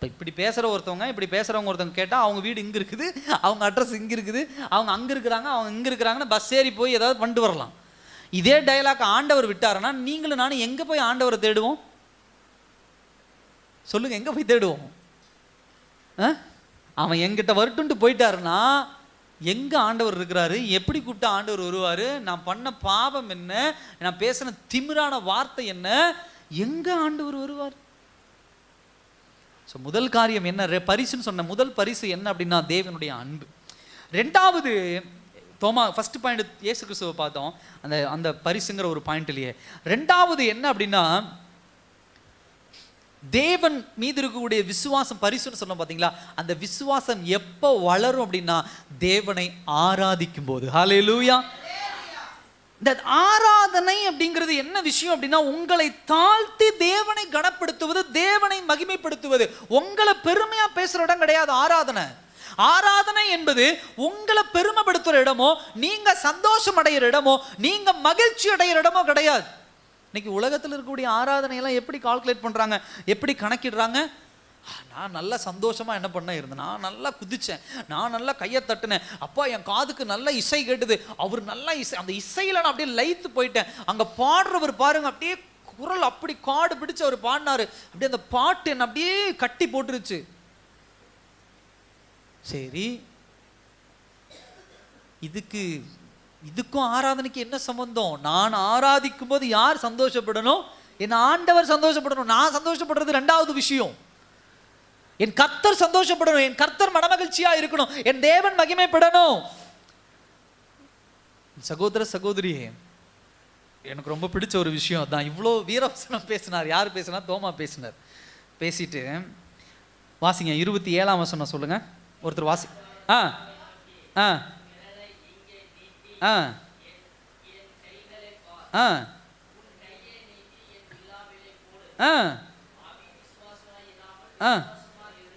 இப்படி பேசுகிற ஒருத்தவங்க, இப்படி பேசுகிறவங்க ஒருத்தவங்க கேட்டால் அவங்க வீடு இங்கே இருக்குது, அவங்க அட்ரஸ் இங்கே இருக்குது, அவங்க அங்கே இருக்கிறாங்க, அவங்க இங்கே இருக்கிறாங்கன்னு பஸ் ஏறி போய் ஏதாவது பண்ணிட்டு வரலாம். இதே டைலாக் ஆண்டவர் விட்டாருன்னா நீங்களும் நானும் எங்கே போய் ஆண்டவரை தேடுவோம்? சொல்லுங்க, எங்கே போய் தேடுவோம்? அவன் எங்கிட்ட வரட்டுன்ட்டு போயிட்டாருன்னா எங்கே ஆண்டவர் இருக்கிறாரு? எப்படி கூப்பிட்டா ஆண்டவர் வருவார்? நான் பண்ண பாவம் என்ன, நான் பேசின திமிரான வார்த்தை என்ன, எங்கே ஆண்டவர் வருவார்? ஸோ முதல் காரியம் என்ன? பரிசுன்னு சொன்ன முதல் பரிசு என்ன அப்படின்னா தேவனுடைய அன்பு. ரெண்டாவது தோமா, ஃபர்ஸ்ட் பாயிண்ட் இயேசு கிறிஸ்துவை பார்த்தோம், அந்த அந்த பரிசுங்கிற ஒரு பாயிண்ட்லையே. ரெண்டாவது என்ன அப்படின்னா தேவன் மீது இருக்கக்கூடிய விசுவாசம். பரிசுன்னு சொன்னோம் பார்த்தீங்களா, அந்த விசுவாசம் எப்போ வளரும் அப்படின்னா தேவனை ஆராதிக்கும் போது. ஹல்லேலூயா. இந்த ஆராதனை அப்படிங்கிறது என்ன விஷயம் அப்படின்னா உங்களை தாழ்த்தி தேவனை கனப்படுத்துவது, தேவனை மகிமைப்படுத்துவது. உங்களை பெருமையா பேசுற இடம் கிடையாது ஆராதனை. ஆராதனை என்பது உங்களை பெருமைப்படுத்துற இடமோ, நீங்க சந்தோஷம் அடைகிற இடமோ, நீங்க மகிழ்ச்சி அடைகிற இடமோ கிடையாது. இன்னைக்கு உலகத்தில் இருக்கக்கூடிய ஆராதனையெல்லாம் எப்படி கால்குலேட் பண்றாங்க, எப்படி கணக்கிடுறாங்க? நான் நல்லா சந்தோஷமா என்ன பண்ண இருந்தேன், நான் நல்லா குதிச்சேன், நான் நல்லா கையை தட்டினேன், அப்பா என் காதுக்கு நல்ல இசை கேட்டுது, அவர் நல்லா இசை, அந்த இசையில நான் அப்படியே லயித்து போயிட்டேன். அங்க பாடுறவர் பாருங்க, அப்படியே குரல் அப்படி காடு பிடிச்சு அவர் பாடினாரு, அப்படியே அந்த பாட்டு என்ன அப்படியே கட்டி போட்டுருச்சு. சரி, இதுக்கும் ஆராதனைக்கு என்ன சம்பந்தம்? நான் ஆராதிக்கும் போது யார் சந்தோஷப்படணும்? என் ஆண்டவர் சந்தோஷப்படணும். நான் சந்தோஷப்படுறது ரெண்டாவது விஷயம். என் கர்த்தர் சந்தோஷப்படணும், என் கர்த்தர் மனமகிழ்ச்சியா இருக்கணும், என் தேவன் மகிமைப்படணும். சகோதர சகோதரியே, எனக்கு ரொம்ப பிடிச்ச ஒரு விஷயம் தான். இவ்வளோ வீரவசனம் பேசினார். யார் பேசினா? தோமா பேசினார். பேசிட்டு வாசிங்க 27ஆம் வசனம் சொல்லுங்க. ஒருத்தர் வாசி. ஆ ஆ ஆ ஆ ஆ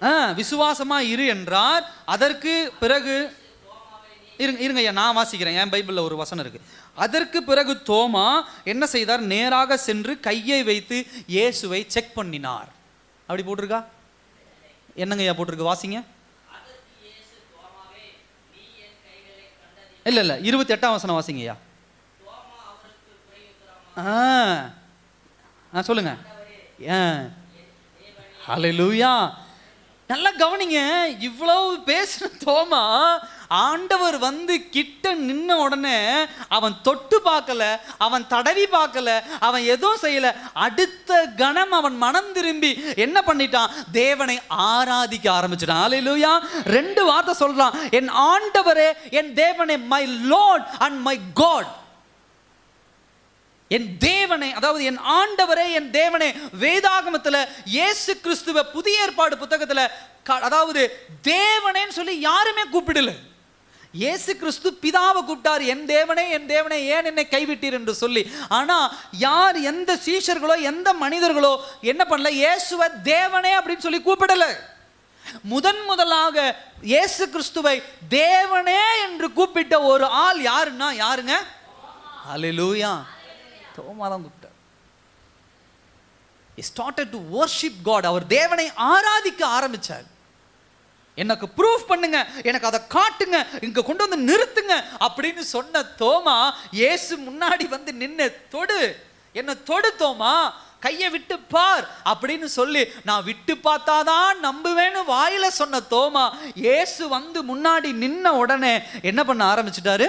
ஆ விசுவாசமா இரு என்றார். அதற்கு பிறகு இருங்க ஐயா, நான் வாசிக்கிறேன். என் பைபிள்ல ஒரு வசனம் இருக்கு. அதற்கு பிறகு தோமா என்ன செய்தார்? நேராக சென்று கையை வைத்து இயேசுவை செக் பண்ணினார். அப்படி போட்டிருக்கா? என்னங்க ஐயா போட்டிருக்கு? வாசிங்க. இல்ல இல்ல 28ஆம் வசனம் வாசிங்க ஐயா. சொல்லுங்க. ஹல்லேலூயா. நல்லா கவனிங்க. இவ்வளவு பேசுற தோமா ஆண்டவர் வந்து கிட்ட நின்ன உடனே அவன் தொட்டு பார்க்கல, அவன் தடவி பார்க்கல, அவன் எதுவும் செய்யல. அடுத்த கணம் அவன் மனம் திரும்பி என்ன பண்ணிட்டான்? தேவனை ஆராதிக்க ஆரம்பிச்சிட்டான். ஹல்லேலூயா. 2 வார்த்தை சொல்றான். என் ஆண்டவரே, என் தேவனே, my Lord and my God. என் தேவனே, அதாவது என் ஆண்டவரே, என் தேவனே. வேதாகமத்துல இயேசு கிறிஸ்துவ புதிய ஏற்பாடு புத்தகத்துல அதாவது தேவனேன்னு சொல்லி யாருமே கூப்பிடல. இயேசு கிறிஸ்து பிதாவை கூப்பிட்டார், என் தேவனே, என் தேவனே ஏன் என்னை கைவிட்டீர் என்று சொல்லி. ஆனா யார், எந்த சீஷர்களோ எந்த மனிதர்களோ என்ன பண்ணல, இயேசுவை தேவனே அப்படின்னு சொல்லி கூப்பிடல. முதலாக இயேசு கிறிஸ்துவை தேவனே என்று கூப்பிட்ட ஒரு ஆள் யாருன்னா யாருங்க? ஹல்லேலூயா, தோமா தான் கூப்பிட்டார். He started to worship God. அவர் தேவனை ஆராதிக்க ஆரம்பிச்சார். எனக்கு ப்ரூஃப் பண்ணுங்க, எனக்கு அதை காட்டுங்க, இங்க கொண்டு வந்து நிறுத்துங்க அப்படின்னு சொன்ன தோமா இயேசு முன்னாடி வந்து நின்று, தொடு, என்ன தொடு தோமா, கையை விட்டு பார் அப்படின்னு சொல்லி, நான் விட்டு பார்த்தாதான் நம்புவேன்னு வாயில சொன்ன தோமா இயேசு வந்து முன்னாடி நின்ன உடனே என்ன பண்ண ஆரம்பிச்சிட்டாரு?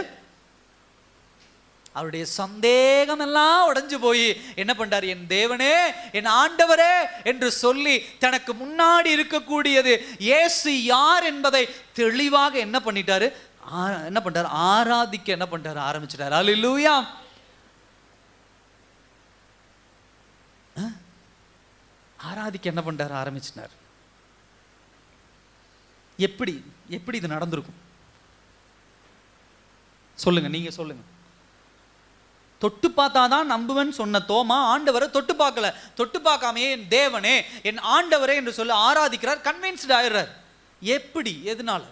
அவருடைய சந்தேகம் எல்லாம் உடைஞ்சு போய் என்ன பண்றாரு? என் தேவனே, என் ஆண்டவரே என்று சொல்லி தனக்கு முன்னாடி இருக்கக்கூடியது இயேசு யார் என்பதை தெளிவாக என்ன பண்ணிட்டாரு? என்ன பண்றாரு? ஆராதிக்க என்ன பண்றாரு? ஆரம்பிச்சிட்டாரு. ஹல்லேலூயா. ஆராதிக்க என்ன பண்றாரு? ஆரம்பிச்சிட்டார். எப்படி எப்படி இது நடந்திருக்கும் சொல்லுங்க, நீங்க சொல்லுங்க. தொட்டு பார்த்தாதான் நம்புவேன்னு சொன்ன தோமா ஆண்டவரை தொட்டு பார்க்கல. தொட்டு பார்க்காமையே என் தேவனே, என் ஆண்டவரே என்று சொல்லி ஆராதிக்கிறார். கன்வின்ஸ்ட் ஆயிடுறார். எப்படி? எதனால?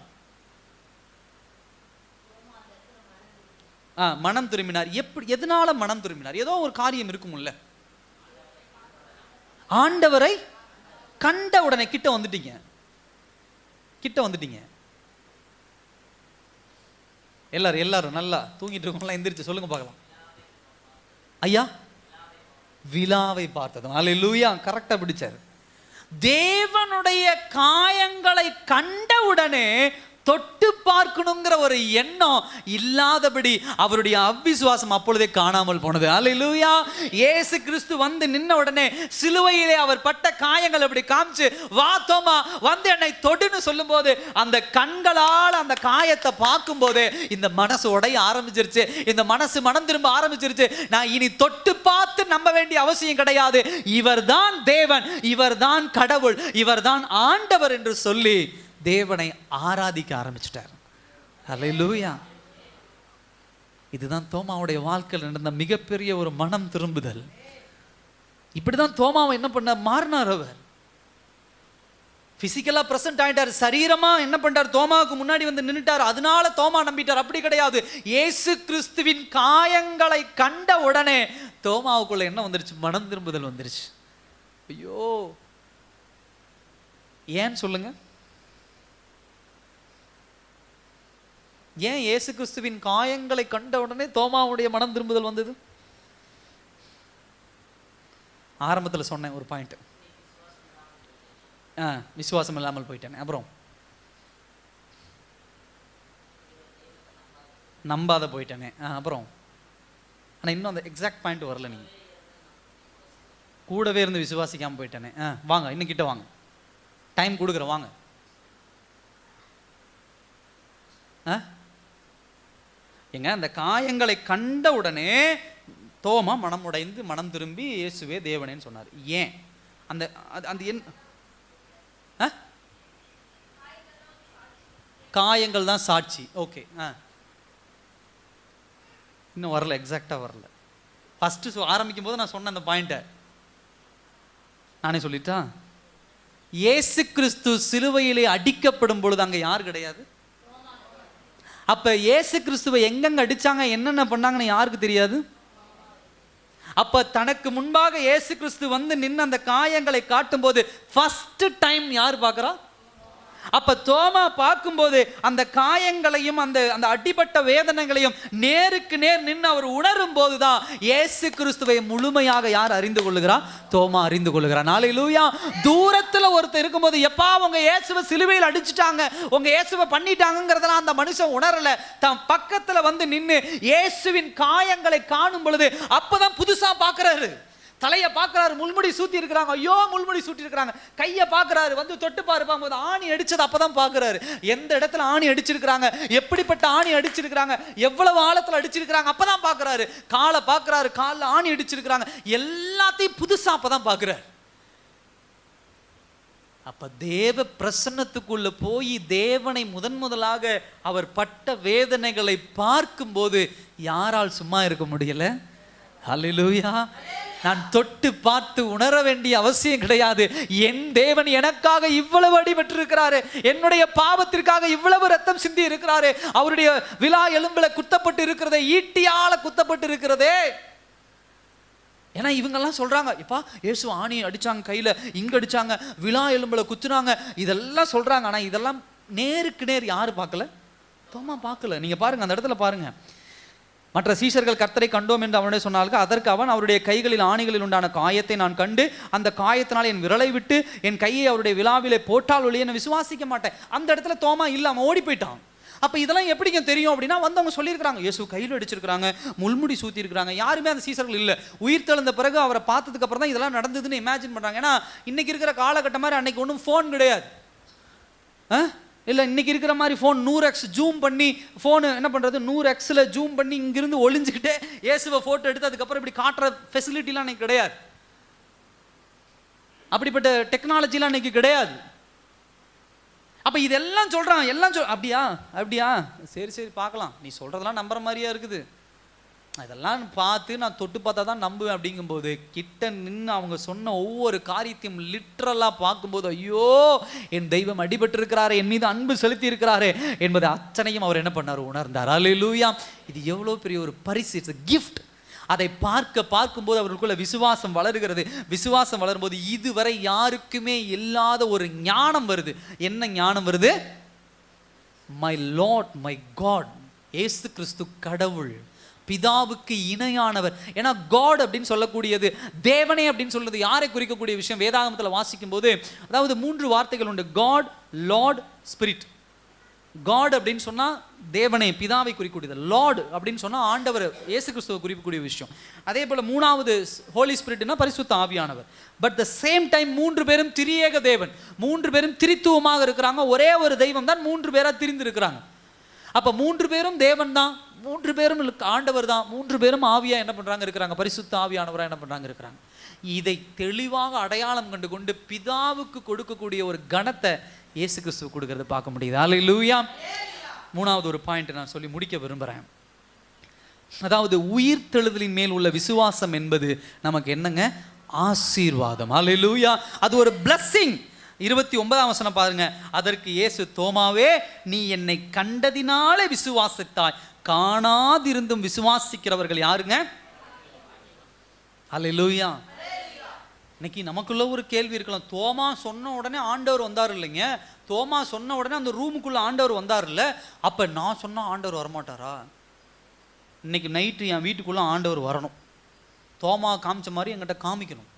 மனம் திரும்பினார். எப்படி? எதனால மனம் திரும்பினார்? ஏதோ ஒரு காரியம் இருக்கும்ல. ஆண்டவரை கண்ட உடனே கிட்ட வந்துட்டீங்க, கிட்ட வந்துட்டீங்க. எல்லாரும் நல்லா தூங்கிட்டு இருக்கவங்களாம் எந்திரிச்சு சொல்லுங்க பார்க்கலாம். ஐயா, விழாவை பார்த்ததும். அல்லேலூயா, கரெக்டா பிடிச்சாரு. தேவனுடைய காயங்களை கண்டவுடனே தொட்டு பார்க்கணுங்கிற ஒரு எண்ணம் இல்லாதபடி அவருடைய அவ்விசுவாசம் அப்பொழுதே காணாமல் போனது. அல்லேலூயா. இயேசு கிறிஸ்து வந்து நின்ன உடனே சிலுவையிலே அவர் பட்ட காயங்கள் அப்படி காமிச்சு, வா தோமா வந்து என்னை தொடுன்னு சொல்லும் போது அந்த கண்களால் அந்த காயத்தை பார்க்கும் போது இந்த மனசு உடைய ஆரம்பிச்சிருச்சு. இந்த மனசு மனம் திரும்ப ஆரம்பிச்சிருச்சு. நான் இனி தொட்டு பார்த்து நம்ப வேண்டிய அவசியம் கிடையாது. இவர்தான் தேவன், இவர்தான் கடவுள், இவர்தான் ஆண்டவர் என்று சொல்லி தேவனை ஆராதிக்க ஆரம்பிச்சிட்டார். ஹல்லேலூயா. இதுதான் தோமாவுடைய வாழ்க்கையில் நடந்த மிகப்பெரிய ஒரு மனம் திரும்புதல். இப்படிதான் தோமாவை என்ன பண்ண மாறினார். அவர் பிசிக்கலா பிரசன்ட் ஆயிட்டார். சரீரமா என்ன பண்றார்? தோமாவுக்கு முன்னாடி வந்து நின்னுட்டார். அதனால தோமா நம்பிட்டார். அப்படி கிடையாது. இயேசு கிறிஸ்துவின் காயங்களை கண்ட உடனே தோமாவுக்குள்ள என்ன வந்துருச்சு? மனம் திரும்புதல் வந்துருச்சு. ஐயோ, ஏன் சொல்லுங்க? ஏன் இயேசு கிறிஸ்துவின் காயங்களை கண்ட உடனே தோமாவுடைய மனம் திரும்புதல் வந்தது? ஆரம்பத்தில் சொன்னேன் ஒரு பாயிண்ட். விசுவாசம் இல்லாமல் போயிட்டேன். அப்புறம் நம்பாத போயிட்டேனே. அப்புறம் ஆனால் இன்னும் அந்த எக்ஸாக்ட் பாயிண்ட் வரல. நீங்க கூடவே இருந்து விசுவாசிக்காமல் போயிட்டேனே. வாங்க, இன்னும் கிட்ட வாங்க, டைம் கொடுக்குறேன், வாங்க. எங்க அந்த காயங்களை கண்ட உடனே தோமா மனம் உடைந்து மனம் திரும்பி இயேசுவே தேவனேன்னு சொன்னார். ஏன்? அந்த அந்த காயங்கள் தான் சாட்சி. ஓகே, இன்னும் வரல, எக்ஸாக்டா வரல. ஃபர்ஸ்ட் ஆரம்பிக்கும் போது நான் சொன்ன அந்த பாயிண்ட்டை நானே சொல்லிட்டா. இயேசு கிறிஸ்து சிலுவையிலே அடிக்கப்படும் பொழுது அங்க யார் கிடையாது. அப்ப இயேசு கிறிஸ்துவை எங்கெங்க அடிச்சாங்க, என்னென்ன பண்ணாங்கன்னு யாருக்கு தெரியாது. அப்ப தனக்கு முன்பாக இயேசு கிறிஸ்து வந்து நின்று அந்த காயங்களை காட்டும் போது ஃபர்ஸ்ட் டைம் யார் பார்க்கிறா? அப்ப தோமா பார்க்கும்போது அந்த காயங்களையும் அந்த அந்த அடிபட்ட வேதனைகளையும் நேருக்கு நேர் நின்று அவர் உணரும் போதுதான் இயேசு கிறிஸ்துவை முழுமையாக யார் அறிந்து கொள்ளுகிறா? தோமா அறிந்து கொள்ளுகிறான். அல்லேலூயா. தூரத்துல ஒருத்தர் இருக்கும்போது, எப்பா உங்க இயேசுவை சிலுவையில் அடிச்சுட்டாங்க, உங்க இயேசுவை பண்ணிட்டாங்கிறதெல்லாம் அந்த மனுஷன் உணரல. தன் பக்கத்துல வந்து நின்று இயேசுவின் காயங்களை காணும் பொழுது அப்பதான் புதுசா பார்க்கிறாரு. தலையை பார்க்கறாரு, முள்முடி சூத்தி இருக்கிறாங்க. ஐயோ முள்முடி சூட்டி இருக்கிறாங்க. கையை பார்க்கறாரு, வந்து தொட்டு பார்க்கும்போது ஆணி அடிச்சது அப்பதான் பார்க்கறாரு. எந்த இடத்துல ஆணி அடிச்சிருக்கிறாங்க, எப்படிப்பட்ட ஆணி அடிச்சிருக்கிறாங்க, எவ்வளவு ஆழத்துல அடிச்சிருக்கிறாங்க அப்பதான் பார்க்கறாரு. காலை பார்க்கறாரு, காலில் ஆணி அடிச்சிருக்கிறாங்க, எல்லாத்தையும் புதுசா அப்பதான் பார்க்கறாரு. அப்ப தேவ பிரசன்னத்துக்குள்ள போய் தேவனை முதலாக அவர் பட்ட வேதனைகளை பார்க்கும்போது யாரால் சும்மா இருக்க முடியல? ஹல்லேலூயா. நான் தொட்டு பார்த்து உணர வேண்டிய அவசியம் கிடையாது. என் தேவன் எனக்காக இவ்வளவு அடிபட்டிருக்கிறாரு, என்னுடைய பாவத்திற்காக இவ்வளவு ரத்தம் சிந்தி இருக்கிறாரு, அவருடைய விலா எலும்புல குத்தப்பட்டு இருக்கிறதே, ஈட்டியால குத்தப்பட்டு இருக்கிறதே. ஏன்னா இவங்கெல்லாம் சொல்றாங்க, இப்பா இயேசு ஆணி அடிச்சாங்க, கையில இங்க அடிச்சாங்க, விலா எலும்புல குத்துனாங்க, இதெல்லாம் சொல்றாங்க. ஆனா இதெல்லாம் நேருக்கு நேர் யாரு பார்க்கல? தோமா பார்க்கல. நீங்க பாருங்க, அந்த இடத்துல பாருங்க, மற்ற சீஷர்கள் கர்த்தரை கண்டோம் என்று அவனுடைய சொன்னார்கள். அதற்கு அவன், அவருடைய கைகளில் ஆணிகளில் உண்டான காயத்தை நான் கண்டு அந்த காயத்தினால் என் விரலை விட்டு என் கையை அவருடைய விலாவிலே போட்டால் ஒழிய என்ன விசுவாசிக்க மாட்டேன். அந்த இடத்துல தோமா இல்ல, அவன் ஓடி போயிட்டான். அப்ப இதெல்லாம் எப்படிங்க தெரியும் அப்படின்னா, வந்தவங்க சொல்லியிருக்கிறாங்க, இயேசு கையில் அடிச்சிருக்கிறாங்க, முள்முடி சூத்தி இருக்கிறாங்க. யாருமே அந்த சீசர்கள் இல்லை. உயிர் தெழுந்த பிறகு அவரை பார்த்ததுக்கு அப்புறம் தான் இதெல்லாம் நடந்ததுன்னு இமேஜின் பண்றாங்க. ஏன்னா இன்னைக்கு இருக்கிற காலகட்டம் மாதிரி அன்னைக்கு ஒன்றும் ஃபோன் கிடையாது. இல்லை இன்னைக்கு இருக்கிற மாதிரி ஃபோன் 100x ஜூம் பண்ணி, ஃபோனு என்ன பண்ணுறது 100xல ஜூம் பண்ணி இங்கிருந்து ஒளிஞ்சுக்கிட்டே இயேசுவை ஃபோட்டோ எடுத்து அதுக்கப்புறம் இப்படி காட்டுற ஃபெசிலிட்டிலாம் இன்னைக்கு கிடையாது. அப்படிப்பட்ட டெக்னாலஜிலாம் இன்னைக்கு கிடையாது. அப்போ இதெல்லாம் சொல்கிறான், எல்லாம் அப்படியா அப்படியா சரி சரி பார்க்கலாம், நீ சொல்கிறதெல்லாம் நம்புற மாதிரியா இருக்குது, இதெல்லாம் பார்த்து நான் தொட்டு பார்த்தா தான் நம்புவேன். அப்படிங்கும்போது கிட்ட நின்று அவங்க சொன்ன ஒவ்வொரு காரியத்தையும் லிட்ரலாக பார்க்கும்போது, ஐயோ என் தெய்வம் அடிபட்டு இருக்கிறாரு, என் மீது அன்பு செலுத்தி இருக்கிறாரு என்பதை அத்தனையும் அவர் என்ன பண்ணார்? உணர்ந்தார். அல்லேலூயா. இது எவ்வளோ பெரிய ஒரு பரிசு, இட்ஸ் கிஃப்ட். அதை பார்க்கும்போது அவர்களுக்குள்ள விசுவாசம் வளருகிறது. விசுவாசம் வளரும்போது இதுவரை யாருக்குமே இல்லாத ஒரு ஞானம் வருது. என்ன ஞானம் வருது? மை லார்ட் மை காட், இயேசு கிறிஸ்து கடவுள், பிதாவுக்கு இணையானவர். ஏன்னா காட் அப்படின்னு சொல்லக்கூடியது, தேவனே அப்படின்னு சொல்றது யாரை குறிக்கக்கூடிய விஷயம்? வேதாகமத்தில் வாசிக்கும் போது அதாவது 3 வார்த்தைகள் உண்டு. God, Lord, spirit. காட் அப்படின்னு சொன்னா தேவனே பிதாவை குறிக்கக்கூடியது. லார்ட் அப்படின்னு சொன்னா ஆண்டவர் இயேசு கிறிஸ்துவை குறிக்கக்கூடிய விஷயம். அதே போல 3வது ஹோலி ஸ்பிரிட்னா பரிசுத்த ஆவியானவர். பட் த சேம் டைம் 3 பேரும் திரியேக தேவன், 3 பேரும் திரித்துவமாக இருக்கிறாங்க. ஒரே ஒரு தெய்வம் தான் 3 பேரா திரிந்து இருக்கிறாங்க. அப்ப 3 பேரும் தேவன் தான், 3 பேரும் ஆண்டவர் தான், 3 பேரும் ஆவியா என்ன பண்றாங்க இருக்கிறாங்க, பரிசுத்த ஆவியானவரா என்ன பண்றாங்க இருக்கிறாங்க. இதை தெளிவாக அடையாளம் கண்டு கொண்டு பிதாவுக்கு கொடுக்கக்கூடிய ஒரு கணத்தை இயேசு கிறிஸ்துவ கொடுக்கறத பார்க்க முடியுது. அல்லேலூயா. 3வது ஒரு பாயிண்ட் நான் சொல்லி முடிக்க விரும்புகிறேன். அதாவது உயிர் தெழுதலின் மேல் உள்ள விசுவாசம் என்பது நமக்கு என்னங்க? ஆசீர்வாதம். அல்லேலூயா. அது ஒரு பிளஸ்ஸிங். 29ஆம் வசனம் பாருங்க. அதற்கு இயேசு, தோமாவே நீ என்னை கண்டதினாலே விசுவாசித்தாய், காணாதிருந்தும் விசுவாசிக்கிறவர்கள் யாருங்க? அல்லேலூயா. இன்னைக்கு நமக்குள்ள ஒரு கேள்வி இருக்கலாம். தோமா சொன்ன உடனே ஆண்டவர் வந்தார் இல்லைங்க, தோமா சொன்ன உடனே அந்த ரூமுக்குள்ள ஆண்டவர் வந்தார் இல்லை, அப்ப நான் சொன்னா ஆண்டவர் வரமாட்டாரா? இன்னைக்கு நைட்டு என் வீட்டுக்குள்ள ஆண்டவர் வரணும், தோமா காமிச்ச மாதிரி என்கிட்ட காமிக்கணும்.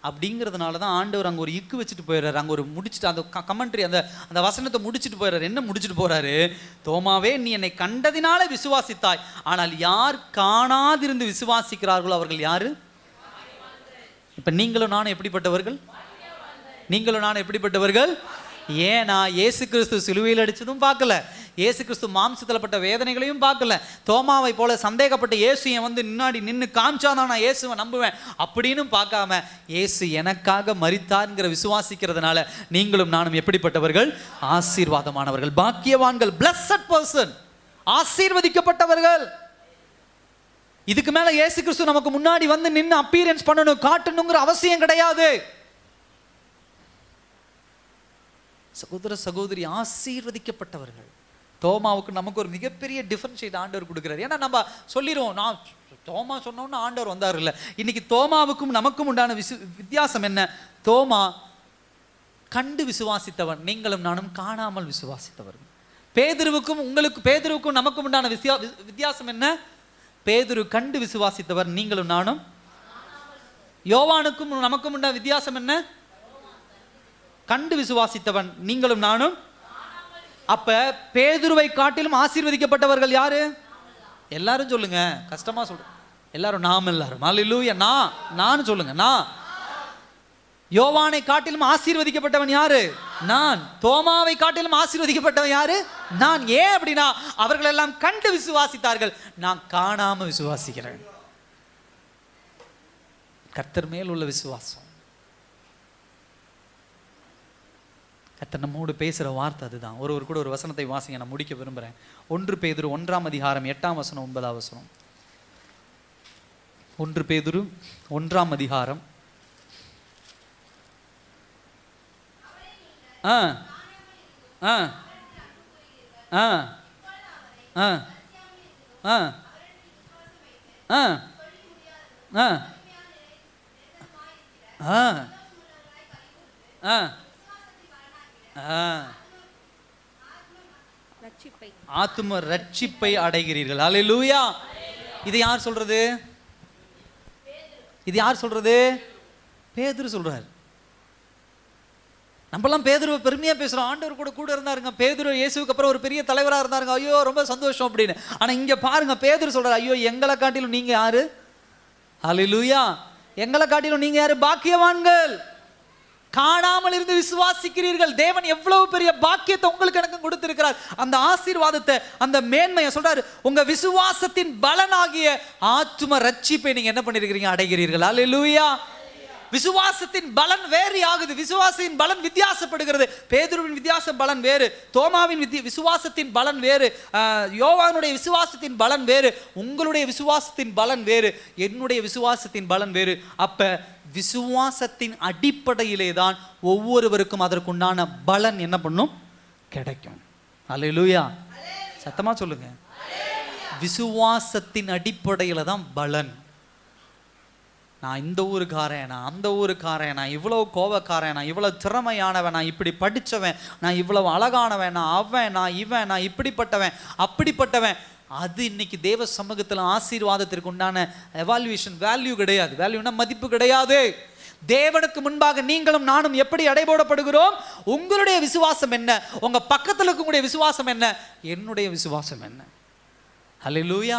அப்படிங்கிறதுனால தான் ஆண்டவர் அங்கே ஒரு இக்கு வச்சுட்டு போயிடுறாரு. அங்கே ஒரு முடிச்சுட்டு அந்த கமெண்ட்ரி அந்த வசனத்தை முடிச்சுட்டு போயிடுறாரு. என்ன முடிச்சுட்டு போறாரு? தோமாவே நீ என்னை கண்டதினாலே விசுவாசித்தாய், ஆனால் யார் காணாதிருந்து விசுவாசிக்கிறார்களோ அவர்கள் யாரு? இப்ப நீங்களும் நானும் எப்படிப்பட்டவர்கள்? நீங்களும் நானும் எப்படிப்பட்டவர்கள்? ஏன்னா இயேசு கிறிஸ்து சிலுவையில் அடிச்சதும் பார்க்கல, இயேசு கிறிஸ்து மாம்சத்தில் பட்ட வேதனைகளையும் பார்க்கல. தோமாவை போல சந்தேகப்பட்ட இயேசு என் வந்து முன்னாடி நின்று காமிச்சாதான் நான் இயேசுவை நம்புவேன் அப்படின்னு பார்க்காம இயேசு எனக்காக மரித்தார்ங்கிற விசுவாசிக்கிறதுனால நீங்களும் நானும் எப்படிப்பட்டவர்கள்? ஆசீர்வாதமானவர்கள், பாக்கியவான்கள், பிளஸட் பர்சன், ஆசீர்வதிக்கப்பட்டவர்கள். இதுக்கு மேல இயேசு கிறிஸ்து நமக்கு முன்னாடி வந்து நின்று அப்பீரன்ஸ் பண்ணணும், காட்டணுங்கிற அவசியம் கிடையாது. சகோதர சகோதரி, ஆசீர்வதிக்கப்பட்டவர்கள். தோமாவுக்கு நமக்கு ஒரு மிகப்பெரிய டிஃபரன்ஷியேட் ஆண்டவர் கொடுக்கிறார். ஏன்னா நம்ம சொல்லிடுவோம், நான் தோமா சொன்னோன்னு ஆண்டவர் வந்தார் இல்லை. இன்னைக்கு தோமாவுக்கும் நமக்கும் உண்டான வித்தியாசம் என்ன? தோமா கண்டு விசுவாசித்தவன், நீங்களும் நானும் காணாமல் விசுவாசித்தவர்கள். பேதுருவுக்கும் நமக்கும் உண்டான வித்தியாசம் என்ன? பேதுரு கண்டு விசுவாசித்தவர், நீங்களும் நானும். யோவானுக்கும் நமக்கும் உண்டான வித்தியாசம் என்ன? கண்டு விசுவாசித்தவன், நீங்களும் நானும். அப்ப பேதுருவை காட்டிலும் ஆசீர்வதிக்கப்பட்டவர்கள் யாரு? எல்லாரும் சொல்லுங்க, கஷ்டமா சொல்றேன். எல்லாரும் நாம் எல்லாரும் அல்லேலூயா. நான் சொல்லுங்க. நான் யோவானை காட்டிலும் ஆசீர்வதிக்கப்பட்டவன் யாரு? நான். தோமாவை காட்டிலும் ஆசீர்வதிக்கப்பட்டவன் யாரு? நான். ஏன் அப்படின்னா அவர்கள் எல்லாம் கண்டு விசுவாசித்தார்கள், நான் காணாம விசுவாசிக்கிறேன். கர்த்தர் மேல் உள்ள விசுவாசம். கர்த்தர் நம்மோடு பேசுற வார்த்தை அதுதான். ஒருவர் கூட ஒரு வசனத்தை வாசிங்க, நான் முடிக்க விரும்புறேன். 1 பேதுரு 1 அதிகாரம் 8 வசனம் 9 வசனம். 1 பேதுரு 1 அதிகாரம் ஆ ஆ ஆ ஆ ஆ ஆ ஆ ஆ ஆ ஆத்தும ரட்சிப்பை அடைகிறீர்கள். அல்லேலூயா. இது யார் சொல்றது? இது யார் சொல்றது? பேதுரு சொல்றார். நம்மலாம் பேதுருவை பெருமையா பேசுறோம். ஆண்டவர் கூட கூட இருந்தாருங்க. பேதுரு இயேசுவுக்கு அப்புறம் ஒரு பெரிய தலைவராக இருந்தாருங்க. ஐயோ ரொம்ப சந்தோஷம் அப்படின்னு. ஆனா இங்க பாருங்க, பேதுரு சொல்றாரு, ஐயோ எங்களை காட்டிலும் நீங்க யாரு? அல்லேலூயா. எங்களை காட்டிலும் நீங்க யாரு? பாக்கியவான்கள். காணாமல் இருந்து விசுவாசிக்கிறீர்கள். தேவன் எவ்வளவு பெரிய பாக்கியத்தை உங்களுக்கு எனக்கு கொடுத்திருக்கிறார். அந்த ஆசீர்வாதத்தை, அந்த மேன்மையை சொல்றாரு. உங்க விசுவாசத்தின் பலனாகிய ஆத்தும ரட்சிப்பை நீங்க என்ன பண்ணிருக்கிறீங்க? அடைகிறீர்கள். அல்லேலூயா. விசுவாசத்தின் பலன் வேறு ஆகுது. விசுவாசத்தின் பலன் வித்தியாசப்படுகிறது. பேதுருவின் வித்தியாச பலன் வேறு, தோமாவின் விசுவாசத்தின் பலன் வேறு, யோவானுடைய விசுவாசத்தின் பலன் வேறு, உங்களுடைய விசுவாசத்தின் பலன் வேறு, என்னுடைய விசுவாசத்தின் பலன் வேறு. அப்ப விசுவாசத்தின் அடிப்படையிலே தான் ஒவ்வொருவருக்கும் அதற்குண்டான பலன் என்ன பண்ணும்? கிடைக்கும். அல்லேலூயா. சத்தமா சொல்லுங்க. விசுவாசத்தின் அடிப்படையில தான் பலன். நான் இந்த ஊருக்காரன், நான் அந்த ஊருக்காரன், நான் இவ்வளவு கோபக்காரன், நான் இவ்வளவு திறமையானவன், நான் இப்படி படித்தவன், நான் இவ்வளவு அழகானவன், நான் அவன், நான் இவன், நான் இப்படிப்பட்டவன் அப்படிப்பட்டவன், அது இன்னைக்கு தேவ சமூகத்தில் ஆசீர்வாதத்திற்கு உண்டான எவாலுவேஷன் வேல்யூ கிடையாது. வேல்யூனா மதிப்பு கிடையாது. தேவனுக்கு முன்பாக நீங்களும் நானும் எப்படி அடைபோடப்படுகிறோம்? உங்களுடைய விசுவாசம் என்ன? உங்க பக்கத்தில் இருக்கக்கூடிய விசுவாசம் என்ன? என்னுடைய விசுவாசம் என்ன? அல்லேலூயா.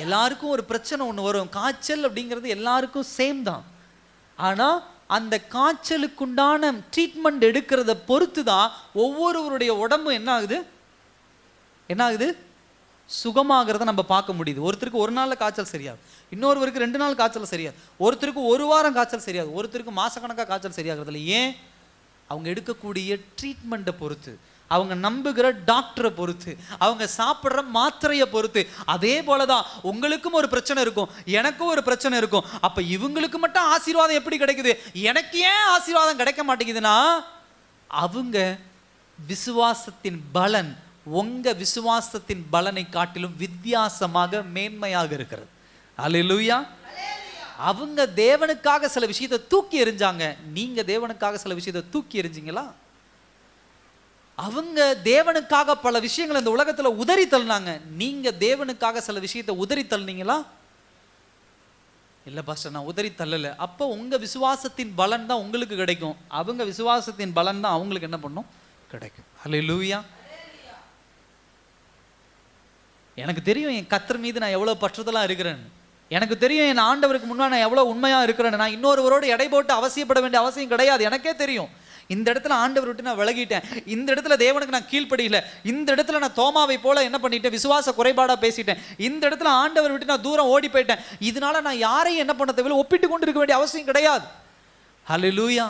எல்லாருக்கும் ஒரு பிரச்சனை ஒன்று வரும். காய்ச்சல் அப்படிங்கிறது எல்லாருக்கும் சேம் தான். ஆனால் அந்த காய்ச்சலுக்குண்டான ட்ரீட்மெண்ட் எடுக்கிறத பொறுத்து தான் ஒவ்வொருவருடைய உடம்பு என்ன ஆகுது சுகமாகிறத நம்ம பார்க்க முடியுது. ஒருத்தருக்கு ஒரு நாளில் காய்ச்சல் சரியாது, இன்னொருவருக்கு 2 நாள் காய்ச்சல் சரியாது, ஒருத்தருக்கு 1 வாரம் காய்ச்சல் சரியாது, ஒருத்தருக்கு மாசக்கணக்காக காய்ச்சல் சரியாகிறதுல. ஏன்? அவங்க எடுக்கக்கூடிய ட்ரீட்மெண்ட்டை பொறுத்து, அவங்க நம்புகிற டாக்டரை பொறுத்து, அவங்க சாப்பிட்ற மாத்திரையை பொறுத்து. அதே போலதான் உங்களுக்கும் ஒரு பிரச்சனை இருக்கும், எனக்கும் ஒரு பிரச்சனை இருக்கும். அப்ப இவங்களுக்கு மட்டும் ஆசீர்வாதம் எப்படி கிடைக்குது, எனக்கு ஏன் ஆசீர்வாதம் கிடைக்க மாட்டேங்குதுன்னா, அவங்க விசுவாசத்தின் பலன் உங்க விசுவாசத்தின் பலனை காட்டிலும் வித்தியாசமாக மேன்மையாக இருக்கிறது. அல்லேலூயா. அவங்க தேவனுக்காக சில விஷயத்தை தூக்கி எறிஞ்சாங்க, நீங்க தேவனுக்காக சில விஷயத்தை தூக்கி எறிஞ்சிங்களா? அவங்க தேவனுக்காக பல விஷயங்களை இந்த உலகத்துல உதறி தள்ளினாங்க, நீங்க தேவனுக்காக சில விஷயத்தை உதறி தள்ளினீங்களா? இல்ல பாஸ்டர், நான் உதறி தள்ளல. அப்போ உங்க விசுவாசத்தின் பலன் தான் உங்களுக்கு கிடைக்கும், அவங்க விசுவாசத்தின் பலன் தான் அவங்களுக்கு என்ன பண்ணும்? கிடைக்கும். அல்லேலூயா. எனக்கு தெரியும் என் கர்த்தர் மீது நான் எவ்வளவு பற்றுதலா இருக்கிறேன்னு. எனக்கு தெரியும் என் ஆண்டவருக்கு முன்னாடி நான் எவ்வளவு உண்மையா இருக்கிறேன்னு. நான் இன்னொருவரோடு எடை போட்டு அவசியப்பட வேண்டிய அவசியம் கிடையாது. எனக்கே தெரியும் இந்த இடத்துல ஆண்டவர் விட்டு நான் விலகிட்டேன், இந்த இடத்துல தேவனுக்கு நான் கீழ்ப்படியில, இந்த இடத்துல நான் தோமாவை போல என்ன பண்ணிட்டேன், விசுவாச குறைபாடா பேசிட்டேன், இந்த இடத்துல ஆண்டவர் விட்டு நான் தூரம் ஓடி போயிட்டேன். இதனால நான் யாரையும் என்ன பண்ண தேவையில்லை, ஒப்பிட்டு கொண்டு இருக்க வேண்டிய அவசியம் கிடையாது. ஹல்லேலூயா.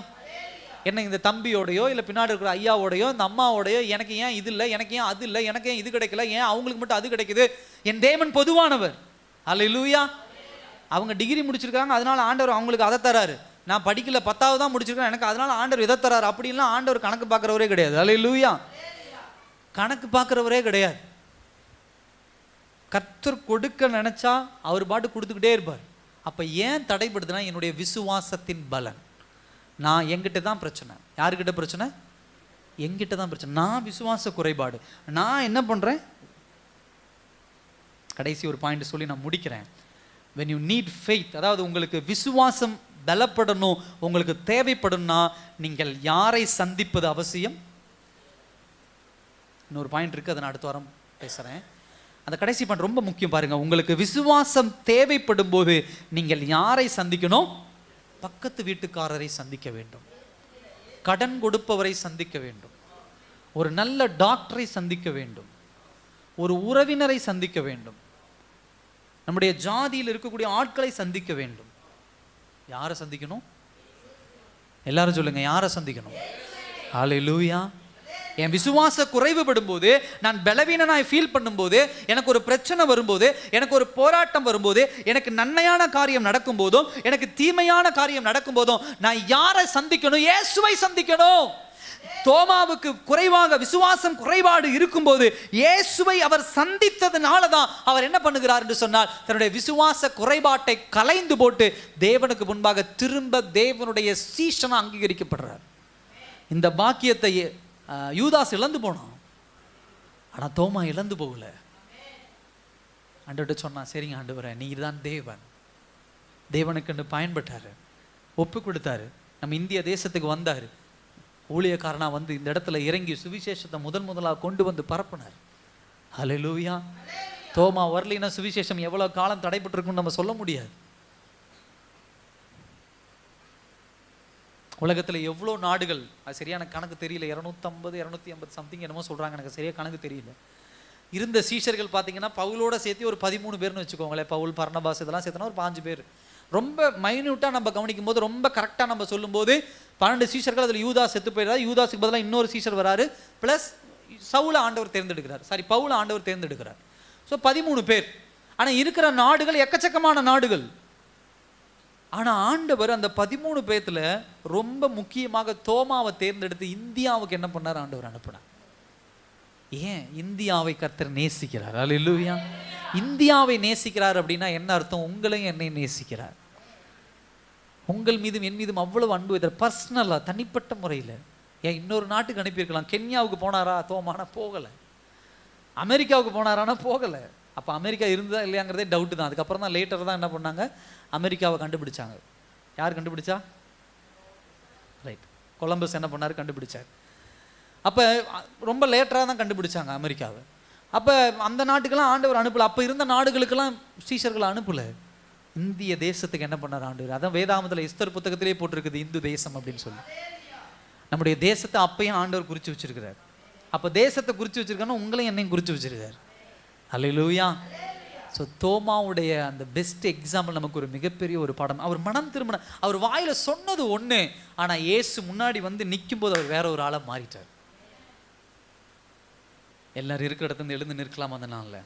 என்ன இந்த தம்பியோடையோ இல்லை பின்னாடி இருக்கிற ஐயாவோடையோ இந்த அம்மாவோடையோ எனக்கு ஏன் இது இல்லை, எனக்கு ஏன் அது இல்லை, எனக்கு ஏன் இது கிடைக்கல, ஏன் அவங்களுக்கு மட்டும் அது கிடைக்குது? என் தேவன் பொதுவானவர். ஹல்லேலூயா. அவங்க டிகிரி முடிச்சிருக்காங்க, அதனால ஆண்டவர் அவங்களுக்கு அதை தராரு. நான் படிக்கல, 10வது தான் முடிச்சிருக்கேன், எனக்கு அதனால ஆண்டவர் எதை தராரு அப்படின்லாம் ஆண்டவர் கணக்கு பார்க்குறவரே கிடையாது. ஹல்லேலூயா. கணக்கு பார்க்குறவரே கிடையாது. கர்த்தர் கொடுக்க நினைச்சா அவர் பாட்டு கொடுத்துக்கிட்டே இருப்பார். அப்போ ஏன் தடைப்படுதுன்னா என்னுடைய விசுவாசத்தின் பலன். நான் என்கிட்ட தான் பிரச்சனை. யாருக்கிட்ட பிரச்சனை? என்கிட்ட தான் பிரச்சனை. நான் விசுவாச குறைபாடு. நான் என்ன பண்ணுறேன், கடைசி ஒரு பாயிண்ட் சொல்லி நான் முடிக்கிறேன். when you need faith, அதாவது உங்களுக்கு விசுவாசம் பலப்படணும், உங்களுக்கு தேவைப்படும்னா நீங்கள் யாரை சந்திப்பது அவசியம்? இன்னொரு பாயிண்ட் இருக்குது, அதை நான் அடுத்த வாரம் பேசுகிறேன். அந்த கடைசி பாயிண்ட் ரொம்ப முக்கியம் பாருங்க. உங்களுக்கு விசுவாசம் தேவைப்படும் போது நீங்கள் யாரை சந்திக்கணும்? பக்கத்து வீட்டுக்காரரை சந்திக்க வேண்டும், கடன் கொடுப்பவரை சந்திக்க வேண்டும், ஒரு நல்ல டாக்டரை சந்திக்க வேண்டும், ஒரு உறவினரை சந்திக்க வேண்டும், நம்முடைய ஜாதியில் இருக்கக்கூடிய ஆட்களை சந்திக்க வேண்டும். யாரை சந்திக்கணும்? எல்லாரும் சொல்லுங்க, யாரை சந்திக்கணும்? ஹல்லேலூயா. என் விசுவாச குறைவுபடும் போது, நான் பலவீனனாய் ஃபீல் பண்ணும்போது, எனக்கு ஒரு பிரச்சனை வரும்போது, எனக்கு ஒரு போராட்டம் வரும்போது, எனக்கு நன்மையான காரியம் நடக்கும் போதும் எனக்கு தீமையான காரியம் நடக்கும் போதும் நான் யாரை சந்திக்கணும்? இயேசுவை சந்திக்கணும். தோமாவுக்கு குறைவாக விசுவாசம் குறைபாடு இருக்கும்போது இயேசுவை அவர் சந்தித்ததுனால தான் அவர் என்ன பண்ணுகிறார் என்று சொன்னால், தன்னுடைய விசுவாச குறைபாட்டை கலைந்து போட்டு தேவனுக்கு முன்பாக திரும்ப தேவனுடைய சீஷனா அங்கீகரிக்கப்படுறார். இந்த பாக்கியத்தை யூதாஸ் இழந்து போனான், ஆனா தோமா இழந்து போகல. ஆண்டவர்கிட்ட சொன்னா, சரிங்க ஆண்டவரே, நீர் தான் தேவன். தேவனுக்கு பயன்பட்டாரு, ஒப்பு கொடுத்தாரு, நம்ம இந்திய தேசத்துக்கு வந்தாரு, ஊழியக்காரனா வந்து இந்த இடத்துல இறங்கி சுவிசேஷத்தை முதலாக கொண்டு வந்து பரப்பினார். ஹல்லேலூயா. தோமா வரலினா சுவிசேஷம் எவ்வளவு காலம் தடைபட்டு இருக்குன்னு நம்ம சொல்ல முடியாது. உலகத்துல எவ்வளோ நாடுகள், அது சரியான கணக்கு தெரியல, 250 250 சம்திங் என்னமோ சொல்றாங்க, எனக்கு சரியா கணக்கு தெரியல. இருந்த சீஷர்கள் பார்த்தீங்கன்னா பவுலோட சேர்த்து ஒரு 13 பேர்னு வச்சுக்கோங்களேன். பவுல், பர்னபாஸ் இதெல்லாம் சேர்த்தனா ஒரு 5 பேர். ரொம்ப மைன்யூட்டா நம்ம கவனிக்கும் போது, ரொம்ப கரெக்டா நம்ம சொல்லும் போது 12 சீஷர்கள், அதில் யூதாஸ் செத்து போயிடுறாரு. யூதாஸுக்கு பதிலாக இன்னொரு சீஷர் வராரு, பிளஸ் சவுல ஆண்டவர் தேர்ந்தெடுக்கிறார், பவுல ஆண்டவர் தேர்ந்தெடுக்கிறார். ஸோ 13 பேர். ஆனா இருக்கிற நாடுகள் எக்கச்சக்கமான நாடுகள். ஆனா ஆண்டவர் அந்த 13 பேர்த்துல ரொம்ப முக்கியமாக தோமாவை தேர்ந்தெடுத்து இந்தியாவுக்கு என்ன பண்ணார்? ஆண்டவர் அனுப்பினார். ஏன்? இந்தியாவை கர்த்தர் நேசிக்கிறார். அல்லேலூயா. இந்தியாவை நேசிக்கிறார் அப்படின்னா என்ன அர்த்தம்? உங்களையும் என்னையும் நேசிக்கிறார். உங்கள் மீதும் என் மீதும் அவ்வளவு அன்பு வைத்தார், பர்சனலா, தனிப்பட்ட முறையில். ஏன் இன்னொரு நாட்டுக்கு அனுப்பியிருக்கலாம். கென்யாவுக்கு போனாரா? தோமானா போகலை. அமெரிக்காவுக்கு போனாரானா போகலை. அப்போ அமெரிக்கா இருந்ததா இல்லையாங்கிறதே டவுட்டு தான். அதுக்கப்புறம் தான் லேட்டர் தான் என்ன பண்ணாங்க, அமெரிக்காவை கண்டுபிடிச்சாங்க. யார் கண்டுபிடிச்சா? ரைட், கொலம்பஸ் என்ன பண்ணார்? கண்டுபிடிச்சார். அப்போ ரொம்ப லேட்டராக தான் கண்டுபிடிச்சாங்க அமெரிக்காவை. அப்போ அந்த நாட்டுக்கெல்லாம் ஆண்டவர் அனுப்பலை. அப்போ இருந்த நாடுகளுக்கெல்லாம் சீஷர்களை அனுப்பலை. இந்திய தேசத்துக்கு என்ன பண்ணார் ஆண்டவர்? அதான் வேதாகமத்தில் எஸ்தர் புத்தகத்திலே போட்டிருக்குது, இந்து தேசம் அப்படின்னு சொல்லி. நம்முடைய தேசத்தை அப்பையும் ஆண்டவர் குறித்து வச்சிருக்கிறார். அப்போ தேசத்தை குறித்து வச்சிருக்காருன்னா உங்களையும் என்னையும் குறித்து வச்சிருக்கார். அல்லேலூயா. ஸோ தோமாவுடைய அந்த பெஸ்ட் எக்ஸாம்பிள் நமக்கு ஒரு மிகப்பெரிய ஒரு பாடம். அவர் மனம் திரும்பின, அவர் வாயில சொன்னது ஒன்று, ஆனால் இயேசு முன்னாடி வந்து நிற்கும் போது அவர் வேற ஒரு ஆளை மாறிட்டார். எல்லாரும் இருக்கிற இடத்துல எழுந்து நிற்கலாம் அந்த நாளில்.